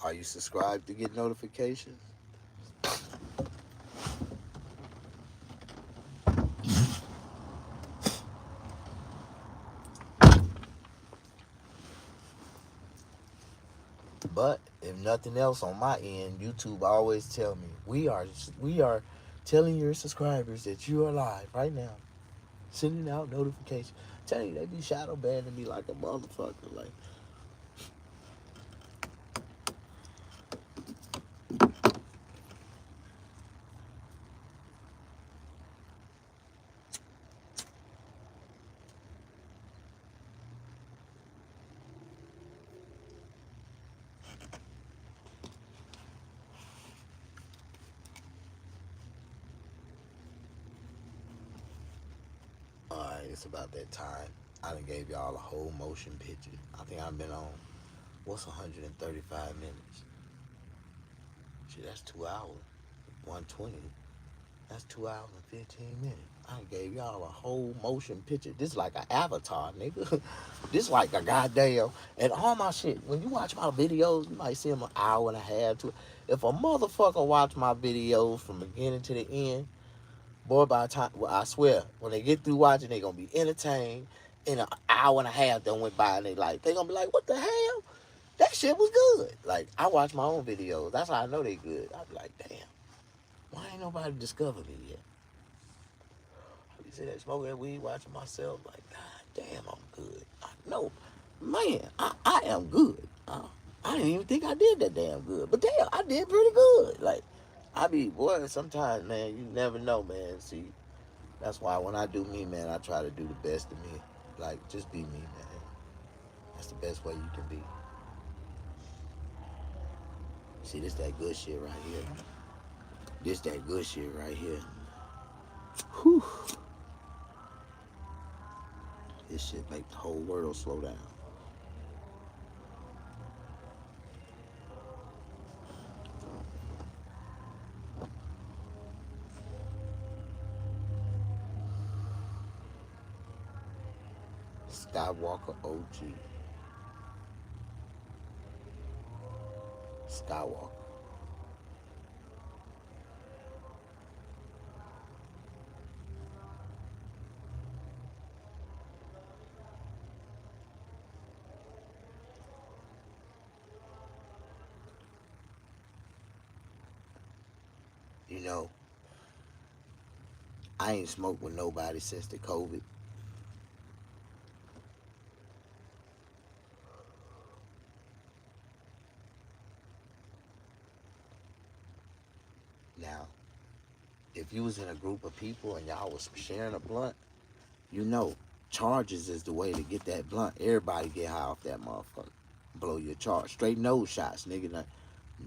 Are you subscribed to get notifications? But if nothing else on my end, YouTube always tell me we are telling your subscribers that you are live right now, sending out notifications. Tell you they be shadow banning me like a motherfucker. Like, all right, it's about that time. I done gave y'all a whole motion picture. I think I've been on what's 135 minutes. Shit, that's 2 hours. 120. That's 2 hours and 15 minutes. I gave y'all a whole motion picture. This is like an avatar, nigga. This like a goddamn. And all my shit, when you watch my videos, you might see them an hour and a half to. If a motherfucker watch my videos from beginning to the end, boy, by the time, well, I swear, when they get through watching, they gonna be entertained. In an hour and a half done went by, and they gonna be like, what the hell? That shit was good. Like, I watch my own videos. That's how I know they good. I be like, damn, why ain't nobody discovered me yet? I be sitting there smoking that weed, watching myself, like, God damn, I'm good. I know, man, I am good. I didn't even think I did that damn good. But damn, I did pretty good. Like, I be, boy, sometimes, man, you never know, man. See, that's why when I do me, man, I try to do the best of me. Like, just be me, man. That's the best way you can be. See, this that good shit right here. This that good shit right here. Whew. This shit make the whole world slow down. Skywalker OG. Skywalker. You know, I ain't smoked with nobody since the COVID. Now, if you was in a group of people and y'all was sharing a blunt, you know, charges is the way to get that blunt. Everybody get high off that motherfucker. Blow your charge. Straight nose shots, nigga.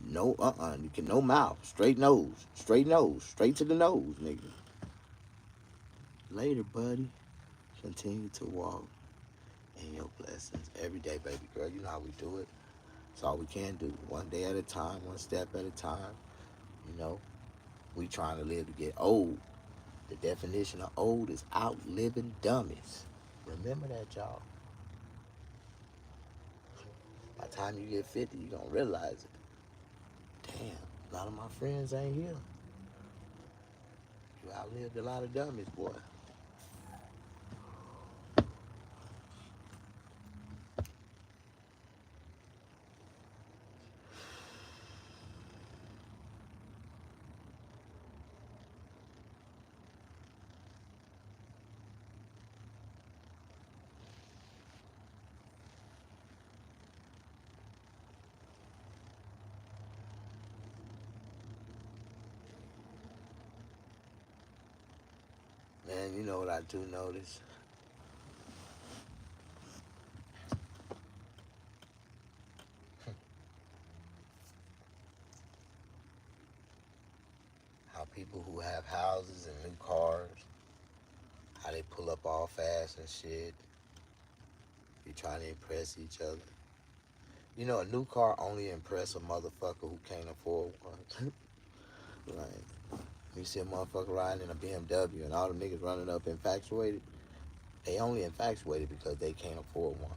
No, you can no mouth. Straight nose. Straight nose. Straight to the nose, nigga. Later, buddy. Continue to walk in your blessings every day, baby girl. You know how we do it. It's all we can do. One day at a time, one step at a time. You know, we trying to live to get old. The definition of old is outliving dummies. Remember that, y'all. By the time you get 50, you gonna realize it. Damn, a lot of my friends ain't here. You outlived a lot of dummies, boy. Man, you know what I do notice? How people who have houses and new cars, how they pull up all fast and shit. Be trying to impress each other. You know, a new car only impress a motherfucker who can't afford one. Like, you see a motherfucker riding in a BMW and all the niggas running up infatuated. They only infatuated because they can't afford one.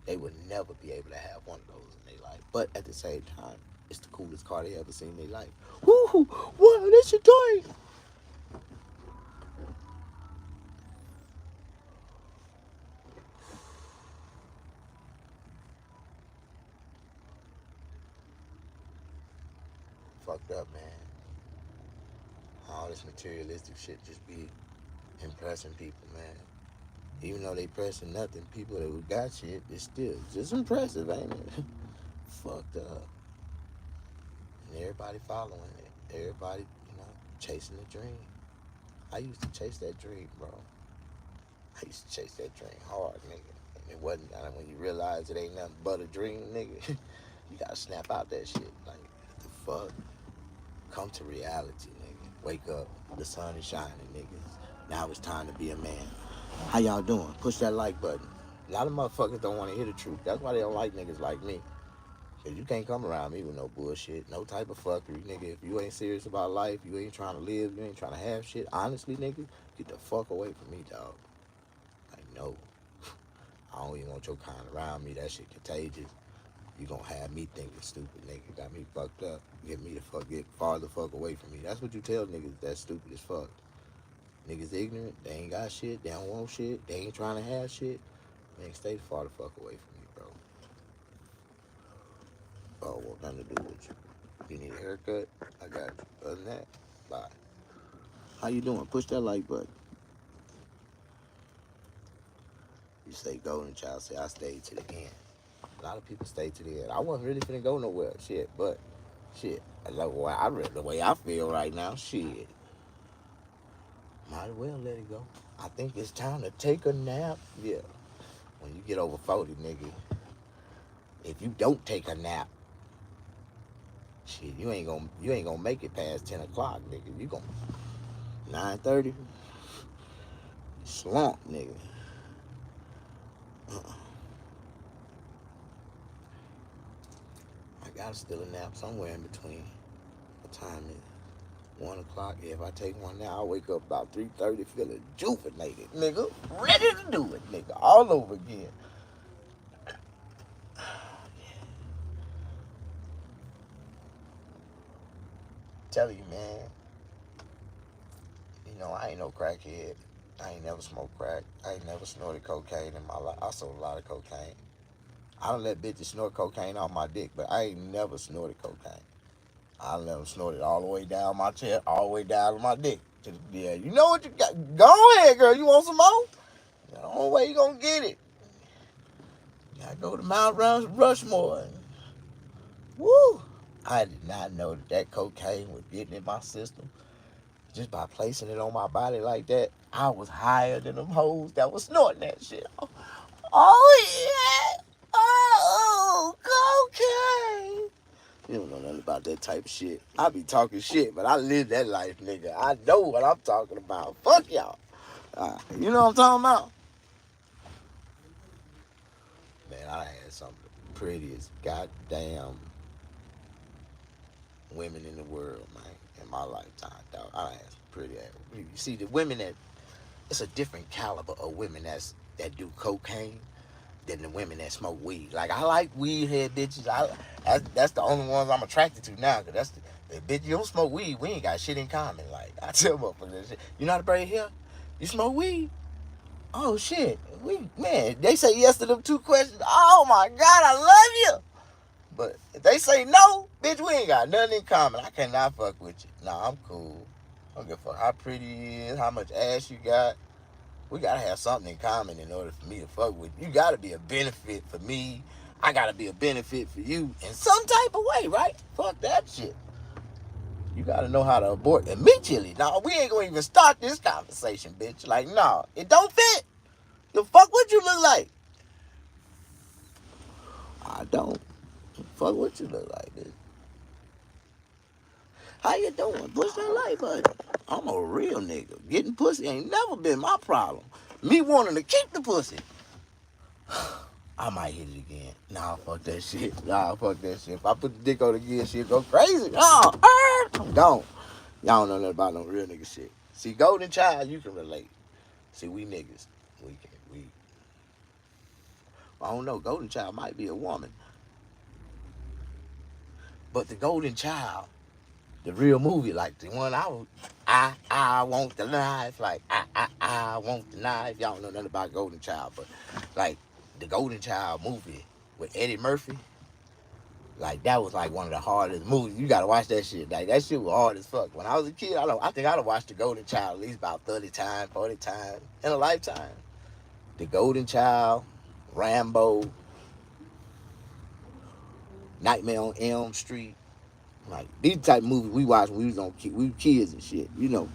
They would never be able to have one of those in their life. But at the same time, it's the coolest car they ever seen in their life. Woo! Wow, that's your toy! Fucked up, man. All this materialistic shit just be impressing people, man. Even though they pressing nothing, people that got shit, it's still just impressive, ain't it? Fucked up. And everybody following it. Everybody, you know, chasing the dream. I used to chase that dream, bro. I used to chase that dream hard, nigga. And it wasn't, when you realize it ain't nothing but a dream, nigga, you gotta snap out that shit. Like, what the fuck? Come to reality, nigga. Wake up. The sun is shining, niggas. Now it's time to be a man. How y'all doing? Push that like button. A lot of motherfuckers don't want to hear the truth. That's why they don't like niggas like me. Cause you can't come around me with no bullshit, no type of fuckery, nigga. If you ain't serious about life, you ain't trying to live, you ain't trying to have shit, honestly, nigga, get the fuck away from me, dog. Like, no. I don't even want your kind around me. That shit contagious. You gonna have me thinking stupid, nigga. Got me fucked up. Get farther fuck away from me. That's what you tell niggas that's stupid as fuck. Niggas ignorant, they ain't got shit, they don't want shit, they ain't trying to have shit. Man, stay far the fuck away from me, bro. Oh, want nothing to do with you. You need a haircut? I got you. Other than that, bye. How you doing? Push that like button. You say Golden Child, say I stayed to the end. A lot of people stay to the end. I wasn't really finna go nowhere, shit, but shit. The way I feel right now, shit. Might as well let it go. I think it's time to take a nap. Yeah. When you get over 40, nigga, if you don't take a nap, shit, you ain't gonna make it past 10 o'clock, nigga. You gonna 9:30, slump, nigga. I gotta steal a nap somewhere in between. What time is it? 1 o'clock. Yeah, if I take one now, I'll wake up about 3:30 feeling juvenated, nigga. Ready to do it, nigga. All over again. Tell you, man. You know, I ain't no crackhead. I ain't never smoked crack. I ain't never snorted cocaine in my life. I sold a lot of cocaine. I don't let bitches snort cocaine on my dick, but I ain't never snorted cocaine. I let them snort it all the way down my chest, all the way down to my dick. Yeah, you know what you got. Go ahead, girl. You want some more? The only way you gonna get it. You gotta go to Mount Rushmore. Woo! I did not know that cocaine was getting in my system. Just by placing it on my body like that, I was higher than them hoes that was snorting that shit. Oh, yeah. Oh, cocaine. You don't know nothing about that type of shit. I be talking shit, but I live that life, nigga. I know what I'm talking about. Fuck y'all. You know what I'm talking about? Man, I had some of the prettiest goddamn women in the world, man, in my lifetime, dog. I had some pretty ass. You see, the women that, it's a different caliber of women that do cocaine than the women that smoke weed. Like, I like weed head bitches. That's the only ones I'm attracted to now. Cause that's the bitch, you don't smoke weed. We ain't got shit in common. Like, I tell motherfuckers, shit. You know how to braid hair? You smoke weed? Oh shit. Man, they say yes to them 2 questions. Oh my God, I love you. But if they say no, bitch, we ain't got nothing in common. I cannot fuck with you. Nah, I'm cool. I don't give a fuck how pretty you is, how much ass you got. We gotta have something in common in order for me to fuck with you. You gotta be a benefit for me. I gotta be a benefit for you in some type of way, right? Fuck that shit. You gotta know how to abort immediately. Nah, we ain't gonna even start this conversation, bitch. Like, nah, it don't fit. The fuck what you look like? I don't. Fuck what you look like, bitch. How you doing? Push that like button. I'm a real nigga. Getting pussy ain't never been my problem. Me wanting to keep the pussy. I might hit it again. Nah, fuck that shit. Nah, fuck that shit. If I put the dick on it again, shit go crazy. Oh, I'm gone. Y'all don't know nothing about no real nigga shit. See, Golden Child, you can relate. See, we niggas, I don't know. Golden Child might be a woman, but the Golden Child, the real movie, like the one I want the knife, like I want the knife. Y'all don't know nothing about Golden Child, but like the Golden Child movie with Eddie Murphy, like that was like one of the hardest movies. You gotta watch that shit. Like that shit was hard as fuck. When I was a kid, I think I'd have watched the Golden Child at least about 30 times, 40 times in a lifetime. The Golden Child, Rambo, Nightmare on Elm Street. Like these type of movies we watched when we were kids and shit. You know,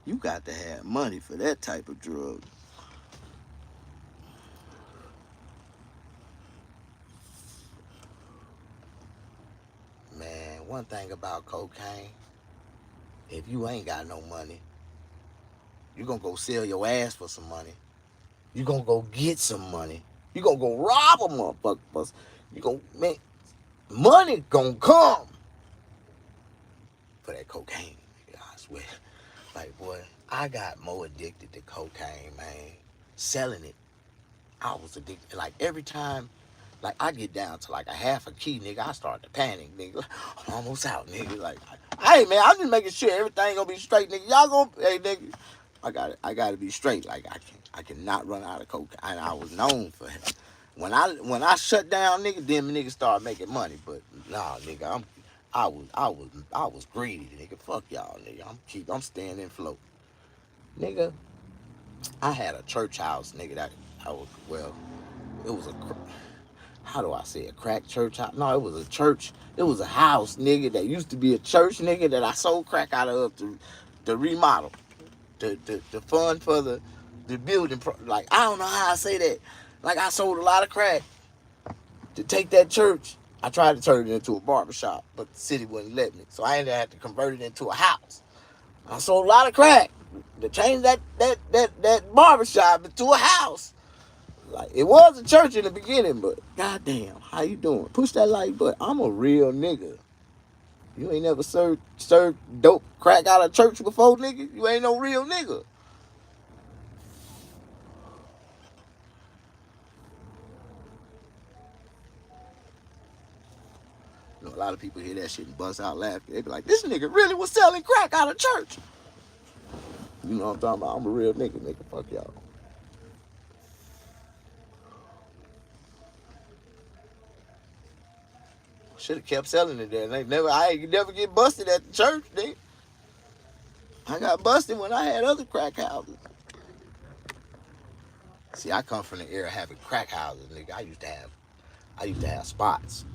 you got to have money for that type of drug. Man, one thing about cocaine, if you ain't got no money, you gonna go sell your ass for some money. You gonna go get some money. You gonna go rob a motherfucker. You gonna, man, money gonna come for that cocaine. I swear. Like, boy, I got more addicted to cocaine, man. Selling it, I was addicted. Like, every time, like, I get down to like a half a key, nigga, I start to panic, nigga. I'm almost out, nigga. Like, hey, man, I'm just making sure everything gonna be straight, nigga. Y'all gonna, hey, nigga, I gotta be straight. Like, I cannot run out of cocaine. I was known for it. When I shut down, nigga, then niggas start making money. But nah, nigga, I was greedy, nigga. Fuck y'all, nigga. I'm staying in float, nigga. I had a church house, nigga. That I was well. It was a, how do I say, a crack church house? No, it was a church. It was a house, nigga, that used to be a church, nigga, that I sold crack out of to remodel, to fund for the the building. Like, I don't know how I say that. Like, I sold a lot of crack to take that church. I tried to turn it into a barbershop, but the city wouldn't let me. So I ended up having to convert it into a house. I sold a lot of crack to change that barbershop into a house. Like, it was a church in the beginning, but goddamn, how you doing? Push that like button. I'm a real nigga. You ain't never served dope crack out of church before, nigga. You ain't no real nigga. You know, a lot of people hear that shit and bust out laughing. They be like, this nigga really was selling crack out of church. You know what I'm talking about? I'm a real nigga. Fuck y'all. Should have kept selling it there. I ain't never get busted at the church, nigga. I got busted when I had other crack houses. See, I come from the era having crack houses, nigga. I used to have spots.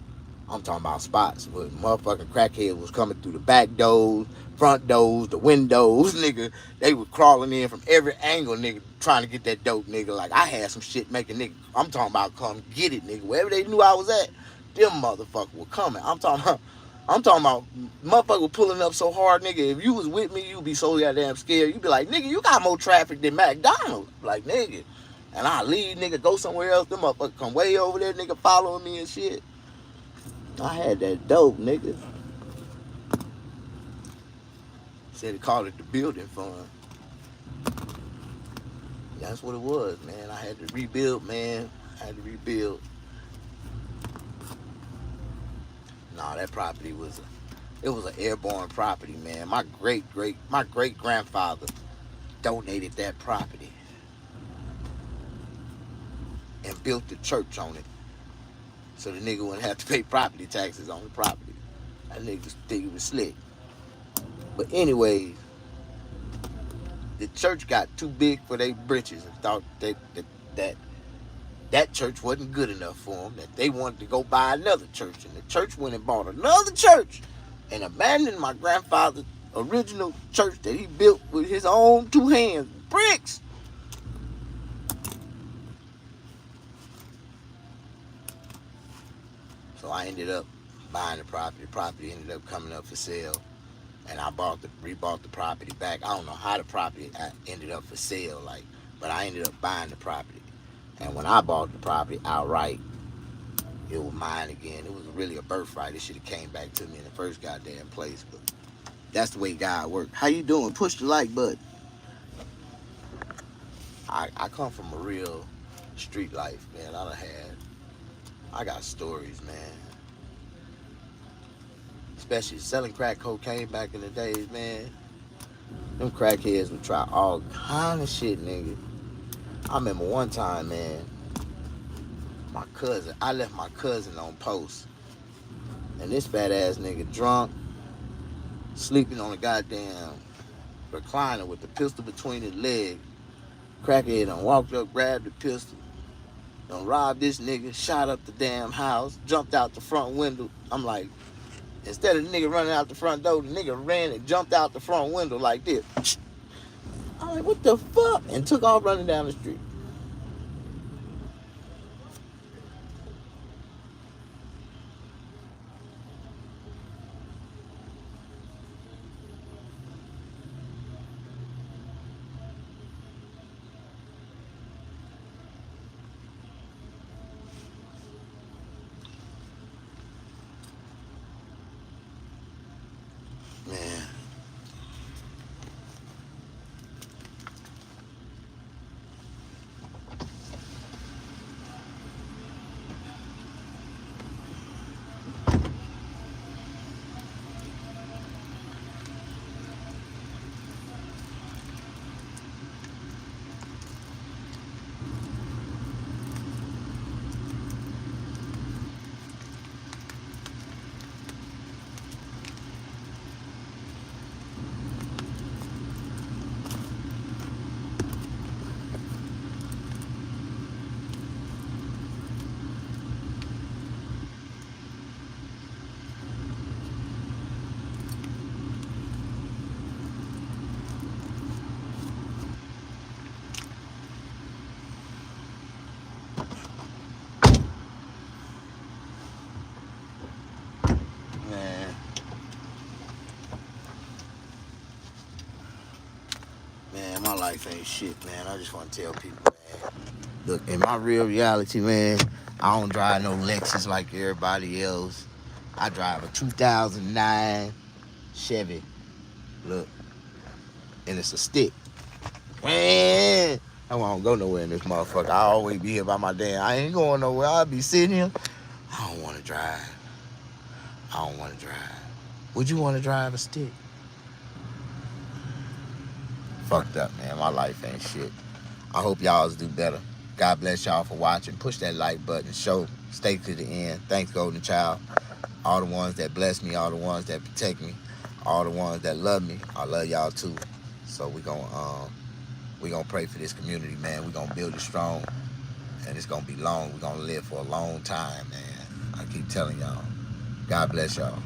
I'm talking about spots where motherfucking crackheads was coming through the back doors, front doors, the windows, nigga. They were crawling in from every angle, nigga, trying to get that dope, nigga. Like, I had some shit making nigga. I'm talking about come get it, nigga. Wherever they knew I was at, them motherfuckers were coming. I'm talking about motherfucker were pulling up so hard, nigga. If you was with me, you'd be so goddamn scared. You'd be like, nigga, you got more traffic than McDonald's. Like, nigga. And I leave, nigga, go somewhere else. Them motherfuckers come way over there, nigga, following me and shit. I had that dope, nigga. Said they called it the building fund. That's what it was, man. I had to rebuild, man. I had to rebuild. Nah, that property was an airborne property, man. My great grandfather donated that property and built the church on it. So the nigga wouldn't have to pay property taxes on the property. That nigga think he was slick. But anyways, the church got too big for their britches and thought that church wasn't good enough for them, that they wanted to go buy another church. And the church went and bought another church and abandoned my grandfather's original church that he built with his own two hands, bricks. So I ended up buying the property. The property ended up coming up for sale. And I rebought the property back. I don't know how the property ended up for sale, like, but I ended up buying the property. And when I bought the property outright, it was mine again. It was really a birthright. It should have came back to me in the first goddamn place. But that's the way God works. How you doing? Push the like button. I come from a real street life, man. I got stories, man. Especially selling crack cocaine back in the days, man. Them crackheads would try all kind of shit, nigga. I remember one time, man, I left my cousin on post. And this fat ass nigga drunk, sleeping on a goddamn recliner with the pistol between his legs. Crackhead done walked up, grabbed the pistol, done robbed this nigga, shot up the damn house, jumped out the front window. I'm like, instead of the nigga running out the front door, the nigga ran and jumped out the front window like this. I'm like, what the fuck? And took off running down the street. Man. life ain't shit, man. I just want to tell people, man. Look, in my real reality, man, I don't drive no Lexus like everybody else. I drive a 2009 Chevy. Look, and it's a stick. Man, I won't go nowhere in this motherfucker. I always be here by my damn. I ain't going nowhere. I'll be sitting here. I don't want to drive. I don't want to drive. Would you want to drive a stick? Fucked up, man. My life ain't shit. I hope y'all do better. God bless y'all for watching. Push that like button. Show. Stay to the end. Thanks, Golden Child. All the ones that bless me. All the ones that protect me. All the ones that love me. I love y'all too. So we gonna pray for this community, man. We gonna build it strong. And it's gonna be long. We're gonna live for a long time, man. I keep telling y'all. God bless y'all.